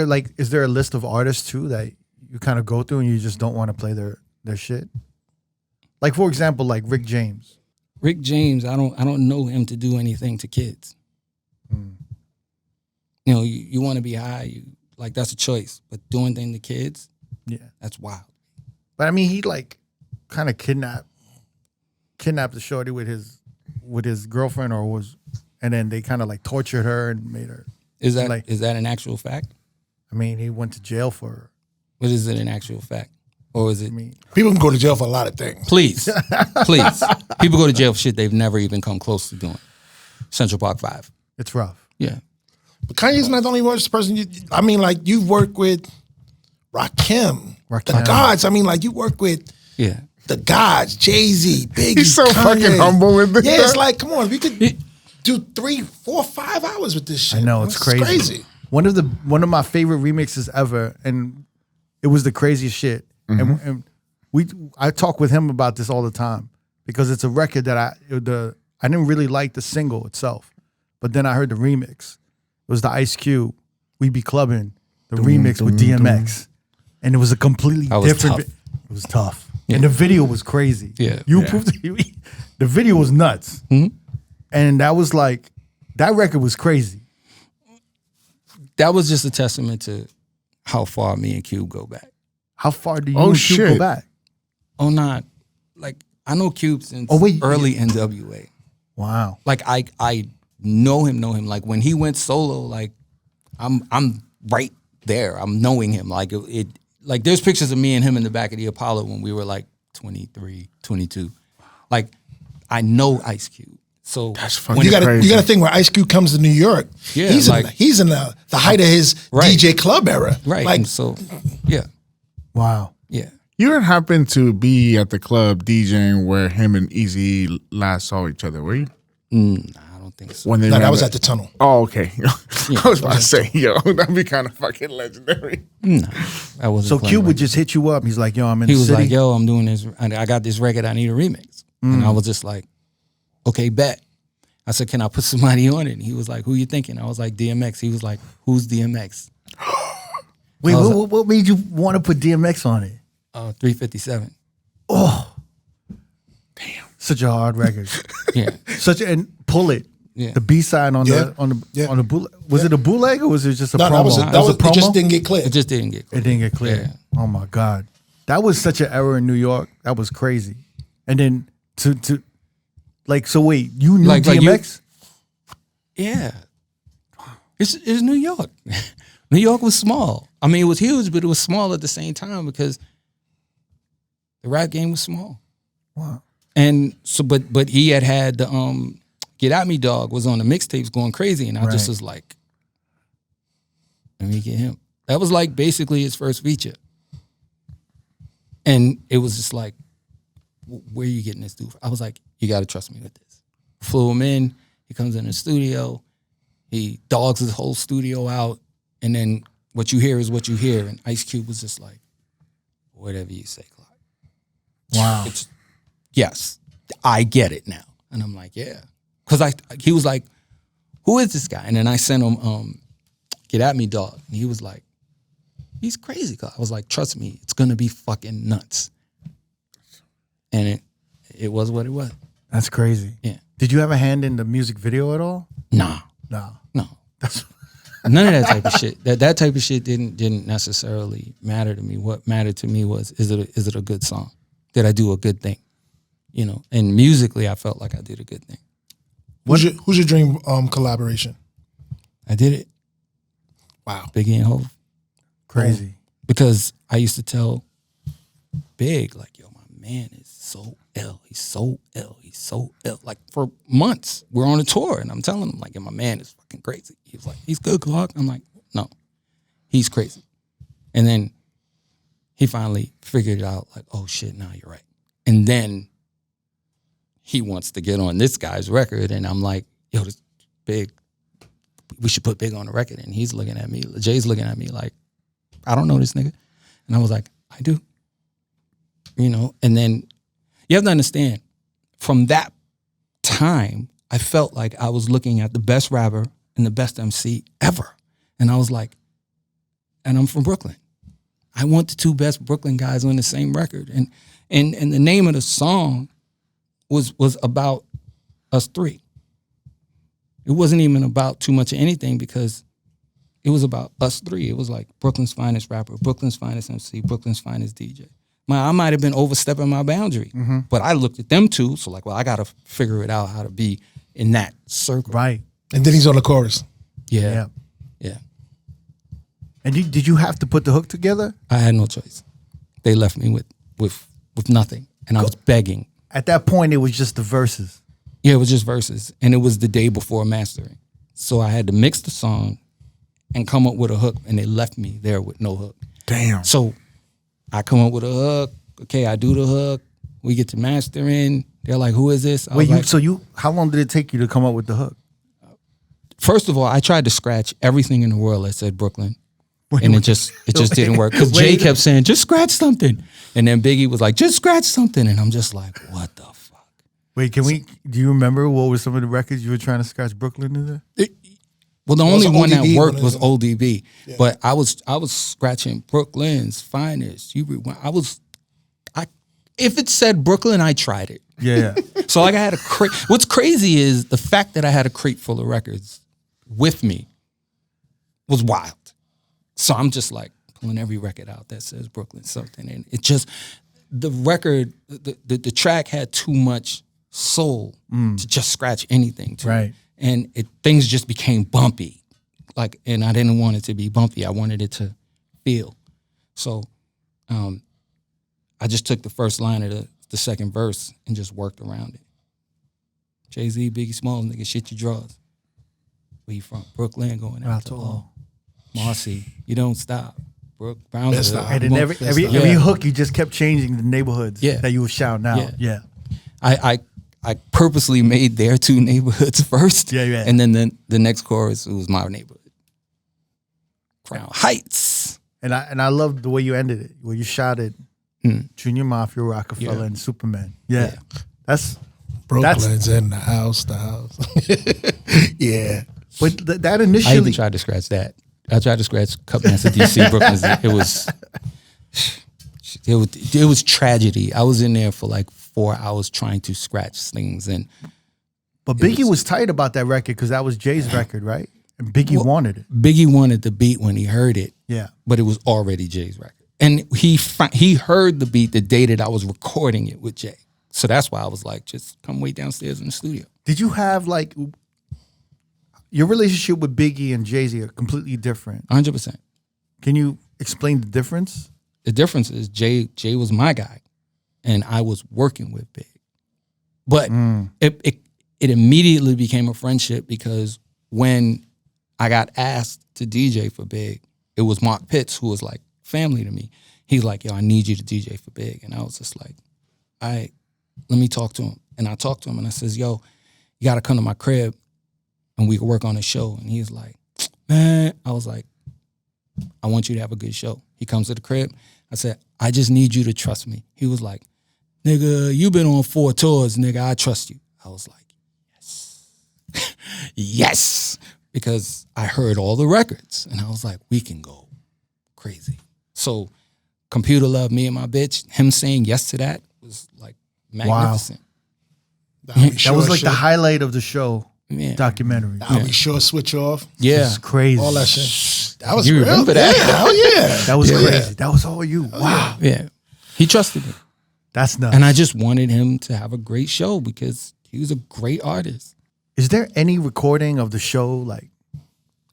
there a list of artists too that you kind of go through and you just don't want to play their shit? Like, for example, like Rick James. Rick James, I don't know him to do anything to kids. You know, you want to be high, like that's a choice. But doing things to kids, yeah, that's wild. But I mean, he like kind of kidnapped the shorty with his girlfriend, and then they kind of like tortured her and made her. Is that an actual fact? I mean, he went to jail for her. But is it an actual fact? Or is it? People can go to jail for a lot of things. Please. People go to jail for shit they've never even come close to doing. Central Park 5. It's rough. Yeah. But Kanye's not the only person. You've worked with Rakim, the Gods. I mean, like you work with the Gods, Jay-Z, Biggie. He's so Kanye. fucking humble with this. Yeah, it's like, come on, we could do 3, 4, 5 hours with this shit. I know, it's crazy. One of my favorite remixes ever, and it was the craziest shit. And I talk with him about this all the time because it's a record that I didn't really like the single itself, but then I heard the remix. It was the Ice Cube, We Be Clubbing, the remix with DMX, and it was a completely different. It was tough, and the video was crazy. Yeah, proved it. The video was nuts, and that was like that record was crazy. That was just a testament to how far me and Cube go back. How far do you and Cube go back? Oh, not like I know Cube since early NWA. Wow. Like I know him. Like when he went solo, like I'm right there. I'm knowing him. Like it like there's pictures of me and him in the back of the Apollo when we were like 23, 22. Like I know Ice Cube. So that's funny. You got to think when Ice Cube comes to New York. Yeah, he's in the height of his DJ club era. Right. Like, and so yeah. Wow. Yeah. You didn't happen to be at the club DJing where him and Easy last saw each other, were you? I don't think so. That was at the Tunnel. Oh, okay. I was about to say, yo, that'd be kind of fucking legendary. No, I wasn't. So Cube would just hit you up. He's like, yo, I'm in the city. He was like, yo, I'm doing this. I got this record. I need a remix. And I was just like, okay, bet. I said, can I put somebody on it? And he was like, who you thinking? I was like, DMX. He was like, who's DMX? Wait, what made you want to put DMX on it? 357. Oh, damn! Such a hard record. Yeah. And Pull It. Yeah. The B side on the bootleg. Was it a bootleg or was it just a promo? That was a promo. It just didn't get clear. It just didn't get clear. It didn't get clear. Yeah. Oh my God, that was such an error in New York. That was crazy. And then to like, so wait, you knew DMX? Yeah. It's New York. New York was small. I mean, it was huge, but it was small at the same time because the rap game was small. Wow. And so, but he had the Get At Me Dog was on the mixtapes going crazy, and I just was like, let me get him. That was like basically his first feature. And it was just like, where are you getting this dude from? I was like, you got to trust me with this. Flew him in. He comes in the studio. He dogs his whole studio out. And then what you hear is what you hear. And Ice Cube was just like, whatever you say, Clark. Wow. Yes, I get it now. And I'm like, yeah. Because he was like, who is this guy? And then I sent him, Get At Me, Dog. And he was like, he's crazy. I was like, trust me, it's going to be fucking nuts. And it was what it was. That's crazy. Yeah. Did you have a hand in the music video at all? Nah. No. No. That's None of that type of shit. That type of shit didn't necessarily matter to me. What mattered to me was, is it a good song? Did I do a good thing? You know, and musically, I felt like I did a good thing. Who's your dream collaboration? I did it. Wow. Biggie and Hov. crazy. Because I used to tell Big, like, yo, my man is so ill. He's so ill. He's so ill. Like, for months, we're on a tour, and I'm telling him, like, yo, my man is fucking crazy. He was like, he's good, Clark. I'm like, no, he's crazy. And then he finally figured it out, like, oh, shit, nah, you're right. And then he wants to get on this guy's record, and I'm like, yo, this Big, we should put Big on the record. And he's looking at me, Jay's looking at me like, I don't know this nigga. And I was like, I do. You know, and then you have to understand, from that time, I felt like I was looking at the best rapper and the best MC ever. And I was like, and I'm from Brooklyn. I want the two best Brooklyn guys on the same record. And the name of the song was about us three. It wasn't even about too much of anything, because it was about us three. It was like Brooklyn's finest rapper, Brooklyn's finest MC, Brooklyn's finest DJ. I might have been overstepping my boundary, but I looked at them two, so like, well, I got to figure it out how to be in that circle. Right. And then he's on the chorus. Yeah. And did you have to put the hook together? I had no choice. They left me with nothing, and I was begging. At that point, it was just the verses. Yeah, it was just verses, and it was the day before mastering. So I had to mix the song and come up with a hook, and they left me there with no hook. Damn. So I come up with a hook. Okay, I do the hook. We get to mastering. They're like, "Who is this?" I was like, how long did it take you to come up with the hook? First of all, I tried to scratch everything in the world that said Brooklyn, and it just didn't work, because Jay kept saying, "Just scratch something," and then Biggie was like, "Just scratch something," and I'm just like, "What the fuck?" Wait, do you remember what were some of the records you were trying to scratch Brooklyn in there? Well, the only one that ODB worked one, was isn't it? ODB, Yeah. but I was scratching Brooklyn's finest. If it said Brooklyn, I tried it. Yeah. So like, I had a crate. What's crazy is the fact that I had a crate full of records with me was wild. So I'm just like pulling every record out that says Brooklyn something, and it just, the record, the track had too much soul to just scratch anything to. Right. And things just became bumpy, like, and I didn't want it to be bumpy. I wanted it to feel. So, I just took the first line of the second verse and just worked around it. Jay-Z, Biggie Smalls, nigga, shit you draws. Where you from? Brooklyn, going out to all. Marcy, you don't stop. Brownsville. Stop. And then every hook, you just kept changing the neighborhoods that you were shouting out. Yeah. I purposely made their two neighborhoods first. Yeah. And then the next chorus, it was my neighborhood. Crown Heights. And I love the way you ended it, where you shouted Junior Mafia, Rockefeller, and Superman. Yeah. That's Brooklyn's in the house. Yeah. But that I initially, even tried to scratch that. I tried to scratch Cupmaster DC Brooklyn's. It was tragedy. I was in there for like 4 hours trying to scratch things, but Biggie was tight about that record, because that was Jay's record, right? And Biggie wanted it. Biggie wanted the beat when he heard it. Yeah. But it was already Jay's record. And he heard the beat the day that I was recording it with Jay. So that's why I was like, just come wait downstairs in the studio. Did you have, like, your relationship with Biggie and Jay-Z are completely different? 100%. Can you explain the difference? The difference is Jay was my guy, and I was working with Big. But it immediately became a friendship, because when I got asked to DJ for Big, it was Mark Pitts, who was like family to me. He's like, yo, I need you to DJ for Big. And I was just like, all right, let me talk to him. And I talked to him, and I says, yo, you got to come to my crib and we can work on a show. And he's like, man, I was like, I want you to have a good show. He comes to the crib. I said, I just need you to trust me. He was like, nigga, you been on 4 tours, nigga, I trust you. I was like, yes. Yes, because I heard all the records and I was like, we can go crazy. So Computer Love, Me and My Bitch, him saying yes to that was like magnificent. That That was like the highlight of the show documentary. We sure switch off. Yeah. It's crazy. All that shit. That was You real. remember that? Yeah, hell yeah. That was crazy. That was all you. Wow. Yeah. He trusted me. That's nuts. And I just wanted him to have a great show because he was a great artist. Is there any recording of the show, like,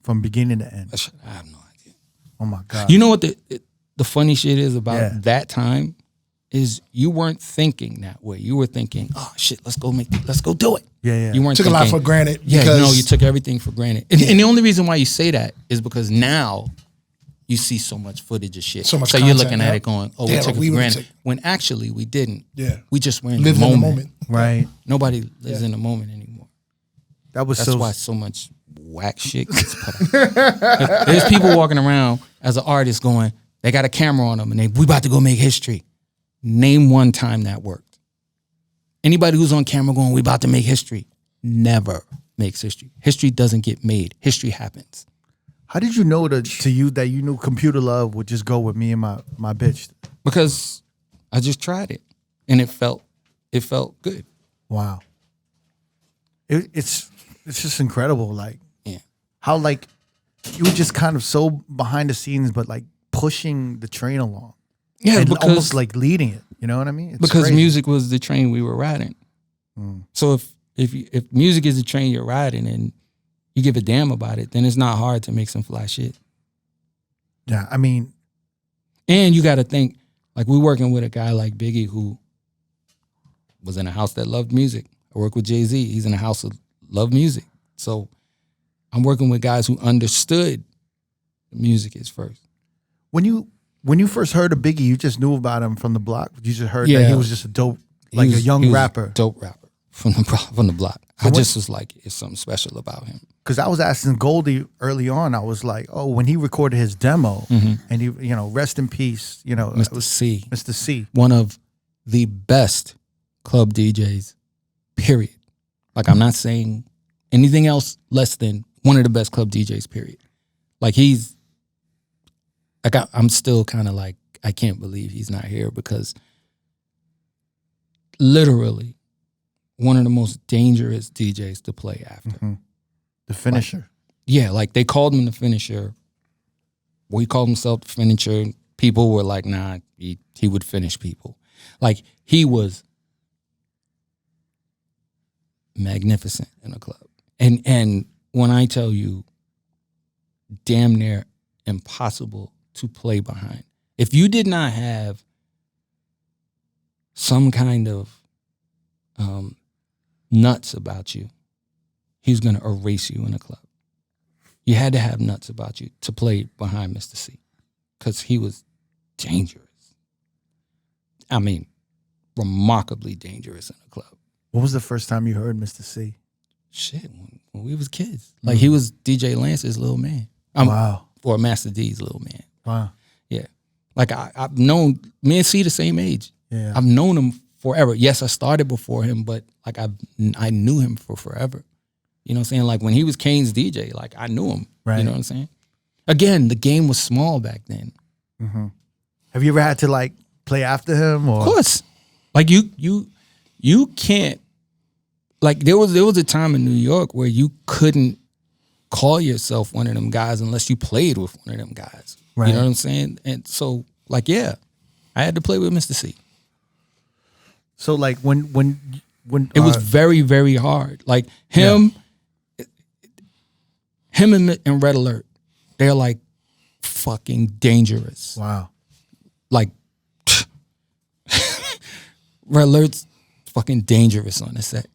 from beginning to end? I have no idea. Oh, my God. You know what the funny shit is about that time is you weren't thinking that way. You were thinking, oh, shit, let's go do it. Yeah. You weren't Took thinking, a lot for granted. Yeah, because no, you took everything for granted. And the only reason why you say that is because now you see so much footage of shit. So much you're content, looking at it going, oh, we Damn, took it we for would granted. take- When actually we didn't. Yeah. We just were in lived the in the moment. moment. Right. Nobody lives in the moment anymore. That's That's why so much whack shit gets put out. There's people walking around as an artist going, they got a camera on them and we about to go make history. Name one time that worked. Anybody who's on camera going, we about to make history, never makes history. History doesn't get made. History happens. How did you know to you that you knew Computer Love would just go with Me and my bitch? Because I just tried it and it felt good. Wow. It's just incredible. Like, Yeah. how, like, you were just kind of so behind the scenes, but like pushing the train along. Yeah, and because almost like leading it. You know what I mean? It's because crazy. music was the train we were riding. So if music is the train you're riding and you give a damn about it, then it's not hard to make some fly shit. Yeah, I mean, And you got to think, like, we're working with a guy like Biggie who was in a house that loved music. I work with Jay-Z. He's in a house that loved music. So I'm working with guys who understood music is first. when you first heard of Biggie, you just knew about him from the block. You just heard that he was just a dope, like He a was young a rapper. dope rapper from the block. I just was like, it's something special about him. Because I was asking Goldie early on, I was like, oh, when he recorded his demo, and he, rest in peace, Mr. C. Mr. C. One of the best club DJs, period. Like, I'm not saying anything else less than one of the best club DJs, period. Like, he's, like, I'm still kind of like, I can't believe he's not here because literally one of the most dangerous DJs to play after. The finisher. Like, yeah, like they called him the finisher. Well, he called himself the finisher. People were like, nah, he would finish people. Like, he was magnificent in a club. And when I tell you, damn near impossible to play behind. If you did not have some kind of nuts about you, he's going to erase you in a club. You had to have nuts about you to play behind Mr. C because he was dangerous. I mean, remarkably dangerous in a club. What was the first time you heard Mr. C? Shit, when we was kids. Like, he was DJ Lance's little man. Wow. Or Master D's little man. Wow. Yeah. Like, I've known, me and C the same age. Yeah. I've known him forever. Yes, I started before him, but like I knew him for forever. You know what I'm saying? Like, when he was Kane's DJ, like, I knew him. Right. You know what I'm saying? Again, the game was small back then. Have you ever had to like play after him? Or? Of course. Like, you can't, like, there was a time in New York where you couldn't call yourself one of them guys unless you played with one of them guys. Right. You know what I'm saying? And so, like, yeah, I had to play with Mr. C. So like when It was very, very hard. Like, him and Red Alert, they're like fucking dangerous. wow. Like, Red Alert's fucking dangerous on the set.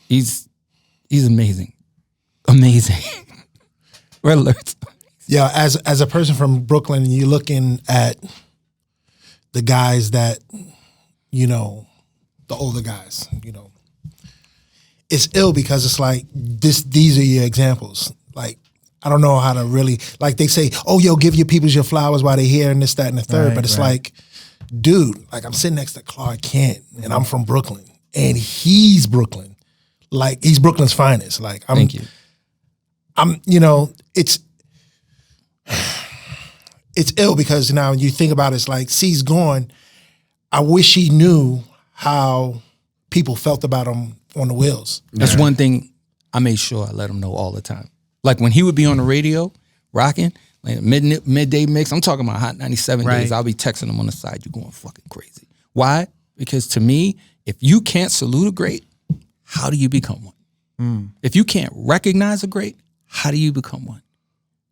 He's amazing. Amazing. Red Alert's Yeah, as a person from Brooklyn, and you're looking at the guys that, the older guys, it's ill because it's like these are your examples. Like, I don't know how to really, like, they say, oh, yo, give your peoples your flowers while they're here and this, that, and the third. Right, but it's right. like, dude, like, I'm sitting next to Clark Kent and I'm from Brooklyn and he's Brooklyn. like he's Brooklyn's finest. Like Thank you. It's ill because now you think about it, it's like C's gone. I wish he knew how people felt about him on the wheels. That's one thing I made sure I let him know all the time. Like when he would be on the radio rocking, like midday mix, I'm talking about Hot 97 days, I'll be texting him on the side, you're going fucking crazy. Why? Because to me, if you can't salute a great, how do you become one? If you can't recognize a great, how do you become one?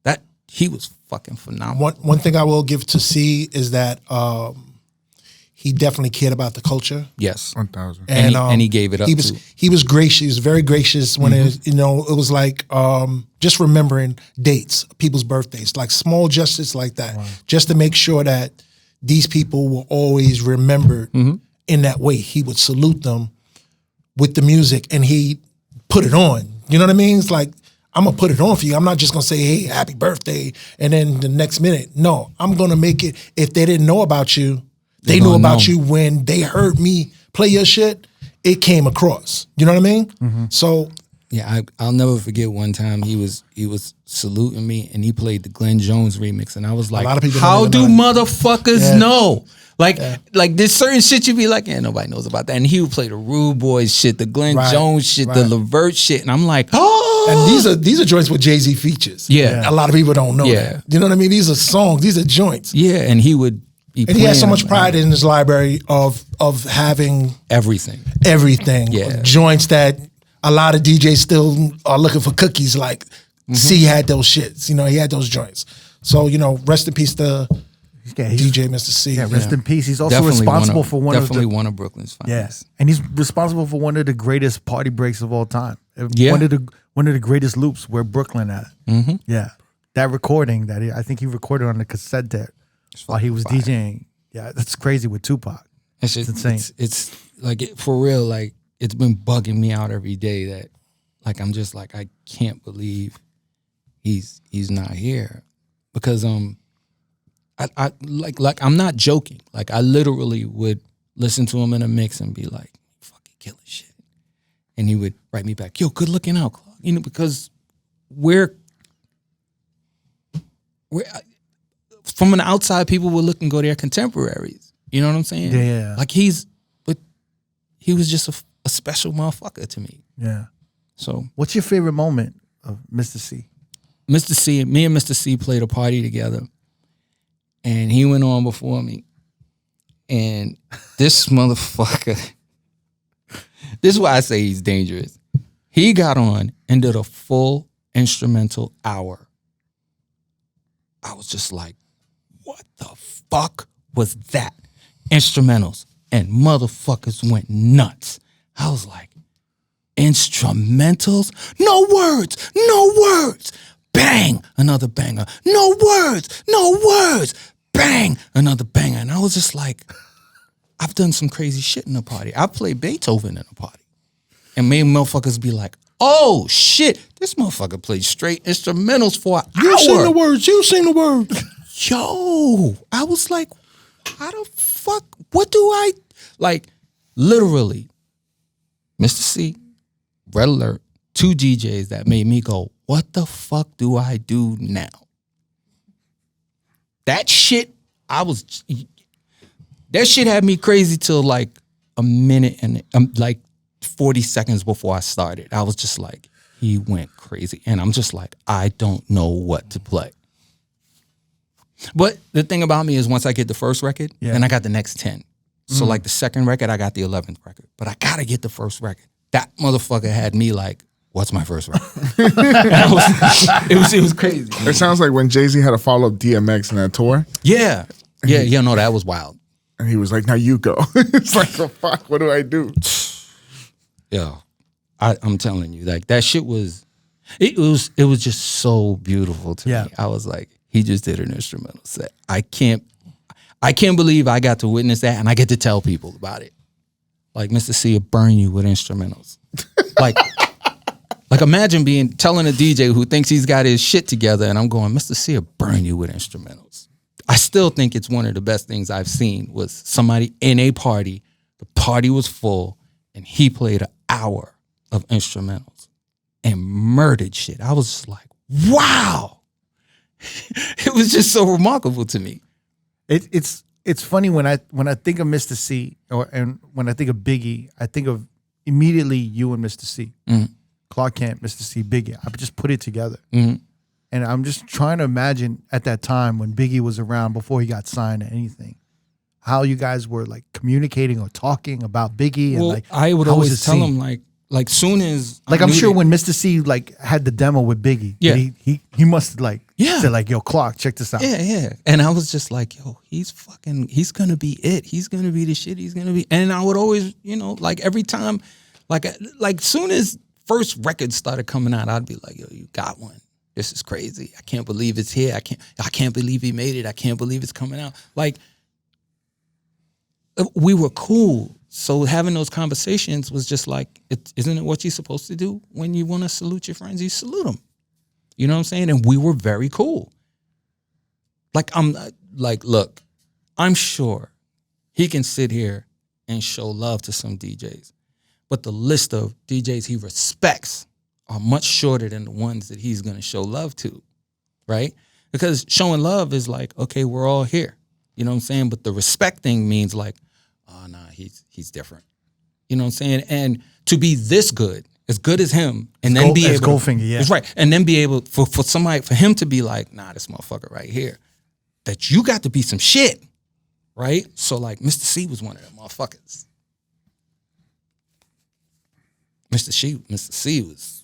That he was fucking phenomenal. One thing I will give to C is that he definitely cared about the culture. Yes. 1,000. And he gave it up too. He was gracious. He was very gracious when it was like just remembering dates, people's birthdays, like small gestures like that, just to make sure that these people were always remembered in that way. He would salute them with the music and he put it on. You know what I mean? It's like, I'm going to put it on for you. I'm not just going to say, hey, happy birthday. And then the next minute, no, I'm going to make it. If they didn't know about you, they knew about you when they heard me play your shit, it came across. You know what I mean? So. Yeah, I'll never forget one time he was saluting me and he played the Glenn Jones remix. And I was like, lot of people how don't do even know motherfuckers know? Like there's certain shit you be like, yeah, nobody knows about that. And he would play the Rude Boys shit, the Glenn Jones shit, the Levert shit. And I'm like, oh. And these are joints with Jay-Z features. Yeah. A lot of people don't know that. You know what I mean? These are songs. These are joints. Yeah, and he would be and he has so much pride in his library of having everything. Yeah. Joints that a lot of DJs still are looking for cookies. Like C had those shits. You know, he had those joints. So, you know, rest in peace to DJ Mr. C. Yeah, rest in peace. He's also definitely responsible for one of Brooklyn's finest. Yes, and he's responsible for one of the greatest party breaks of all time. Yeah. One of the greatest loops where Brooklyn at. Yeah, that recording that I think he recorded on the cassette deck while he was DJing. Yeah, that's crazy with Tupac. It's insane. It's like for real. Like it's been bugging me out every day that like I'm just like I can't believe he's not here because I like I'm not joking. Like I literally would listen to him in a mix and be like, "Fucking killing shit," and he would write me back, "Yo, good looking out, Clark." You know, because we're from an outside, people would look and go, they're contemporaries. You know what I'm saying? Yeah. Like he was just a special motherfucker to me. Yeah. So, what's your favorite moment of Mr. C? Mr. C, me and Mr. C played a party together. And he went on before me. And this motherfucker, this is why I say he's dangerous. He got on and did a full instrumental hour. I was just like, what the fuck was that? Instrumentals. And motherfuckers went nuts. I was like, instrumentals? No words. Bang, another banger. No words. Bang, another banger. And I was just like, I've done some crazy shit in a party. I played Beethoven in a party. And made motherfuckers be like, oh shit, this motherfucker played straight instrumentals for an hour. You sing the words. Yo, I was like, how the fuck, what do I, like, literally, Mr. C, Red Alert, 2 DJs that made me go, what the fuck do I do now? That shit, that shit had me crazy till like a minute and like 40 seconds before I started. I was just like, he went crazy. And I'm just like, I don't know what to play. But the thing about me is once I get the first record, then I got the next 10. So like the second record, I got the 11th record. But I gotta get the first record. That motherfucker had me like, what's my first record? It was crazy. It sounds like when Jay-Z had to follow up DMX in that tour. Yeah, no, that was wild. And he was like, now you go. It's like, oh, fuck, what do I do? Yo, I'm telling you, like that shit was, it was just so beautiful to me. I was like, he just did an instrumental set. I can't believe I got to witness that and I get to tell people about it. Like Mr. C will burn you with instrumentals. Like imagine telling a DJ who thinks he's got his shit together and I'm going, Mr. C will burn you with instrumentals. I still think it's one of the best things I've seen was somebody in a party, the party was full and he played an hour of instrumentals and murdered shit. I was just like, wow. It was just so remarkable to me. It's funny when I think of Mr. C and when I think of Biggie, I think of immediately you and Mr. C. Mm-hmm. Clark Kent, Mr. C, Biggie. I just put it together. Mm-hmm. And I'm just trying to imagine at that time when Biggie was around before he got signed to anything, how you guys were like communicating or talking about Biggie. And Well, like, I would how was always it tell seen? him like soon as I Like I'm knew sure that- when Mr. C like had the demo with Biggie, Yeah. he must like Yeah. said like, yo, Clark, check this out. Yeah. And I was just like, yo, he's gonna be it. He's gonna be the shit. He's gonna be. And I would always, like every time, like soon as first records started coming out, I'd be like, yo, you got one. This is crazy. I can't believe it's here. I can't believe he made it. I can't believe it's coming out. Like we were cool. So having those conversations was just like, isn't it what you're supposed to do when you want to salute your friends? You salute them. You know what I'm saying? And we were very cool. Look, I'm sure he can sit here and show love to some DJs, but the list of DJs he respects are much shorter than the ones that he's going to show love to, right? Because showing love is like, okay, we're all here. You know what I'm saying? But the respect thing means like, oh, nah, he's different. You know what I'm saying? And to be this good, as good as him, and then be able Goldfinger, yeah. That's right. And then be able for him to be like, nah, this motherfucker right here, that you got to be some shit, right? So like Mr. C was one of them motherfuckers. Mr. C was.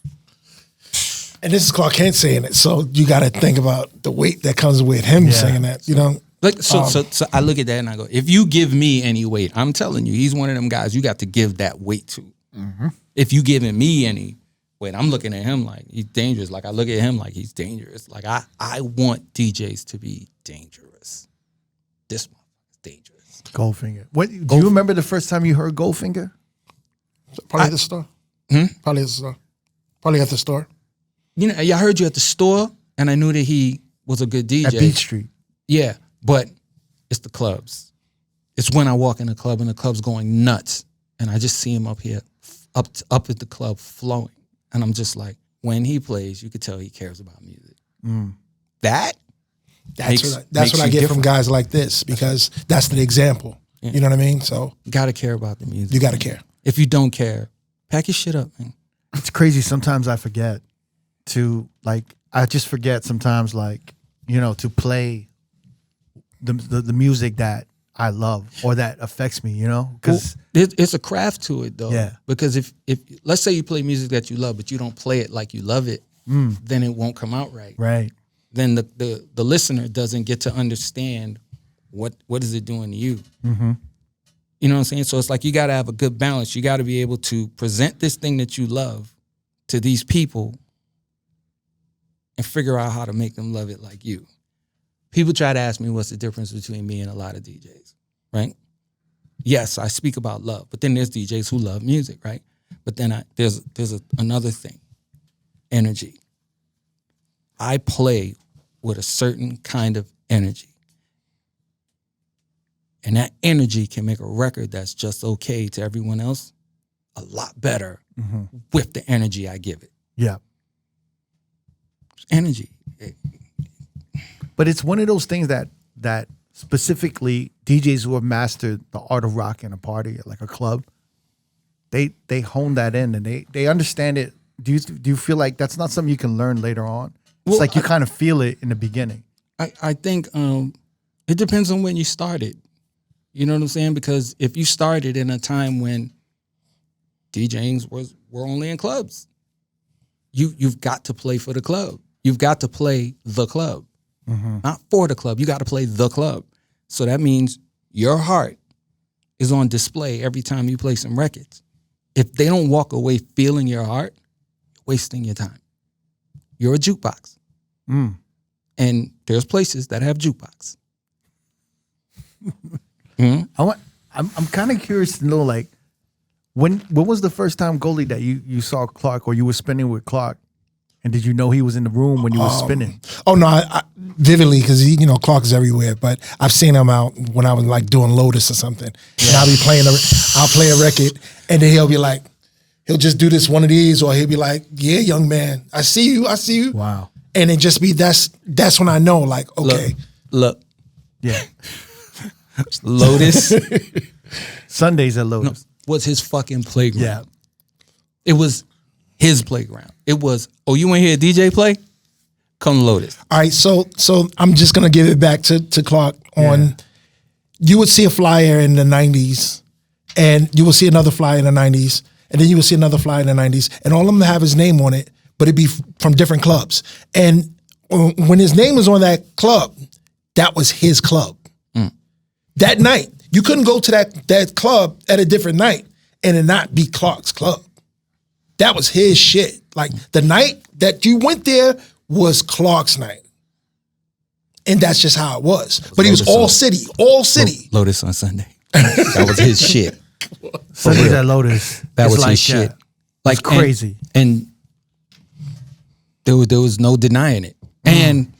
And this is Clark Kent saying it, so you got to think about the weight that comes with him saying that. You know, Like so I look at that and I go, if you give me any weight, I'm telling you, he's one of them guys you got to give that weight to. Mm-hmm. If you giving me any weight, I'm looking at him like he's dangerous. Like I look at him like he's dangerous. Like I want DJs to be dangerous. This motherfucker's dangerous. Goldfinger. What do you remember the first time you heard Goldfinger? probably at the store. Probably at the store. Probably at the store. You know, I heard you at the store, and I knew that he was a good DJ. At Beach Street. Yeah, but it's the clubs. It's when I walk in the club and the club's going nuts, and I just see him up here, up at the club flowing, and I'm just like, when he plays, you could tell he cares about music. That's what I get from guys like this, because that's the example. Yeah. You know what I mean? So you gotta care about the music. You gotta care. If you don't care, pack your shit up, man. It's crazy. Sometimes I forget to I just forget sometimes to play the music that I love or that affects me, because it's a craft to it though. Yeah. Because if let's say you play music that you love, but you don't play it like you love it, then it won't come out right. Right. Then the listener doesn't get to understand what is it doing to you. Mm-hmm. You know what I'm saying? So it's like you got to have a good balance. You got to be able to present this thing that you love to these people and figure out how to make them love it like you. People try to ask me what's the difference between me and a lot of DJs, right? Yes, I speak about love, but then there's DJs who love music, right? But then there's another thing, energy. I play with a certain kind of energy. And that energy can make a record that's just okay to everyone else a lot better with the energy I give it. Yeah. Energy. But it's one of those things that specifically DJs who have mastered the art of rock in a party, like a club, they hone that in and they understand it. Do you feel like that's not something you can learn later on? It's like you kind of feel it in the beginning. I think it depends on when you started. You know what I'm saying? Because if you started in a time when DJing were only in clubs, you've got to play for the club. You've got to play the club. Not for the club. You got to play the club. So that means your heart is on display every time you play some records. If they don't walk away feeling your heart, you're wasting your time. You're a jukebox. And there's places that have jukebox. I'm kind of curious to know, when was the first time, Goldie, that you saw Clark or you were spinning with Clark? And did you know he was in the room when you were spinning? Oh no, I vividly, because Clark is everywhere. But I've seen him out when I was doing Lotus or something, and I'll play a record, and then he'll be like, he'll just do this one of these, or he'll be like, "Yeah, young man, I see you." Wow. And it just be that's when I know, like, okay, Look. Yeah. Lotus Sundays at Lotus. was his fucking playground. Yeah. It was his playground. It was, oh, you want to hear a DJ play? Come to Lotus. all right. So I'm just gonna give it back to Clark on. You would see a flyer in the 90s, and you will see another flyer in the 90s, and then you will see another flyer in the 90s, and all of them have his name on it, but it'd be from different clubs. And when his name was on that club, that was his club. That night, you couldn't go to that club at a different night and it not be Clark's club. That was his shit. Like the night that you went there was Clark's night. And that's just how it was. But he was all city. Lotus on Sunday. That was his shit. Sundays at Lotus. That It's was like, his shit. Like crazy. And there was no denying it. And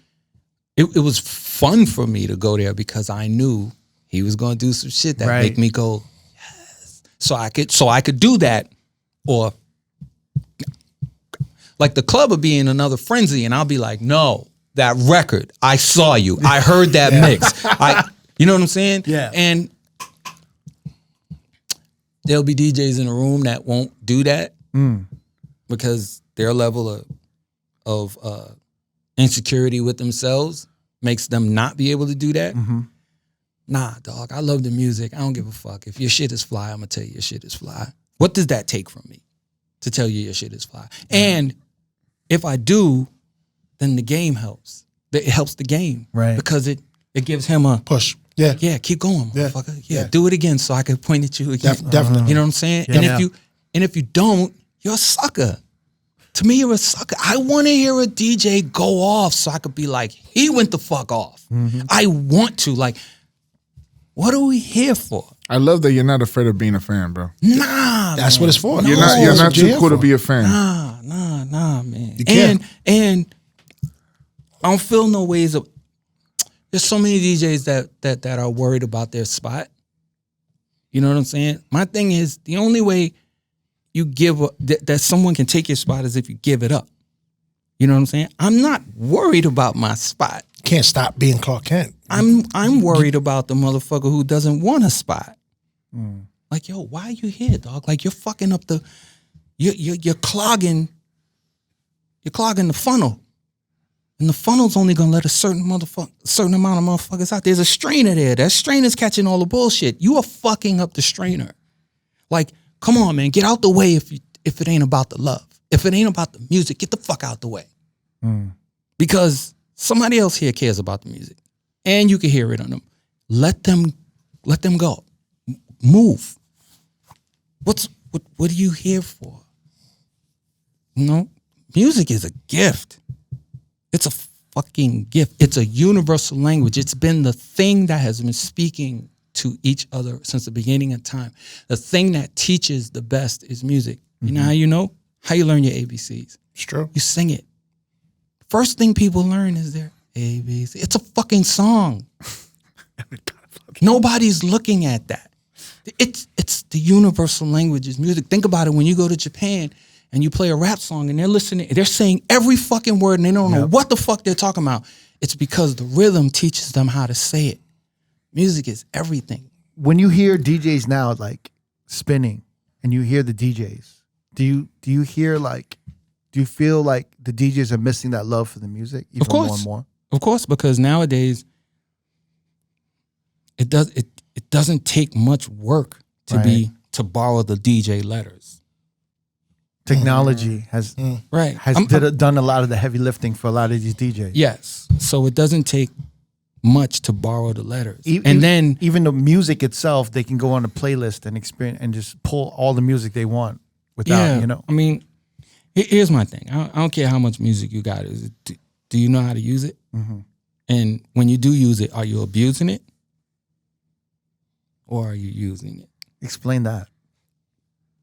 it was fun for me to go there because I knew he was going to do some shit that make me go, yes. So I could do that, or like the club would be in another frenzy, and I'll be like, no, that record, I saw you, I heard that mix, you know what I'm saying? Yeah. And there'll be DJs in the room that won't do that because their level of insecurity with themselves makes them not be able to do that. Nah, dog, I love the music. I don't give a fuck. If your shit is fly, I'm going to tell you your shit is fly. What does that take from me to tell you your shit is fly? And if I do, then the game helps. It helps the game. Right. Because it gives him a push. Yeah. Yeah, keep going, Yeah. motherfucker. Yeah, do it again so I can point at you again. Definitely. You know what I'm saying? Yeah. And if you don't, you're a sucker. To me, you're a sucker. I want to hear a DJ go off so I could be like, he went the fuck off. I want to. Like, what are we here for? I love that you're not afraid of being a fan, bro. Nah, That's man. what it's for. You're That's not what you're too here cool to for. be a fan. Nah, man. You can't. And I don't feel no ways of. There's so many DJs that are worried about their spot. You know what I'm saying? My thing is, the only way you give that someone can take your spot is if you give it up. You know what I'm saying? I'm not worried about my spot. Can't stop being Clark Kent. I'm worried about the motherfucker who doesn't want a spot. Like, yo, why are you here, dog? Like, you're fucking up you're clogging the funnel. And the funnel's only gonna let a certain amount of motherfuckers out. There's a strainer there. That strainer's catching all the bullshit. You are fucking up the strainer. Like, come on, man, get out the way if it ain't about the love. If it ain't about the music, get the fuck out the way. Because somebody else here cares about the music. And you can hear it on them. Let them go. Move. What are you here for? You know? Music is a gift. It's a fucking gift. It's a universal language. It's been the thing that has been speaking to each other since the beginning of time. The thing that teaches the best is music. You know how you know? How you learn your ABCs. It's true. You sing it. First thing people learn is their ABC. It's a fucking song. Nobody's looking at that. It's the universal language is music. Think about it when you go to Japan and you play a rap song and they're listening, they're saying every fucking word and they don't know what the fuck they're talking about. It's because the rhythm teaches them how to say it. Music is everything. When you hear DJs now like spinning and you hear the DJs, do you hear like, do you feel like the DJs are missing that love for the music even more and more? Of course, because nowadays it doesn't take much work to borrow the DJ letters. Technology has done a lot of the heavy lifting for a lot of these DJs. Yes, so it doesn't take much to borrow the letters, then even the music itself, they can go on a playlist and experience and just pull all the music they want without, you know. I mean, here's my thing. I don't care how much music you got. Do you know how to use it? And when you do use it, are you abusing it? Or are you using it? Explain that.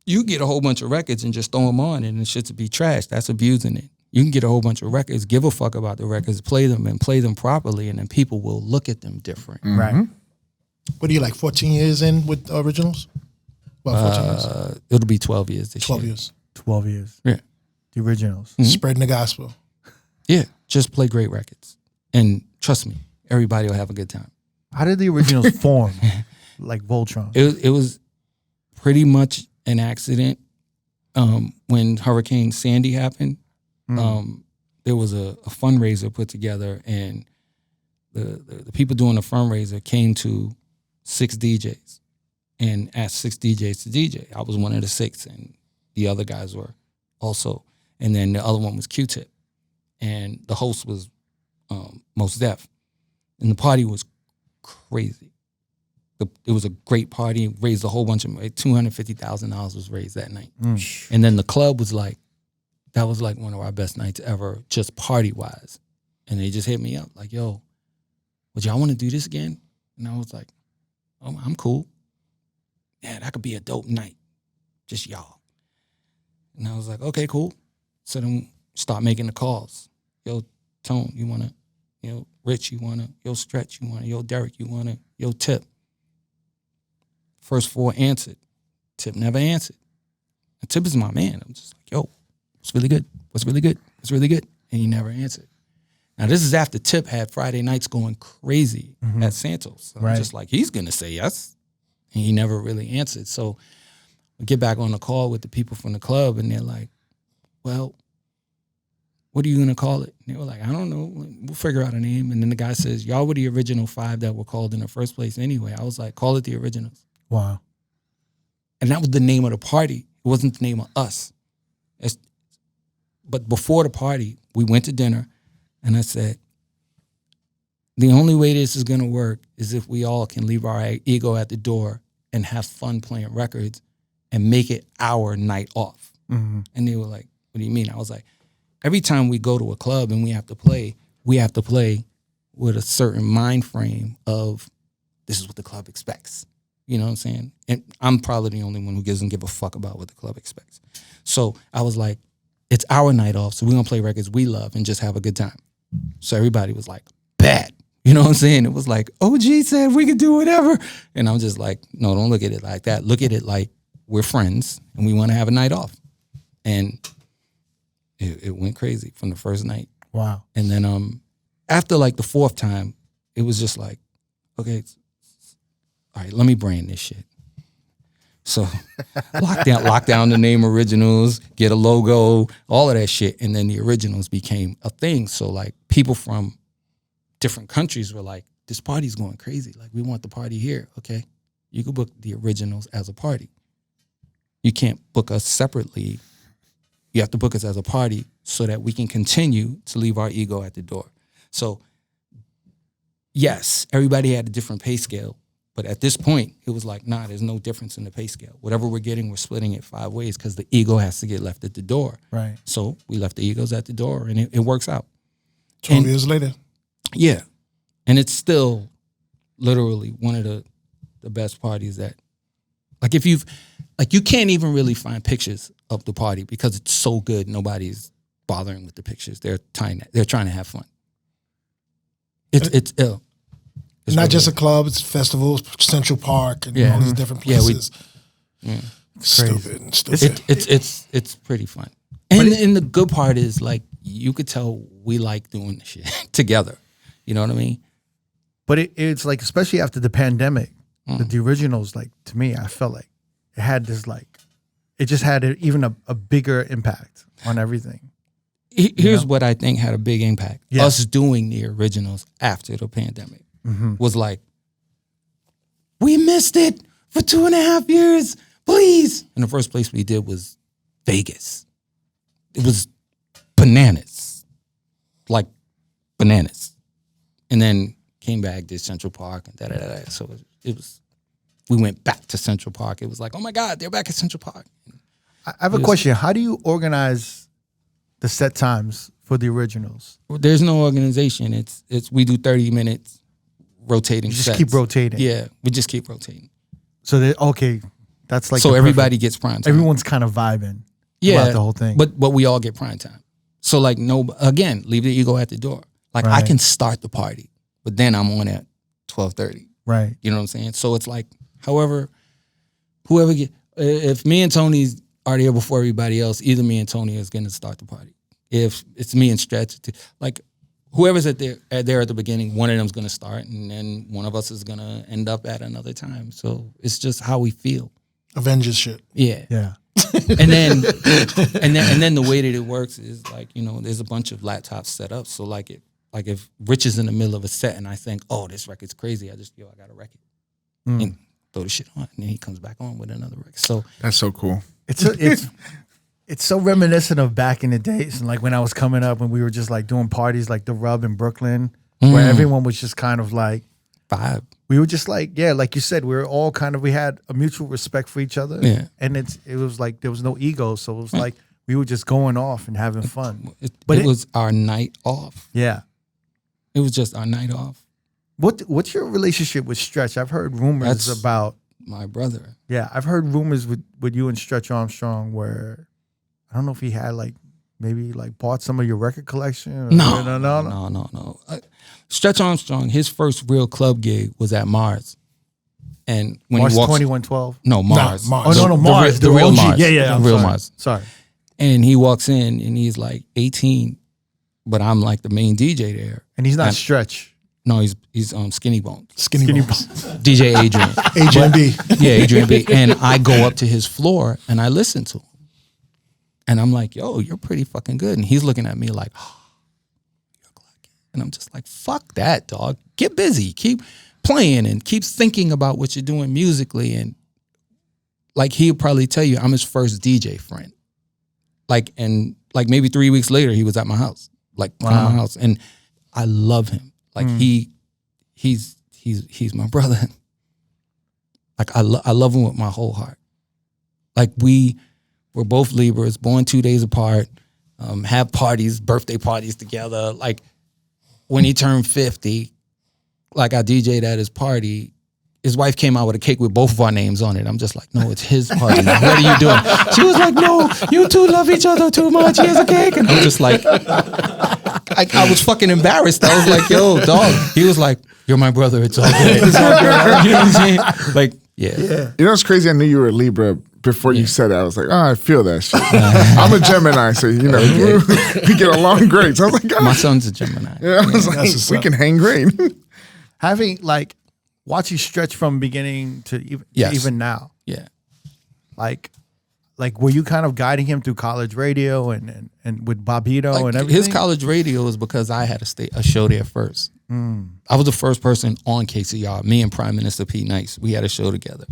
You get a whole bunch of records and just throw them on and the shit to be trash. That's abusing it. You can get a whole bunch of records, give a fuck about the records, play them properly, and then people will look at them different. Right. What are you, like 14 years in with originals? About 14 years. It'll be 12 years this 12 year. years. 12 years. Yeah. The originals. Spreading the gospel. Yeah, just play great records. And trust me, everybody will have a good time. How did the originals form? Like Voltron. It was pretty much an accident. When Hurricane Sandy happened, there was a fundraiser put together, and the people doing the fundraiser came to 6 DJs and asked 6 DJs to DJ. I was one of the 6, and the other guys were also. And then the other one was Q-Tip. And the host was Mos Def. And the party was crazy. It was a great party, raised a whole bunch of $250,000 was raised that night. And then the club was like, that was like one of our best nights ever, just party-wise. And they just hit me up like, yo, would y'all want to do this again? And I was like, oh, I'm cool. Yeah, that could be a dope night. Just y'all. And I was like, okay, cool. So then start making the calls. Yo, Tone, you want to, yo, Rich, you want to, yo, Stretch, you want to, yo, Derek, you want to, yo, Tip. First 4 answered. Tip never answered. And Tip is my man. I'm just like, yo, what's really good? What's really good? What's really good? And he never answered. Now, this is after Tip had Friday nights going crazy at Santos. So I'm just like, he's going to say yes. And he never really answered. So I get back on the call with the people from the club, and they're like, well, what are you going to call it? And they were like, I don't know. We'll figure out a name. And then the guy says, y'all were the original 5 that were called in the first place anyway. I was like, call it the Originals. Wow. And that was the name of the party. It wasn't the name of us. But before the party, we went to dinner, and I said, the only way this is going to work is if we all can leave our ego at the door and have fun playing records and make it our night off. And they were like, what do you mean? I was like, every time we go to a club and we have to play with a certain mind frame of this is what the club expects. You know what I'm saying? And I'm probably the only one who doesn't give a fuck about what the club expects. So I was like, it's our night off, so we're going to play records we love and just have a good time. So everybody was like, bet. You know what I'm saying? It was like, OG said we could do whatever. And I'm just like, no, don't look at it like that. Look at it like we're friends and we want to have a night off. And it went crazy from the first night. Wow. And then after like the 4th time, it was just like, okay, all right, let me brand this shit. So lock down the name Originals, get a logo, all of that shit. And then the Originals became a thing. So like people from different countries were like, this party's going crazy. Like, we want the party here. Okay, you could book the Originals as a party. You can't book us separately. You have to book us as a party so that we can continue to leave our ego at the door. So yes, everybody had a different pay scale. But at this point, it was like, nah, there's no difference in the pay scale. Whatever we're getting, we're splitting it 5 ways because the ego has to get left at the door. Right. So we left the egos at the door, and it works out. 12 years later. Yeah. And it's still literally one of the best parties that, like, if you've, like, you can't even really find pictures of the party because it's so good, nobody's bothering with the pictures. They're trying to have fun. It's ill. It's not really just a ill. club, it's festivals, Central Park, and all these different places. Stupid. It's pretty fun. And the good part is, like, you could tell we like doing this shit together. You know what I mean? But it's like, especially after the pandemic, the Originals, like, to me, I felt like it had this, like, it just had even a bigger impact on everything. Here's what I think had a big impact. Yeah. Us doing the Originals after the pandemic was like, we missed it for 2.5 years, please. And the first place we did was Vegas. It was bananas, like bananas. And then came back, did Central Park, and da-da-da-da. So it was, we went back to Central Park. It was like, oh my God, they're back at Central Park. I have a question. How do you organize the set times for the Originals? There's no organization. It's we do 30 minutes rotating You just sets. keep rotating. Yeah, we just keep rotating. So that's like So the everybody perfect- gets prime time. Everyone's kind of vibing throughout the whole thing. But we all get prime time. So like again, leave the ego at the door. Like I Right. can start the party, but then I'm on at 12:30. right. You know what I'm saying? So it's like, whoever get, if me and Tony's are there before everybody else, either me and Tony is going to start the party. If it's me and Stretch, like whoever's there at the beginning, one of them's going to start, and then one of us is going to end up at another time. So it's just how we feel. Avengers shit. Yeah. Yeah. And then the way that it works is like, you know, there's a bunch of laptops set up. So like if Rich is in the middle of a set and I think, oh, this record's crazy, I just I got a record. And throw the shit on, and then he comes back on with another record. So That's so cool. It's so reminiscent of back in the days, and like when I was coming up, when we were just like doing parties like the Rub in Brooklyn, where everyone was just kind of like vibe. We were just like, yeah, like you said, we were all kind of, we had a mutual respect for each other. Yeah. And it was like there was no ego, so it was like we were just going off and having fun. But it was our night off. Yeah. It was just our night off. What's your relationship with Stretch? I've heard rumors about my brother. Yeah, I've heard rumors with you and Stretch Armstrong where I don't know if he had like maybe like bought some of your record collection. Or No. Stretch Armstrong, his first real club gig was at Mars. And when Mars he walks 2112. No, Mars. Mars. Oh no, Mars. The real OG. Mars. Yeah, the real sorry. Mars. Sorry. And he walks in and he's like 18, but I'm like the main DJ there. And he's not Stretch. No, he's Skinny Bones. Skinny Bones. DJ Adrian. Adrian B. Yeah, Adrian B. And I go up to his floor and I listen to him. And I'm like, yo, you're pretty fucking good. And he's looking at me like, oh, you're clocking. And I'm just like, fuck that, dog. Get busy. Keep playing and keep thinking about what you're doing musically. And like he'll probably tell you I'm his first DJ friend. Like, and like maybe 3 weeks later, he was at my house. Like at my house. And I love him. Like he's my brother. Like I love him with my whole heart. Like we're both Libras, born 2 days apart, have parties, birthday parties together. Like when he turned 50, like I DJ'd at his party. His wife came out with a cake with both of our names on it. I'm just like, no, it's his party. What are you doing? She was like, no, you two love each other too much. Here's a cake. And I'm just like, I was fucking embarrassed. I was like, yo, dog. He was like, you're my brother. It's all good. It's all good. You know what I'm saying? Like, yeah. You know what's crazy? I knew you were a Libra before you said that. I was like, oh, I feel that shit. I'm a Gemini, so you know, we get along great. So I was like, God. My son's a Gemini. Yeah, I was like, we can hang great. Having like watching Stretch from beginning to even now. Yeah. Like were you kind of guiding him through college radio and with Bobito Like, and everything? his college radio is because I had a show there first. I was the first person on KCR. Me and Prime Minister Pete Nice, we had a show together.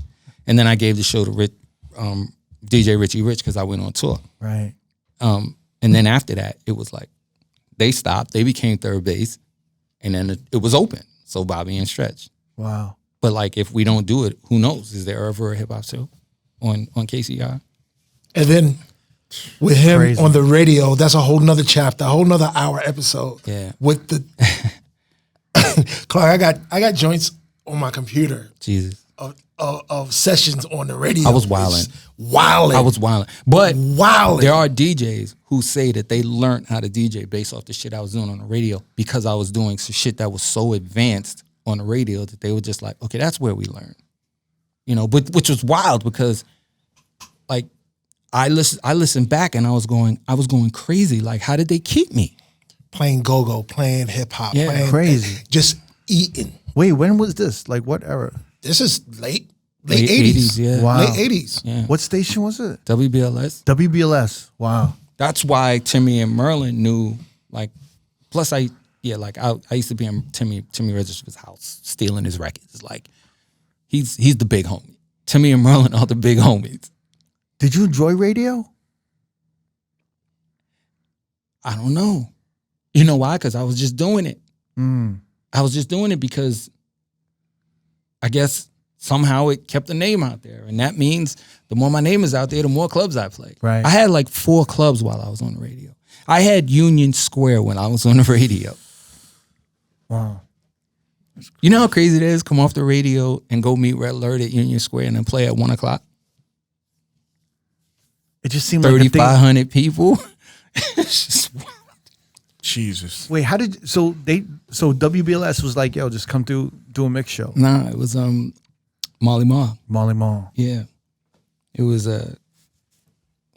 And then I gave the show to DJ Richie Rich because I went on tour. Right. And then after that, it was like they stopped. They became third base. And then it was open. So Bobby and Stretch. Wow. But like if we don't do it, who knows? Is there ever a hip hop show on KCR? And then with him Crazy. on the radio, that's a whole nother chapter, a whole nother hour episode. Yeah. With the Clark, I got joints on my computer Jesus. of sessions on the radio. I was wilding. I was wilding. But wilding. there are DJs who say that they learned how to DJ based off the shit I was doing on the radio because I was doing some shit that was so advanced on the radio that they were just like, okay, that's where we learn. You know, but which was wild because like I listened back and I was going crazy. Like, how did they keep me? Playing go-go, playing hip-hop, Yeah, playing crazy. Just eating. Wait, when was this? Like what era? This is late Late 80s. yeah. Wow. Late 80s. Yeah. What station was it? WBLS. WBLS. Wow. That's why Timmy and Merlin knew, like, plus I used to be in Timmy Register's house stealing his records. Like, he's the big homie. Timmy and Merlin are the big homies. Did you enjoy radio? I don't know. You know why? Because I was just doing it. I was just doing it because I guess somehow it kept the name out there. And that means the more my name is out there, the more clubs I play. Right. I had like 4 clubs while I was on the radio. I had Union Square when I was on the radio. Wow. You know how crazy it is? Come off the radio and go meet Red Alert at Union Square and then play at 1 o'clock. It just seemed like 3,500 people. It's just wild. Jesus. Wait, so WBLS was like, yo, just come through, do a mix show. Nah, it was Molly Ma. Molly Mall. Yeah. It was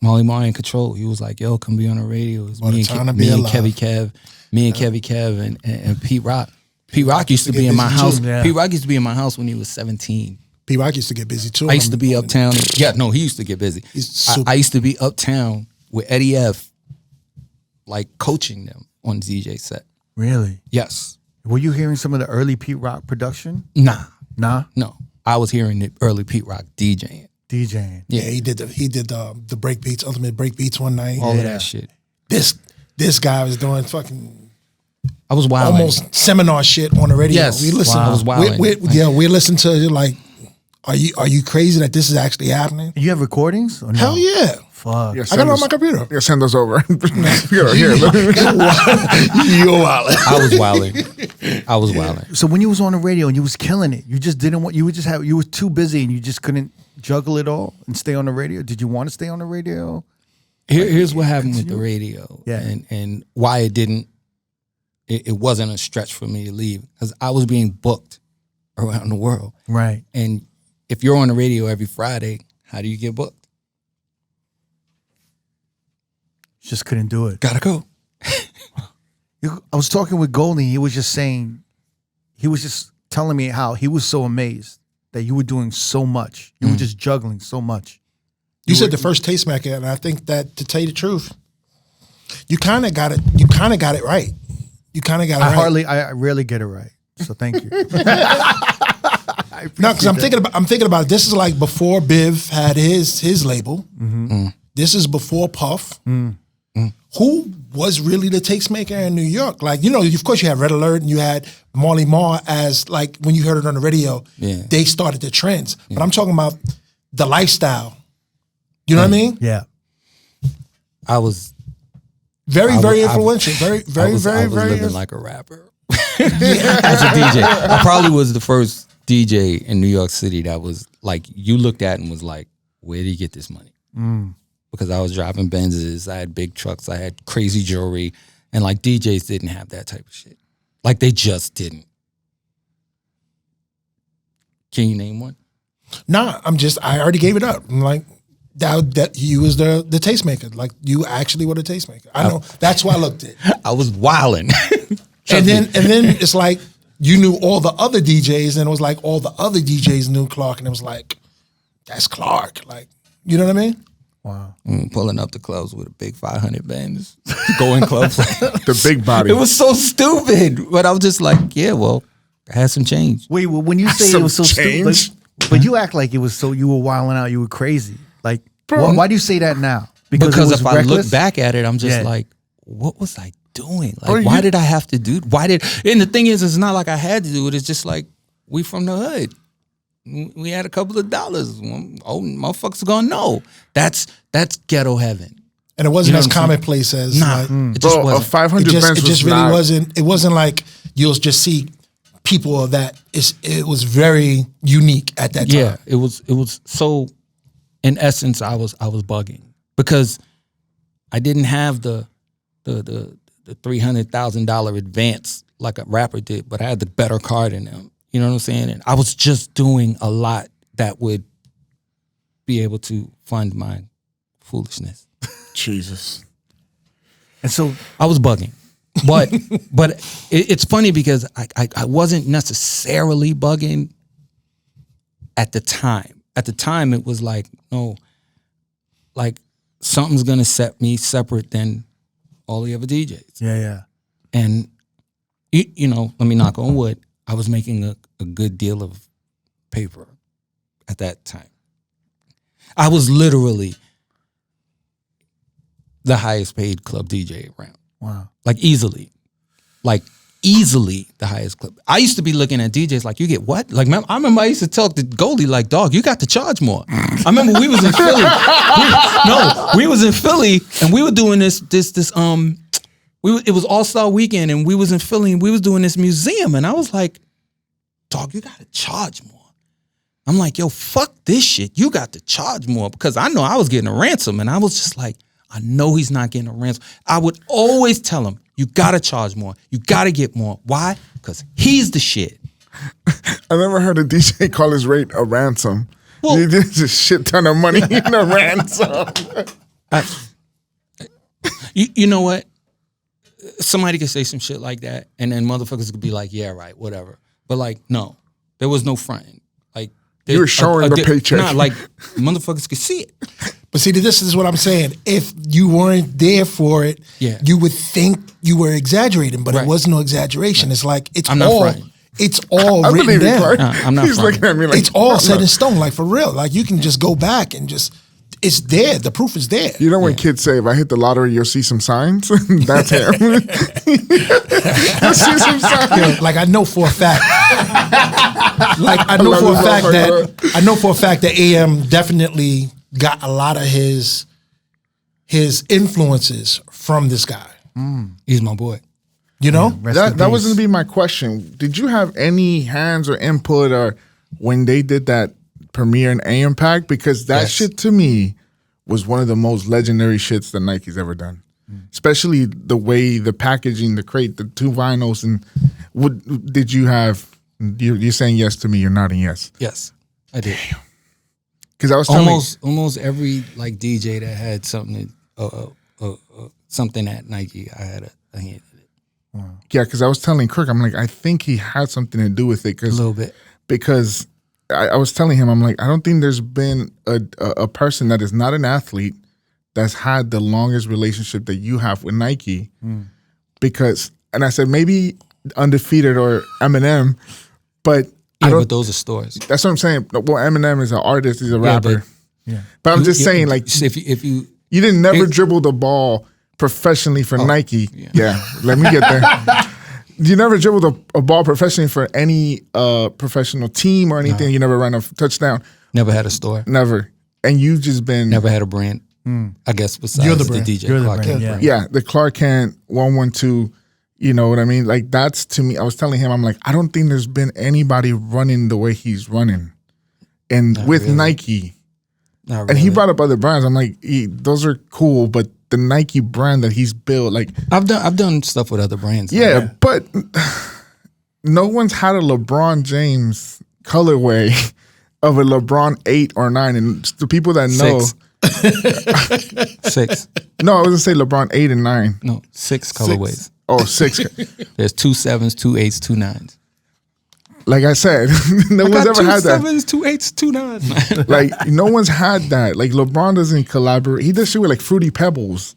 Molly Marr in control. He was like, "Yo, come be on the radio." It was What a me time to and be Kevy alive. Kev, and Pete Rock. Pete Rock used to be in my busy house. too. Yeah. Pete Rock used to be in my house when he was 17. P Rock used to get busy too. I used to be uptown. Yeah, no, he used to get busy. He's super- I used to be uptown with Eddie F, like coaching them on DJ set. Really? Yes. Were you hearing some of the early Pete Rock production? Nah. Nah. No. I was hearing the early Pete Rock DJing. DJing. Yeah, he did the break beats, ultimate break beats one night. All of Yeah. that shit. This guy was doing fucking I was wild. almost seminar shit on the radio. Yes. We listened. Wow. I was wilding. We listened to like, are you crazy that this is actually happening? You have recordings? Or no? Hell yeah. Fuck. Yeah, I got it on my computer. Yeah, send those over. Here, let me- You're wild. I was wilding. I was wilding. So when you was on the radio and you was killing it, you just didn't want. You were too busy and you just couldn't juggle it all and stay on the radio. Did you want to stay on the radio? Here's what happened with the radio. Yeah. And why it didn't. It wasn't a stretch for me to leave because I was being booked around the world. Right. And if you're on the radio every Friday, how do you get booked? Just couldn't do it. Gotta go. I was talking with Goldie. He was just telling me how he was so amazed that you were doing so much. You were just juggling so much. You said the first tastemaker, and I think that, to tell you the truth, you kind of got it. You kind of got it right. You kind of got it right. I rarely get it right. So thank you. No, because I'm thinking about it. This is like before Biv had his label. This is before Puff. Who was really the tastemaker in New York? Like, of course you had Red Alert and you had Marley Marr as, like, when you heard it on the radio, they started the trends. But I'm talking about the lifestyle. You know what I mean? Yeah. I was Very I influential. I was living like a rapper as a DJ. I probably was the first DJ in New York City that was like, you looked at and was like, where did he get this money? Because I was driving Benzes, I had big trucks, I had crazy jewelry, and like DJs didn't have that type of shit. Like they just didn't. Can you name one? Nah, I already gave it up. I'm like, that you was the tastemaker. Like, you actually were the tastemaker. I know. That's why I looked at it. I was wilding. And then it's like, you knew all the other DJs, and it was like all the other DJs knew Clark, and it was like, that's Clark. Like, you know what I mean? Wow. Pulling up the clubs with a big 500 bands, going clubs. the big body. It was so stupid, but I was just like, yeah, well, I had some change. Wait, well, when you say Some it was so change? stupid, but you act like it was so, you were wilding out, you were crazy. Like, why do you say that now? Because it was if I look reckless? back at it, I'm just Yeah. like, what was I doing? Like, why did I have to do? And the thing is, it's not like I had to do it. It's just like, we from the hood. We had a couple of dollars. Oh, motherfuckers gonna know. That's ghetto heaven. And it wasn't You know as what I'm saying? commonplace as Nah, like, it just Bro, a wasn't. 500 it bands just was really not, wasn't. It wasn't like you'll just see people of that. It was very unique at that time. Yeah, it was so. In essence, I was bugging because I didn't have the $300,000 advance like a rapper did, but I had the better card in them. You know what I'm saying? And I was just doing a lot that would be able to fund my foolishness. Jesus. And so, I was bugging, but it's funny because I wasn't necessarily bugging at the time. At the time, it was like, no, like something's gonna set me separate than all the other DJs. yeah. And you know, let me knock on wood. I was making a good deal of paper at that time. I was literally the highest paid club DJ around. Wow. Like easily the highest club. I used to be looking at DJs like, you get what? Like, I remember I used to talk to Goldie like, dog, you got to charge more. I remember we was in Philly. We was in Philly and we were doing this. It was All-Star Weekend and we was in Philly and we was doing this museum and I was like, dog, you got to charge more. I'm like, yo, fuck this shit. You got to charge more because I know I was getting a ransom and I was just like, I know he's not getting a ransom. I would always tell him, you gotta charge more. You gotta get more. Why? Because he's the shit. I never heard a DJ call his rate a ransom. Well- He did a shit ton of money in a ransom. You know what? Somebody could say some shit like that, and then motherfuckers could be like, "Yeah, right, whatever." But like, no, there was no fronting. Like You were showing the paycheck. Nah, like motherfuckers could see it. But see, this is what I'm saying. If you weren't there for it, you would think you were exaggerating, but it was no exaggeration. It's like I'm not fronting. It's all written believe it, down. Clark. I'm not He's fronting. looking at me like It's all I'm set not- in stone, like for real. Like you can just go back and just, it's there. The proof is there. You know when kids say, if I hit the lottery, you'll see some signs? That's him. You'll see some signs. Like I know for a fact. Like I know for a fact that AM definitely got a lot of his influences from this guy. He's my boy. You know? That was going to be my question. Did you have any hands or input or when they did that premiere in AM Pack? Because that shit to me was one of the most legendary shits that Nike's ever done. Especially the way the packaging, the crate, the 2 vinyls, and what did you have? You're saying yes to me. You're nodding yes. Yes, I did. Because I was telling almost every like DJ that had something something at Nike, I had a hand in it. Yeah, because I was telling Kirk, I'm like, I think he had something to do with it. A little bit. Because I was telling him, I'm like, I don't think there's been a person that is not an athlete that's had the longest relationship that you have with Nike. Because, and I said, maybe Undefeated or Eminem, but but those are stores. That's what I'm saying. Well, Eminem is an artist, he's a rapper. But I'm just saying, like, if you didn't never dribble the ball professionally for Nike. Let me get there. You never dribbled a ball professionally for any professional team or anything. You never ran a touchdown. Never had a store. Never. And you've just been Never had a brand. I guess besides You're the the brand. DJ You're the Clark brand, Kent yeah. brand. the Clark Kent 112. You know what I mean? Like that's to me. I was telling him, I'm like, I don't think there's been anybody running the way he's running, and Not with really. Nike. Not And he really. brought up other brands. I'm like, those are cool, but the Nike brand that he's built, like, I've done stuff with other brands. yeah, but no one's had a LeBron James colorway of a LeBron 8 or 9, and the people that know, 6. no, I was gonna say LeBron 8 and 9. No, 6 colorways. Oh, 6. There's 2 7s, 2 8s, 2 9s. Like I said, no one's ever had that. 7s, 2 8s, 2 9s. Like no one's had that. Like LeBron doesn't collaborate. He does shit with like Fruity Pebbles,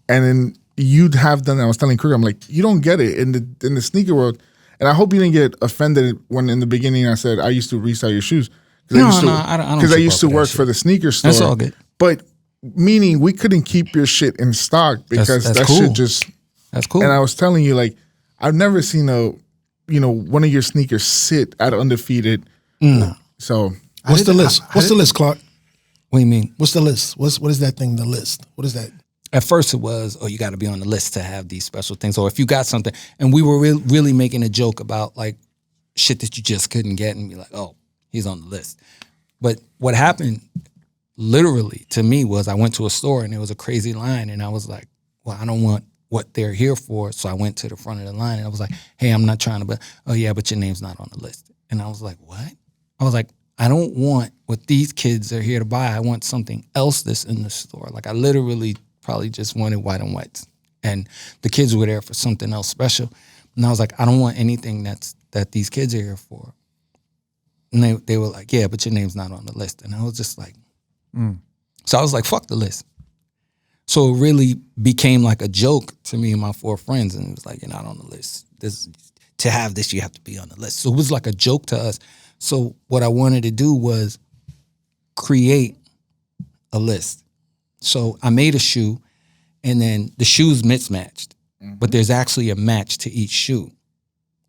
and then you'd have done. I was telling Kruger, I'm like, you don't get it in the sneaker world. And I hope you didn't get offended when in the beginning I said I used to resell your shoes I don't because I trip used to off of that work shit. for the sneaker store. That's all good. But meaning we couldn't keep your shit in stock because that's that cool. shit just. That's cool. And I was telling you, like, I've never seen one of your sneakers sit at Undefeated. No. So What's the list? What's the list, Clark? What do you mean? What's the list? What is that thing, the list? What is that? At first it was, you got to be on the list to have these special things. Or if you got something, and we were really making a joke about like shit that you just couldn't get and be like, oh, he's on the list. But what happened literally to me was I went to a store and there was a crazy line and I was like, well, I don't want what they're here for. So I went to the front of the line and I was like, hey, I'm not trying to, but oh yeah, but your name's not on the list. And I was like, what? I was like, I don't want what these kids are here to buy. I want something else that's in the store. Like I literally probably just wanted white and whites. And the kids were there for something else special. And I was like, I don't want anything that these kids are here for. And they were like, yeah, but your name's not on the list. And I was just like, So I was like, fuck the list. So it really became like a joke to me and my 4 friends. And it was like, you're not on the list. To have this, you have to be on the list. So it was like a joke to us. So what I wanted to do was create a list. So I made a shoe and then the shoe's mismatched, but there's actually a match to each shoe.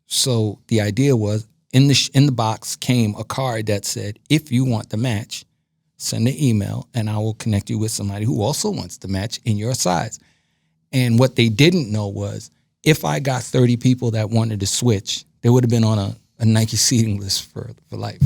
So the idea was in the box came a card that said, if you want the match, send an email and I will connect you with somebody who also wants the match in your size. And what they didn't know was if I got 30 people that wanted to switch, they would have been on a Nike seating list for life.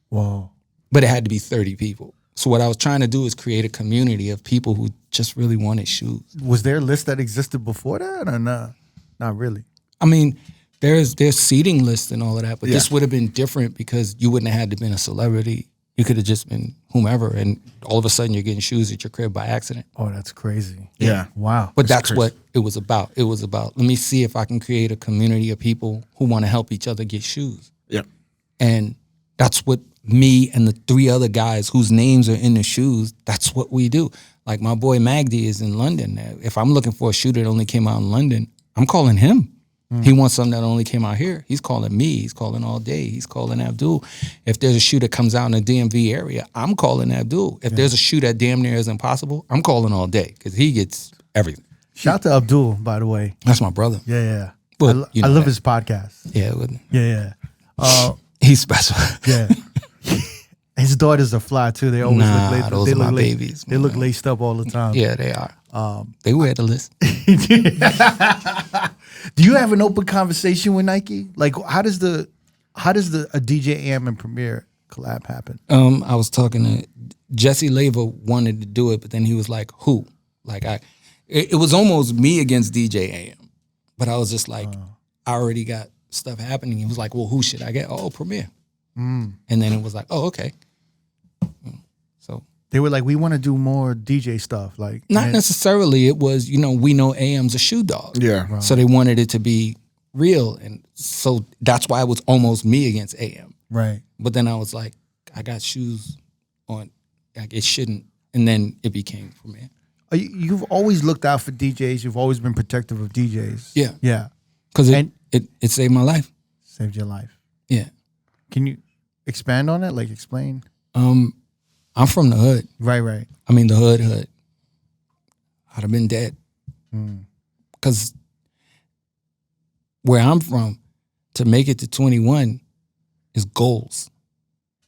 Whoa. But it had to be 30 people. So what I was trying to do is create a community of people who just really wanted shoes. Was there a list that existed before that or not? Not really. I mean, there's seating lists and all of that, but this would have been different because you wouldn't have had to been a celebrity. You could have just been whomever, and all of a sudden you're getting shoes at your crib by accident. Oh, that's crazy. Yeah. Wow. But that's what it was about. It was about, let me see if I can create a community of people who want to help each other get shoes. Yeah. And that's what me and the 3 other guys whose names are in the shoes, that's what we do. Like my boy Magdi is in London. If I'm looking for a shoe that only came out in London, I'm calling him. He wants something that only came out here. He's calling me. He's calling All Day. He's calling Abdul. If there's a shoe that comes out in the DMV area, I'm calling Abdul. If there's a shoe that damn near is impossible, I'm calling All Day because he gets everything. Shout out to Abdul, by the way. That's my brother. Yeah. But, I love his podcast. Yeah, Yeah. he's special. Yeah. His daughters are fly too. They always Nah, look those they are my look babies, They look man. laced up all the time. Yeah, they are. They wear the list. Do you have an open conversation with Nike? Like, how does a DJ AM and Premier collab happen? I was talking to Jesse Leva wanted to do it, but then he was like, "Who?" Like it was almost me against DJ AM, but I was just like, I already got stuff happening. He was like, "Well, who should I get?" Oh, Premier. And then it was like, "Oh, okay." So They were like, we want to do more DJ stuff. Like, not necessarily. It was, we know AM's a shoe dog. Yeah. Right. So they wanted it to be real, and so that's why it was almost me against AM. Right. But then I was like, I got shoes on, like it shouldn't, and then it became Premier. You've always looked out for DJs. You've always been protective of DJs. Yeah. Yeah. Because it saved my life. Saved your life. Yeah. Can you expand on it? Like, explain. I'm from the hood. Right. I mean, the hood. I'd have been dead. Because where I'm from, to make it to 21 is goals.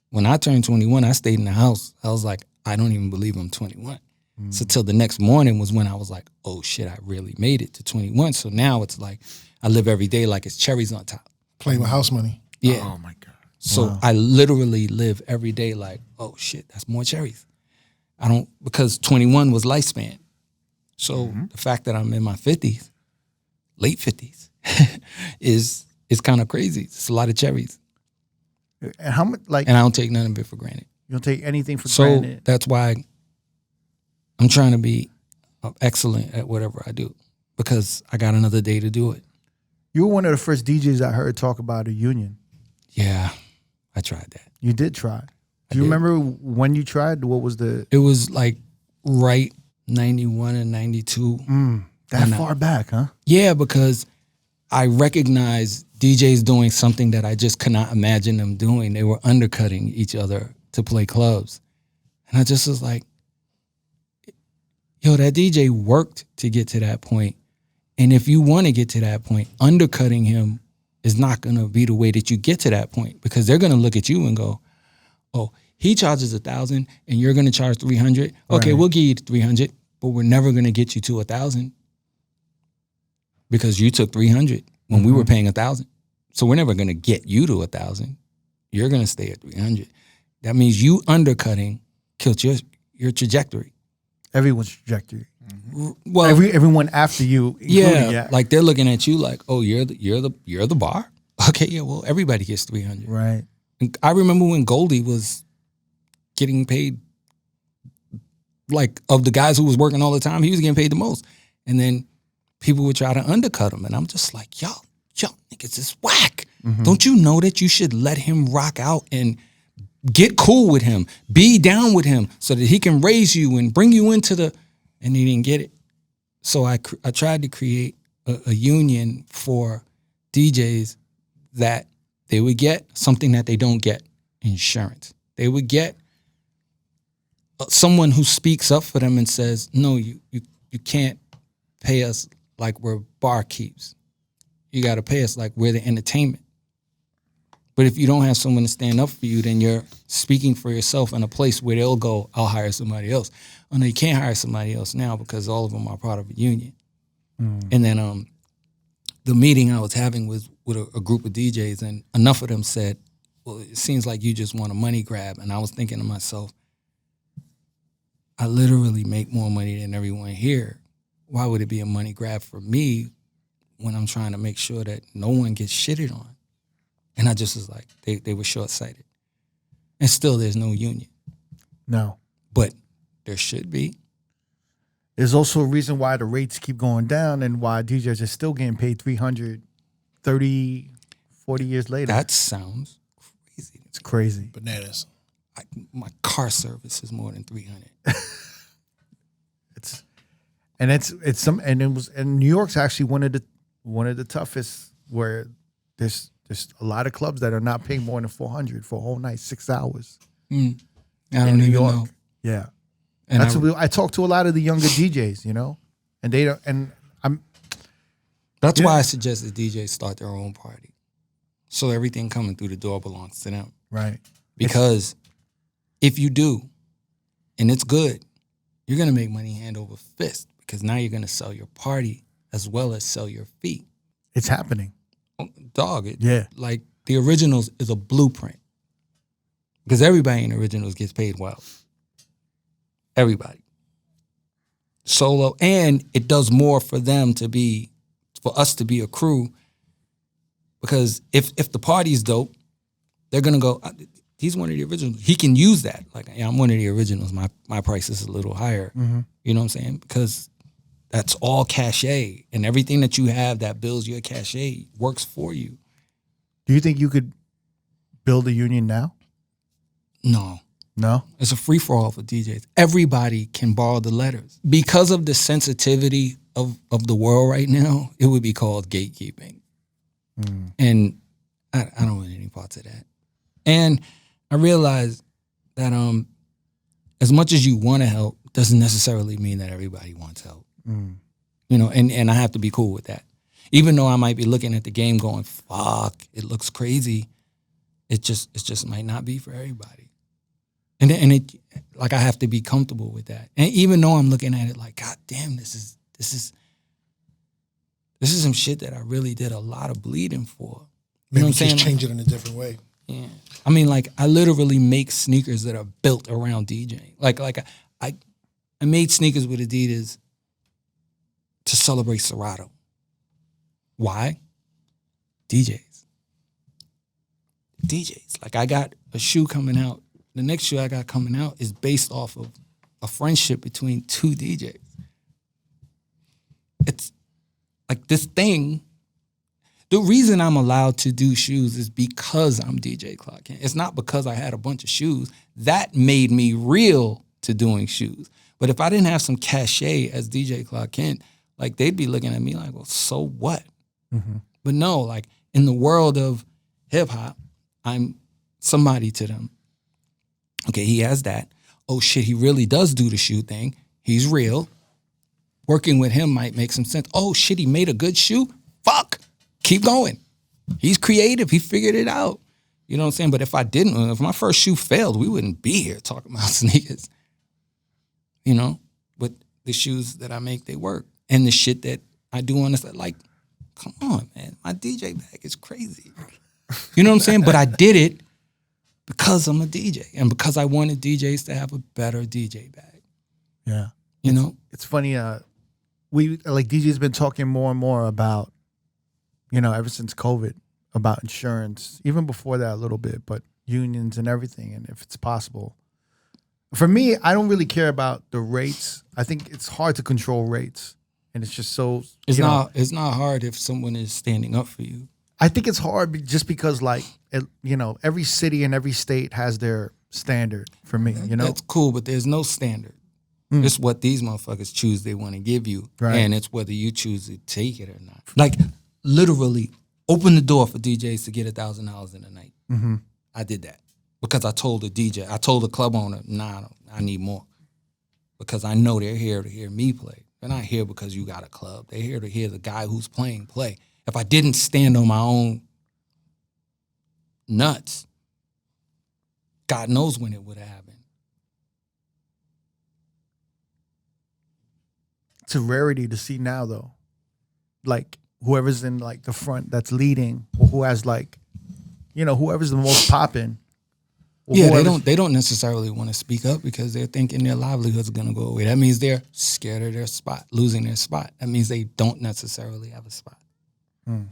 When I turned 21, I stayed in the house. I was like, I don't even believe I'm 21. So till the next morning was when I was like, oh shit, I really made it to 21. So now it's like, I live every day like it's cherries on top. Playing with house money. Yeah. Oh my God. So I literally live every day like, oh shit, that's more cherries. Because 21 was lifespan. So the fact that I'm in my 50s, late 50s, is kind of crazy. It's a lot of cherries. And how much, like, And I don't take none of it for granted. you don't take anything for So granted. that's why I'm trying to be excellent at whatever I do, because I got another day to do it. You were one of the first DJs I heard talk about a union. Yeah, I tried that. You did try. Do you remember when you tried? What was the... It was like right 91 and 92. That far back, huh? Yeah, because I recognized DJs doing something that I just could not imagine them doing. They were undercutting each other to play clubs. And I just was like, yo, that DJ worked to get to that point. And if you want to get to that point, undercutting him is not going to be the way that you get to that point, because they're going to look at you and go, oh, he charges 1,000 and you're going to charge 300. Okay, we'll give you 300, but we're never going to get you to 1,000 because you took 300 when we were paying 1,000. So we're never going to get you to 1,000. You're going to stay at 300. That means you undercutting killed your trajectory. Everyone's trajectory. Well, Everyone after you, including yeah, like they're looking at you like, oh, you're the bar. Okay, yeah, well, everybody gets 300. Right. And I remember when Goldie was getting paid, like of the guys who was working all the time, he was getting paid the most. And then people would try to undercut him, and I'm just like, yo, niggas is whack. Don't you know that you should let him rock out and get cool with him, be down with him, so that he can raise you and bring you into the... And he didn't get it. So I tried to create a union for DJs that they would get something that they don't get, insurance. They would get someone who speaks up for them and says, no, you can't pay us like we're barkeeps. You got to pay us like we're the entertainment. But if you don't have someone to stand up for you, then you're speaking for yourself in a place where they'll go, I'll hire somebody else. Oh, no, you can't hire somebody else now because all of them are part of a union. And then the meeting I was having was with a group of DJs, and enough of them said, well, it seems like you just want a money grab. And I was thinking to myself, I literally make more money than everyone here. Why would it be a money grab for me when I'm trying to make sure that no one gets shitted on? And I just was like, they were short-sighted. And still there's no union. No. But there should be. There's also a reason why the rates keep going down and why DJs are still getting paid $300 30, 40 years later. That sounds crazy. It's crazy. Bananas. My car service is more than $300. And New York's actually one of the toughest, where there's a lot of clubs that are not paying more than $400 for a whole night, 6 hours. I don't in New even York. know. Yeah. And I talk to a lot of the younger DJs, you know, and they don't. And that's why I suggest that DJs start their own party, so everything coming through the door belongs to them. Right. Because if you do, and it's good, you're gonna make money hand over fist, because now you're gonna sell your party as well as sell your fee. It's happening. Dog, Yeah. Like the Originals is a blueprint, because everybody in Originals gets paid well. Everybody. Solo, and it does more for us to be a crew, because if the party's dope, they're gonna go, he's one of the originals. He can use that. Like, yeah, I'm one of the originals. My price is a little higher. Mm-hmm. You know what I'm saying? Because that's all cachet, and everything that you have that builds your cachet works for you. Do you think you could build a union now? No. It's a free-for-all for DJs. Everybody can borrow the letters. Because of the sensitivity of the world right now, it would be called gatekeeping. And I don't want any parts of that. And I realize that as much as you want to help, doesn't necessarily mean that everybody wants help. You know, and I have to be cool with that. Even though I might be looking at the game going, fuck, it looks crazy, it just might not be for everybody. And it, like, I have to be comfortable with that. And even though I'm looking at it like, God damn, this is some shit that I really did a lot of bleeding for. You know what I'm saying? Just change it in a different way. Yeah. I mean, like, I literally make sneakers that are built around DJing. Like I made sneakers with Adidas to celebrate Serato. Why? DJs. Like, I got a shoe coming out. The next shoe I got coming out is based off of a friendship between two DJs. It's like this thing. The reason I'm allowed to do shoes is because I'm DJ Clark Kent. It's not because I had a bunch of shoes. That made me real to doing shoes. But if I didn't have some cachet as DJ Clark Kent, like, they'd be looking at me like, well, so what? Mm-hmm. But no, like, in the world of hip-hop, I'm somebody to them. Okay, he has that. Oh, shit, he really does do the shoe thing. He's real. Working with him might make some sense. Oh, shit, he made a good shoe? Fuck. Keep going. He's creative. He figured it out. You know what I'm saying? But if my first shoe failed, we wouldn't be here talking about sneakers. You know? But the shoes that I make, they work. And the shit that I do on this, like, come on, man. My DJ bag is crazy. You know what I'm saying? But I did it because I'm a DJ and because I wanted DJs to have a better DJ bag. Yeah. You know? It's funny, DJ's been talking more and more about, you know, ever since COVID, about insurance, even before that a little bit, but unions and everything, and if it's possible. For me, I don't really care about the rates. I think it's hard to control rates, and it's just so... It's not hard if someone is standing up for you. I think it's hard just because, like, you know, every city and every state has their standard for me, you know? That's cool, but there's no standard. It's what these motherfuckers choose they want to give you, right. And it's whether you choose to take it or not. Like, literally, open the door for DJs to get $1,000 in a night. Mm-hmm. I did that because I told the club owner, nah, I need more. Because I know they're here to hear me play. They're not here because you got a club. They're here to hear the guy who's playing play. If I didn't stand on my own nuts, God knows when it would have happened. It's a rarity to see now, though. Like, whoever's in, like, the front that's leading, or who has, like, you know, whoever's the most popping. Yeah, they don't necessarily want to speak up because they're thinking their livelihood's going to go away. That means they're scared of their spot, losing their spot. That means they don't necessarily have a spot.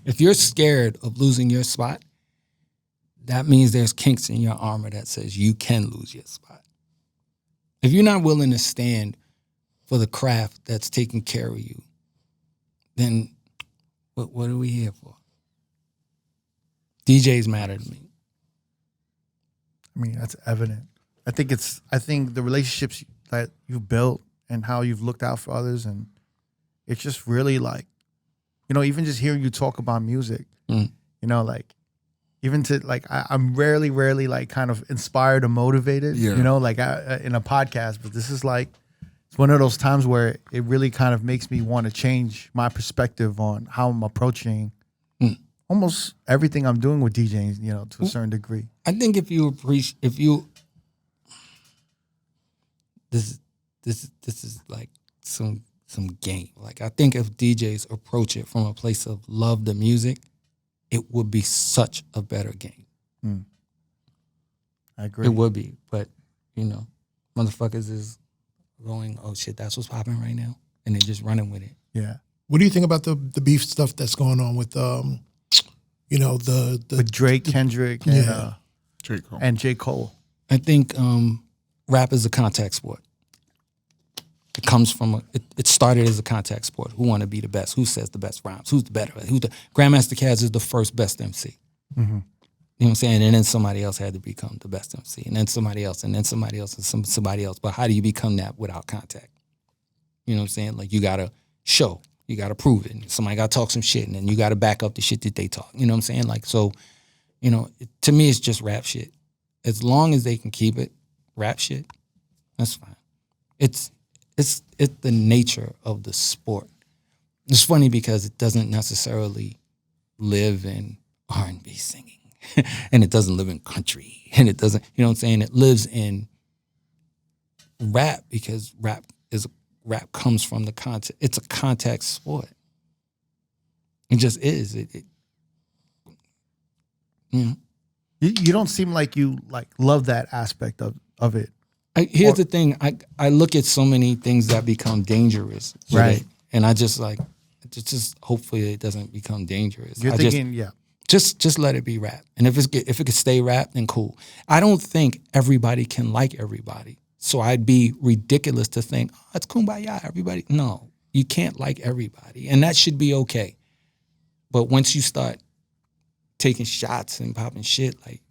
If you're scared of losing your spot, that means there's kinks in your armor that says you can lose your spot. If you're not willing to stand for the craft that's taking care of you, then what are we here for? DJs matter to me. I mean, that's evident. I think the relationships that you've built and how you've looked out for others, and it's just really like, you know, even just hearing you talk about music, you know, like even to like, I'm rarely like kind of inspired or motivated, you know, like in a podcast, but this is like, it's one of those times where it really kind of makes me want to change my perspective on how I'm approaching almost everything I'm doing with DJing, you know, to a certain degree. I think if you this is like some game. Like, I think if DJs approach it from a place of love the music, it would be such a better game. I agree. It would be, but you know, motherfuckers is going, oh shit, that's what's popping right now, and they're just running with it. Yeah. What do you think about the beef stuff that's going on with you know, with Drake, Kendrick, and J. Cole? I think rap is a contact sport. It comes from it started as a contact sport. Who want to be the best? Who says the best rhymes? Who's the better? Grandmaster Caz is the first best MC. You know what I'm saying? And then somebody else had to become the best MC, and then somebody else, and then somebody else, and somebody else. But how do you become that without contact? You know what I'm saying? Like, you gotta show, you gotta prove it. And somebody gotta talk some shit, and then you gotta back up the shit that they talk. You know what I'm saying? Like, so, you know, to me, it's just rap shit. As long as they can keep it rap shit, that's fine. It's the nature of the sport. It's funny because it doesn't necessarily live in R&B singing, and it doesn't live in country, and it doesn't, you know what I'm saying? It lives in rap because rap comes from the content. It's a contact sport. It just is. You don't seem like you like love that aspect of it. Here's the thing. I look at so many things that become dangerous, right? And I just like, just hopefully it doesn't become dangerous. You're thinking, just let it be rap. And if it could stay rap, then cool. I don't think everybody can like everybody. So I'd be ridiculous to think, oh, it's kumbaya, everybody. No, you can't like everybody, and that should be okay. But once you start taking shots and popping shit, like,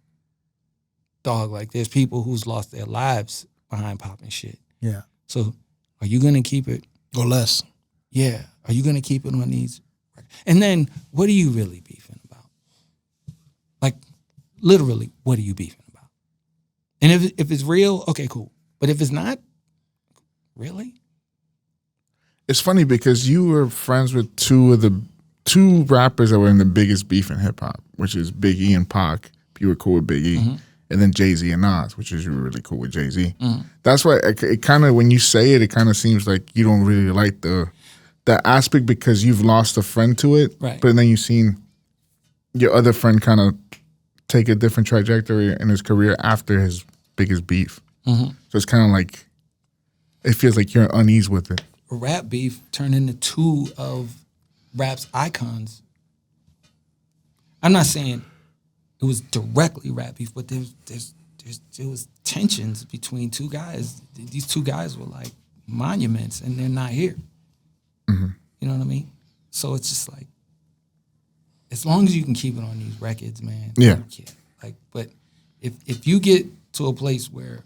dog, like, there's people who's lost their lives behind popping shit. Yeah. So are you going to keep it? Or less. Yeah. Are you going to keep it on these? And then what are you really beefing about? Like, literally, what are you beefing about? And if it's real, okay, cool. But if it's not, really? It's funny because you were friends with two rappers that were in the biggest beef in hip hop, which is Biggie and Pac. You were cool with Biggie. And then Jay-Z and Nas, which is really cool with Jay-Z. That's why it kind of, when you say it, it kind of seems like you don't really like the aspect because you've lost a friend to it. Right. But then you've seen your other friend kind of take a different trajectory in his career after his biggest beef. So it's kind of like, it feels like you're unease with it. Rap beef turned into two of rap's icons. I'm not saying it was directly rap beef, but there was tensions between two guys. These two guys were like monuments, and they're not here. You know what I mean? So it's just like, as long as you can keep it on these records, man. Yeah. Like, but if you get to a place where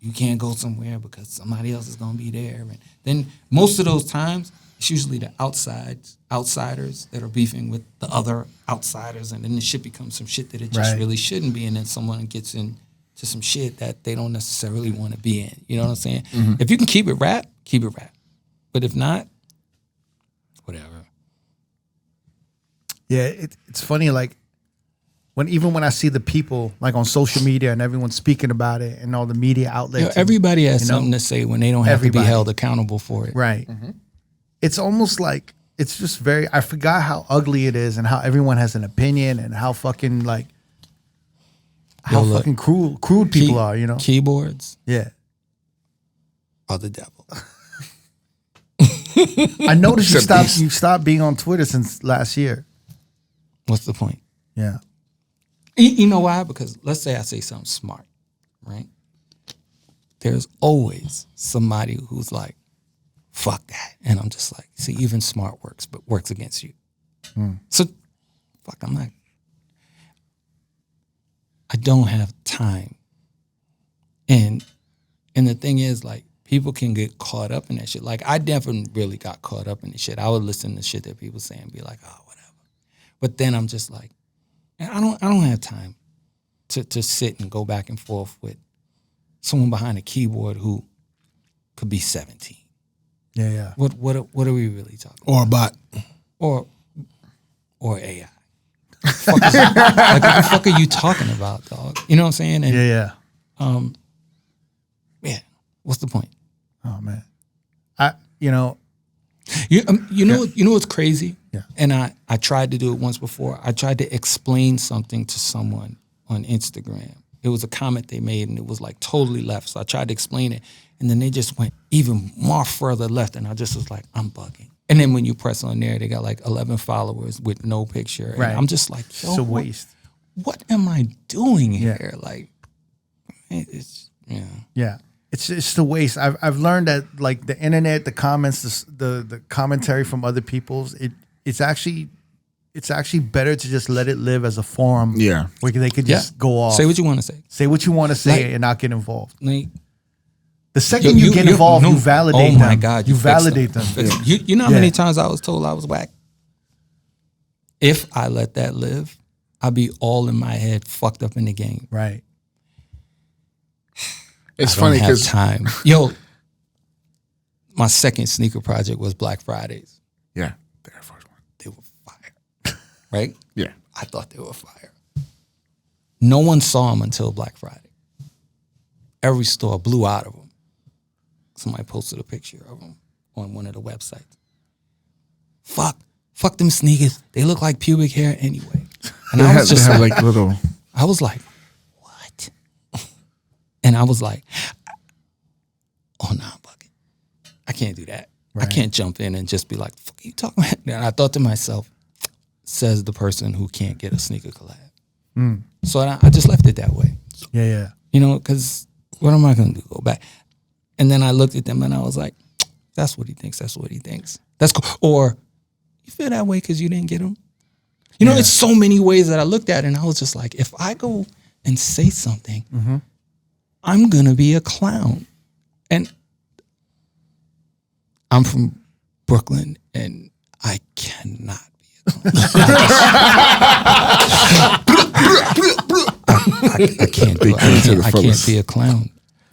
you can't go somewhere because somebody else is gonna be there, and then most of those times it's usually the outsiders that are beefing with the other outsiders, and then the shit becomes some shit that it just really shouldn't be, and then someone gets into some shit that they don't necessarily want to be in. You know what I'm saying? If you can keep it rap, keep it rap. But if not, whatever. Yeah, it's funny, like, when I see the people like on social media and everyone speaking about it and all the media outlets. Everybody has something to say when they don't have to be held accountable for it. Right. It's almost like, it's just very, I forgot how ugly it is and how everyone has an opinion and how fucking like, how fucking crude people are, you know? Keyboards Yeah. are the devil. I noticed you stopped being on Twitter since last year. What's the point? Yeah. You know why? Because let's say I say something smart, right? There's always somebody who's like, fuck that. And I'm just like, see, even smart works, but works against you. So, fuck, I don't have time. And the thing is, like, people can get caught up in that shit. Like, I definitely really got caught up in the shit. I would listen to shit that people say and be like, oh, whatever. But then I'm just like, I don't have time to sit and go back and forth with someone behind a keyboard who could be 17. Yeah. What are we really talking Or a bot. about? Or AI. Like, what the fuck are you talking about, dog? You know what I'm saying? And, Yeah. yeah. What's the point? Oh man. You know what's crazy? Yeah. And I tried to do it once before. I tried to explain something to someone on Instagram. It was a comment they made and it was like totally left. So I tried to explain it. And then they just went even more further left. And I just was like, I'm bugging. And then when you press on there, they got like 11 followers with no picture. And Right. I'm just like, yo, it's a waste. what am I doing here? Like, it's, yeah. Yeah. It's the waste. I've learned that like the internet, the comments, the commentary from other people's, it's actually better to just let it live as a forum. Yeah. Where they could just go off. Say what you want to say. Say what you want to say Like- and not get involved. Like, The second you get involved, you validate them. Oh my God. You fixed validate them. You know how Yeah. many times I was told I was whack? If I let that live, I'd be all in my head, fucked up in the game. Right. It's I funny don't have because time. Yo, my second sneaker project was Black Fridays. yeah, the Air Force One. They were fire, right? Yeah, I thought they were fire. No one saw them until Black Friday. Every store blew out of them. Somebody posted a picture of them on one of the websites. Fuck them sneakers. They look like pubic hair anyway. And they I have, was just they have like, like little. I was like, what? And I was like, oh, no, I'm bugging. I can't do that. Right. I can't jump in and just be like, fuck are you talking about? And I thought to myself, says the person who can't get a sneaker collab. So I just left it that way. Yeah. You know, because what am I going to do? Go back. And then I looked at them and I was like, that's what he thinks. That's what he thinks. That's cool. Or you feel that way because you didn't get him? You know, it's so many ways that I looked at it and I was just like, if I go and say something, I'm going to be a clown. And I'm from Brooklyn and I cannot be a clown. I can't do it. I can't be a clown.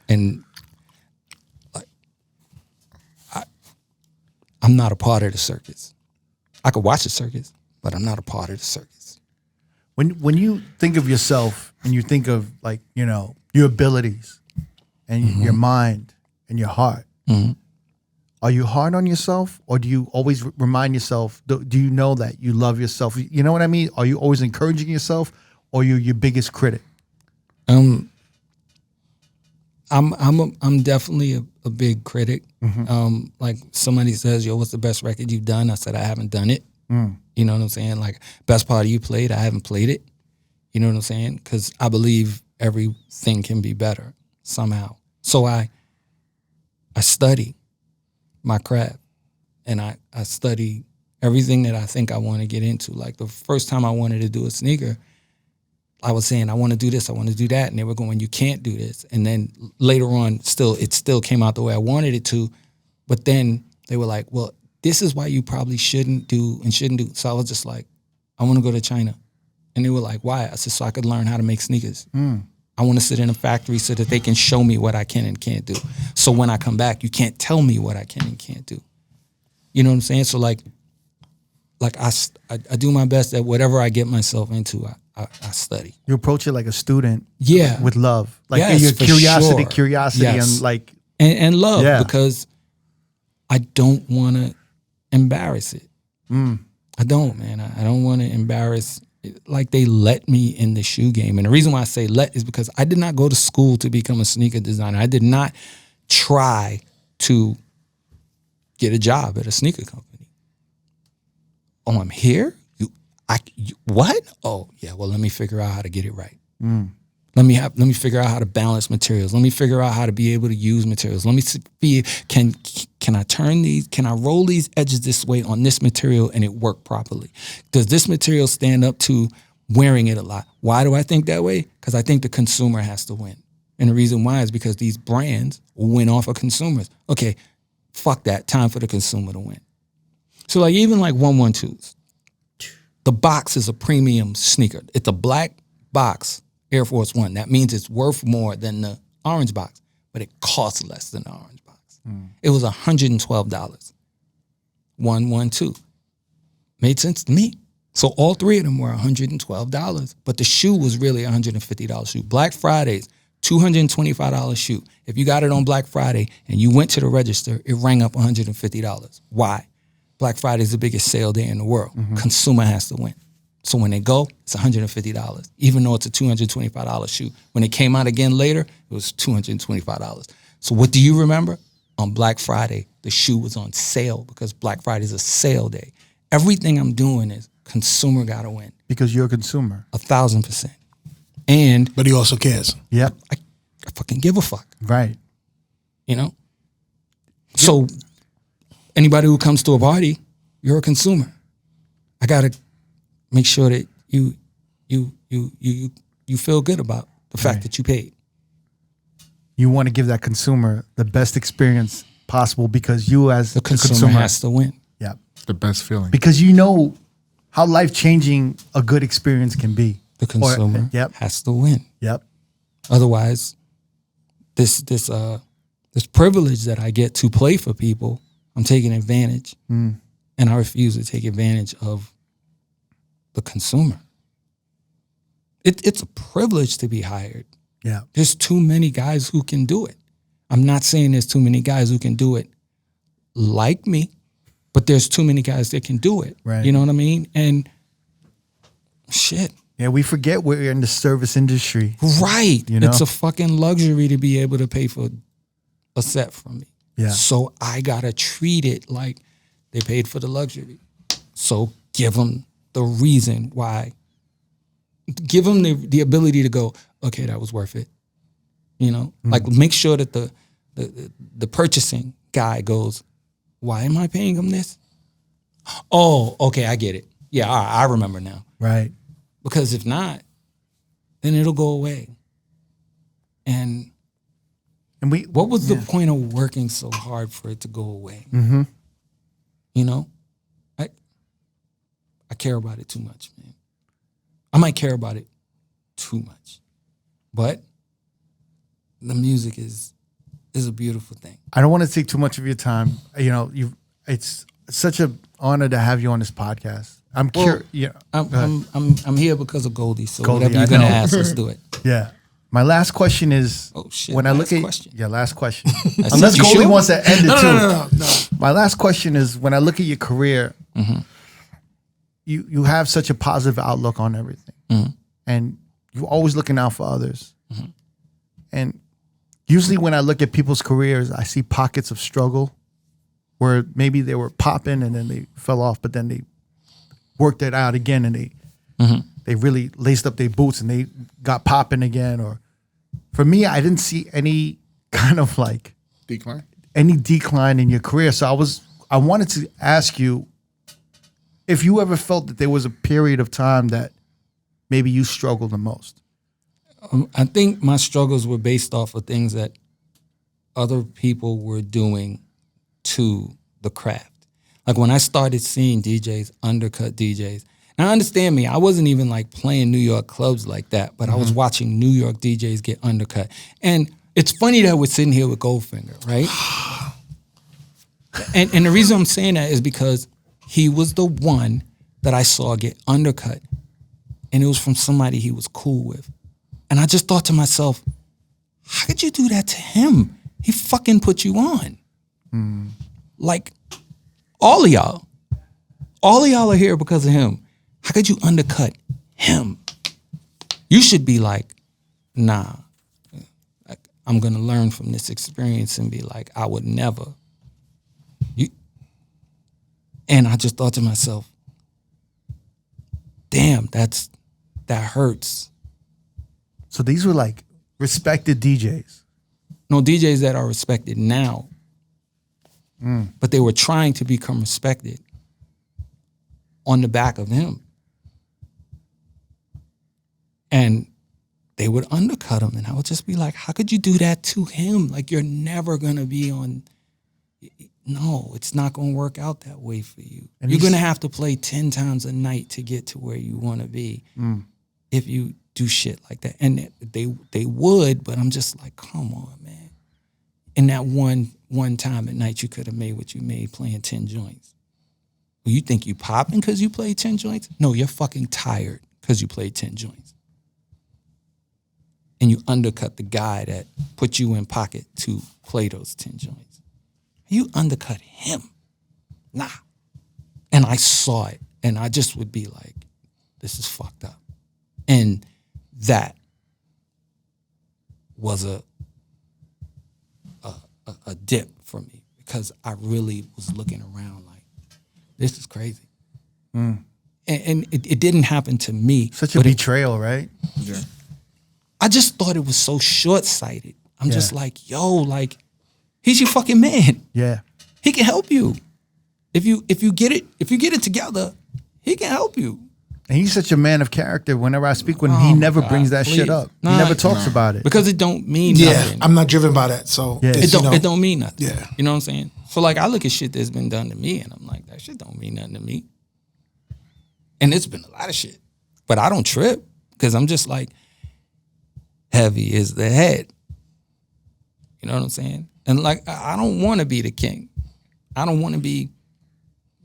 And like, I'm not a part of the circus. I could watch the circus, but I'm not a part of the circus. When you think of yourself and you think of like, you know, your abilities and your mind and your heart, are you hard on yourself or do you always remind yourself, do you know that you love yourself? You know what I mean? Are you always encouraging yourself or are you your biggest critic? I'm definitely a big critic. Like somebody says, yo, what's the best record you've done? I said, I haven't done it. You know what I'm saying? Like best part you played, I haven't played it. You know what I'm saying? Because I believe everything can be better somehow. So I study my craft and I study everything that I think I want to get into. Like the first time I wanted to do a sneaker, I was saying, I want to do this, I want to do that. And they were going, you can't do this. And then later on, it still came out the way I wanted it to. But then they were like, well, this is why you probably shouldn't do. So I was just like, I want to go to China. And they were like, why? I said, so I could learn how to make sneakers. I want to sit in a factory so that they can show me what I can and can't do. So when I come back, you can't tell me what I can and can't do. You know what I'm saying? So like I do my best at whatever I get myself into, I study. You approach it like a student, Yeah, with love, like Yes, your for curiosity, sure. Yes. and like and love, Yeah. because I don't want to embarrass it. I don't, man. I don't want to embarrass. Like they let me in the shoe game, and the reason why I say let is because I did not go to school to become a sneaker designer. I did not try to get a job at a sneaker company. Oh, I'm here? What? Oh, yeah, well, let me figure out how to get it right. Let me figure out how to balance materials. Let me figure out how to be able to use materials. Let me see, can I turn these, can I roll these edges this way on this material and it work properly? Does this material stand up to wearing it a lot? Why do I think that way? Because I think the consumer has to win. And the reason why is because these brands win off of consumers. Okay, fuck that. Time for the consumer to win. So like even like 112s, the box is a premium sneaker. It's a black box Air Force One. That means it's worth more than the orange box, but it costs less than the orange box. It was $112. 112. Made sense to me. So all three of them were $112, but the shoe was really a $150 shoe. Black Fridays, $225 shoe. If you got it on Black Friday and you went to the register, it rang up $150. Why? Black Friday is the biggest sale day in the world. Consumer has to win. So when they go, it's $150, even though it's a $225 shoe. When it came out again later, it was $225. So what do you remember? On Black Friday, the shoe was on sale because Black Friday is a sale day. Everything I'm doing is consumer got to win. Because you're a consumer. 1,000%. And But he also cares. Yep. I fucking give a fuck, Right. you know? So anybody who comes to a party, you're a consumer. I got to make sure that you feel good about the fact that you paid. You want to give that consumer the best experience possible because you as The consumer has to win. Yep. The best feeling. Because you know how life-changing a good experience can be. The consumer Yep. has to win. Yep. Otherwise, this privilege that I get to play for people, I'm taking advantage, and I refuse to take advantage of the consumer. It's a privilege to be hired. Yeah. There's too many guys who can do it. I'm not saying there's too many guys who can do it like me, but there's too many guys that can do it. Right. You know what I mean? And shit. Yeah, we forget we're in the service industry. Right. You know? It's a fucking luxury to be able to pay for a set from me. Yeah. So I got to treat it like they paid for the luxury. So give them the reason why. Give them the ability to go, okay, that was worth it. You know, like make sure that the purchasing guy goes, why am I paying him this? Oh, okay, I get it. Yeah, I remember now. Right. Because if not, then it'll go away. And And what was the point of working so hard for it to go away? You know, I care about it too much, man. I might care about it too much, but the music is a beautiful thing. I don't want to take too much of your time. You know, it's such an honor to have you on this podcast. I'm curious. Yeah, I'm here because of Goldie. So Goldie, whatever you're I gonna know. ask, let's do it. yeah. My last question is, Oh shit! when I look last at question. last question. That's Unless it, you Goldie sure? wants to end it too. No. My last question is, when I look at your career, you have such a positive outlook on everything, and you're always looking out for others. And usually, when I look at people's careers, I see pockets of struggle, where maybe they were popping and then they fell off, but then they worked it out again, and they really laced up their boots and they got popping again. Or for me, I didn't see any kind of like Decline. any decline in your career. So I wanted to ask you if you ever felt that there was a period of time that maybe you struggled the most. I think my struggles were based off of things that other people were doing to the craft. Like when I started seeing DJs undercut DJs. Now understand me, I wasn't even like playing New York clubs like that, but I was watching New York DJs get undercut. And it's funny that we're sitting here with Goldfinger, right? and the reason I'm saying that is because he was the one that I saw get undercut. And it was from somebody he was cool with. And I just thought to myself, how could you do that to him? He fucking put you on. Like, all of y'all are here because of him. How could you undercut him? You should be like, nah, I'm gonna learn from this experience and be like, I would never. And I just thought to myself, that hurts. So these were like respected DJs. No, DJs that are respected now. But they were trying to become respected on the back of him. And they would undercut him. And I would just be like, how could you do that to him? Like, you're never going to be on. No, it's not going to work out that way for you. And you're going to have to play 10 times a night to get to where you want to be if you do shit like that. And they would, but I'm just like, come on, man. In that one time at night, you could have made what you made playing 10 joints. Well, you think you popping because you played 10 joints? No, you're fucking tired because you played 10 joints. And you undercut the guy that put you in pocket to play those 10 joints. You undercut him. Nah. And I saw it. And I just would be like, this is fucked up. And that was a dip for me, because I really was looking around like, this is crazy. And it didn't happen to me. Such a betrayal, right? Yeah. I just thought it was so short-sighted. I'm just like, yo, like, he's your fucking man. Yeah. He can help you. If you get it together, he can help you. And he's such a man of character. Whenever I speak with him, he never brings that shit up. He never talks about it. Because it don't mean Yeah, nothing. I'm not driven by that. So It don't mean nothing. Yeah. You know what I'm saying? So like, I look at shit that's been done to me and I'm like, that shit don't mean nothing to me. And it's been a lot of shit. But I don't trip, because I'm just like, heavy is the head. You know what I'm saying? And like, I don't want to be the king. I don't want to be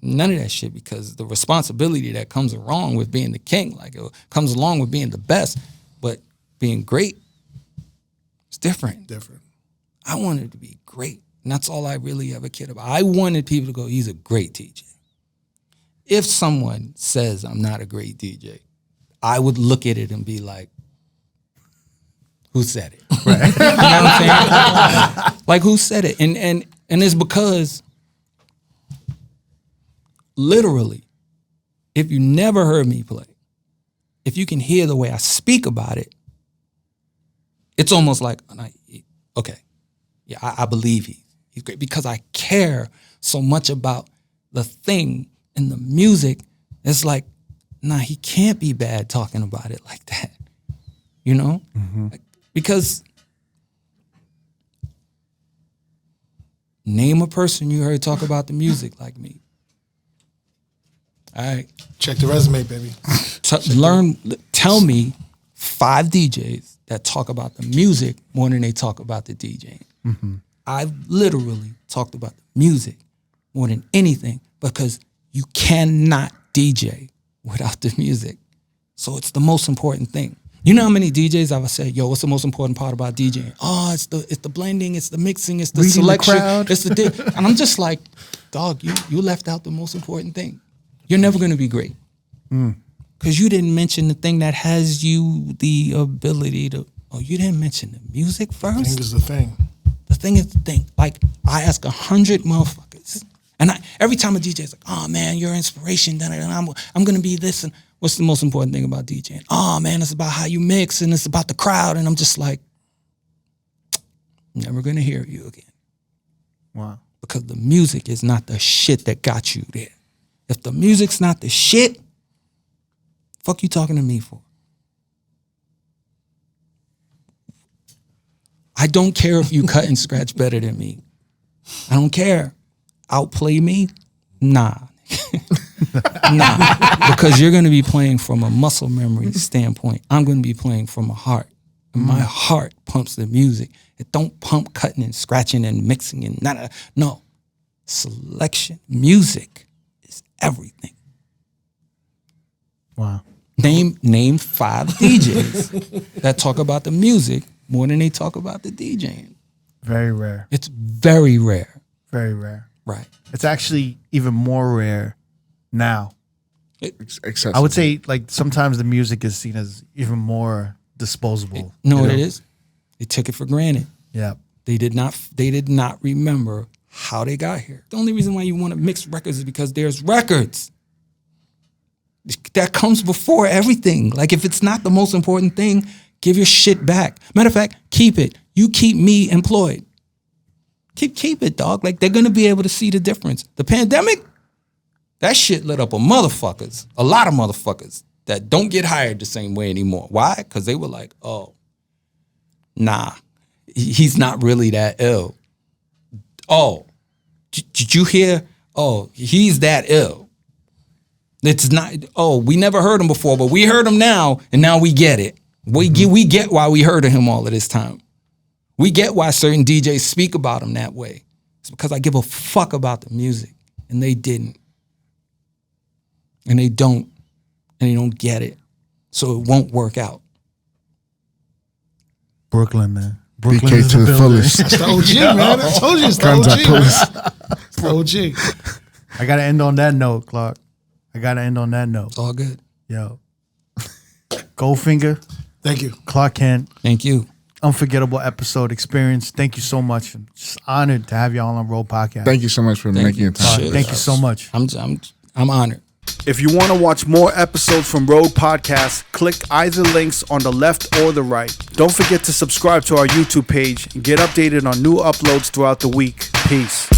none of that shit, because the responsibility that comes along with being the king, like, it comes along with being the best, but being great is different. I wanted to be great. And that's all I really ever cared about. I wanted people to go, he's a great DJ. If someone says I'm not a great DJ, I would look at it and be like, who said it? Right. You know what I'm saying? Like, who said it? And it's because, literally, if you never heard me play, if you can hear the way I speak about it, it's almost like, okay, yeah, I believe he's great, because I care so much about the thing and the music. It's like, nah, he can't be bad talking about it like that, you know? Like, because name a person you heard talk about the music like me. All right. check the resume, baby. Tell me 5 DJs that talk about the music more than they talk about the DJing. I've literally talked about the music more than anything, because you cannot DJ without the music. So it's the most important thing. You know how many DJs I've said, yo, what's the most important part about DJing? Oh, it's the blending, it's the mixing, it's the Reading selection, the crowd. it's the and I'm just like, dog, you left out the most important thing. You're never gonna be great. Because you didn't mention the thing that has you the ability to, you didn't mention the music first? I think it's the thing. The thing is the thing. Like, I ask 100 motherfuckers, and every time a DJ is like, oh man, your inspiration, I'm gonna be this, and what's the most important thing about DJing? Oh man, it's about how you mix, and it's about the crowd, and I'm just like, never gonna hear you again. Wow. Because the music is not the shit that got you there. If the music's not the shit, fuck you talking to me for? I don't care if you cut and scratch better than me. I don't care. Outplay me? Nah. Nah. Because you're going to be playing from a muscle memory standpoint. I'm going to be playing from a heart. And my heart pumps the music. It don't pump cutting and scratching and mixing and none of that. No. Selection. Music is everything. Wow. Name 5 DJs that talk about the music more than they talk about the DJing. Very rare. It's very rare. Very rare. Right. It's actually even more rare now. Excessive. I would say, like, sometimes the music is seen as even more disposable. You know what it is? They took it for granted. Yeah. They did not remember how they got here. The only reason why you want to mix records is because there's records. That comes before everything. Like, if it's not the most important thing, give your shit back. Matter of fact, keep it. You keep me employed. Keep it, dog. Like, they're gonna be able to see the difference. The pandemic, that shit lit up a lot of motherfuckers that don't get hired the same way anymore. Why? Because they were like, oh, nah, he's not really that ill. Oh, did you hear? Oh, he's that ill. It's not, oh, we never heard him before, but we heard him now, and now we get it. We get why we heard of him all of this time. We get why certain DJs speak about him that way. It's because I give a fuck about the music, and they didn't. And they don't get it. So it won't work out. Brooklyn, man. Brooklyn BK is to the building. fullest. It's the OG, man. I told you it's the Guns OG. up, Man. It's the OG. I gotta end on that note, Clark. I gotta end on that note. It's all good. Yo. Goldfinger, Thank you. Clark Kent, Thank you. unforgettable episode experience. Thank you so much. I'm just honored to have y'all on R.O.A.D podcast. Thank you so much for making you. it time. Shit. Thank you so much. I'm honored. If you want to watch more episodes from R.O.A.D podcast, click either links on the left or the right. Don't forget to subscribe to our YouTube page and get updated on new uploads throughout the week. Peace.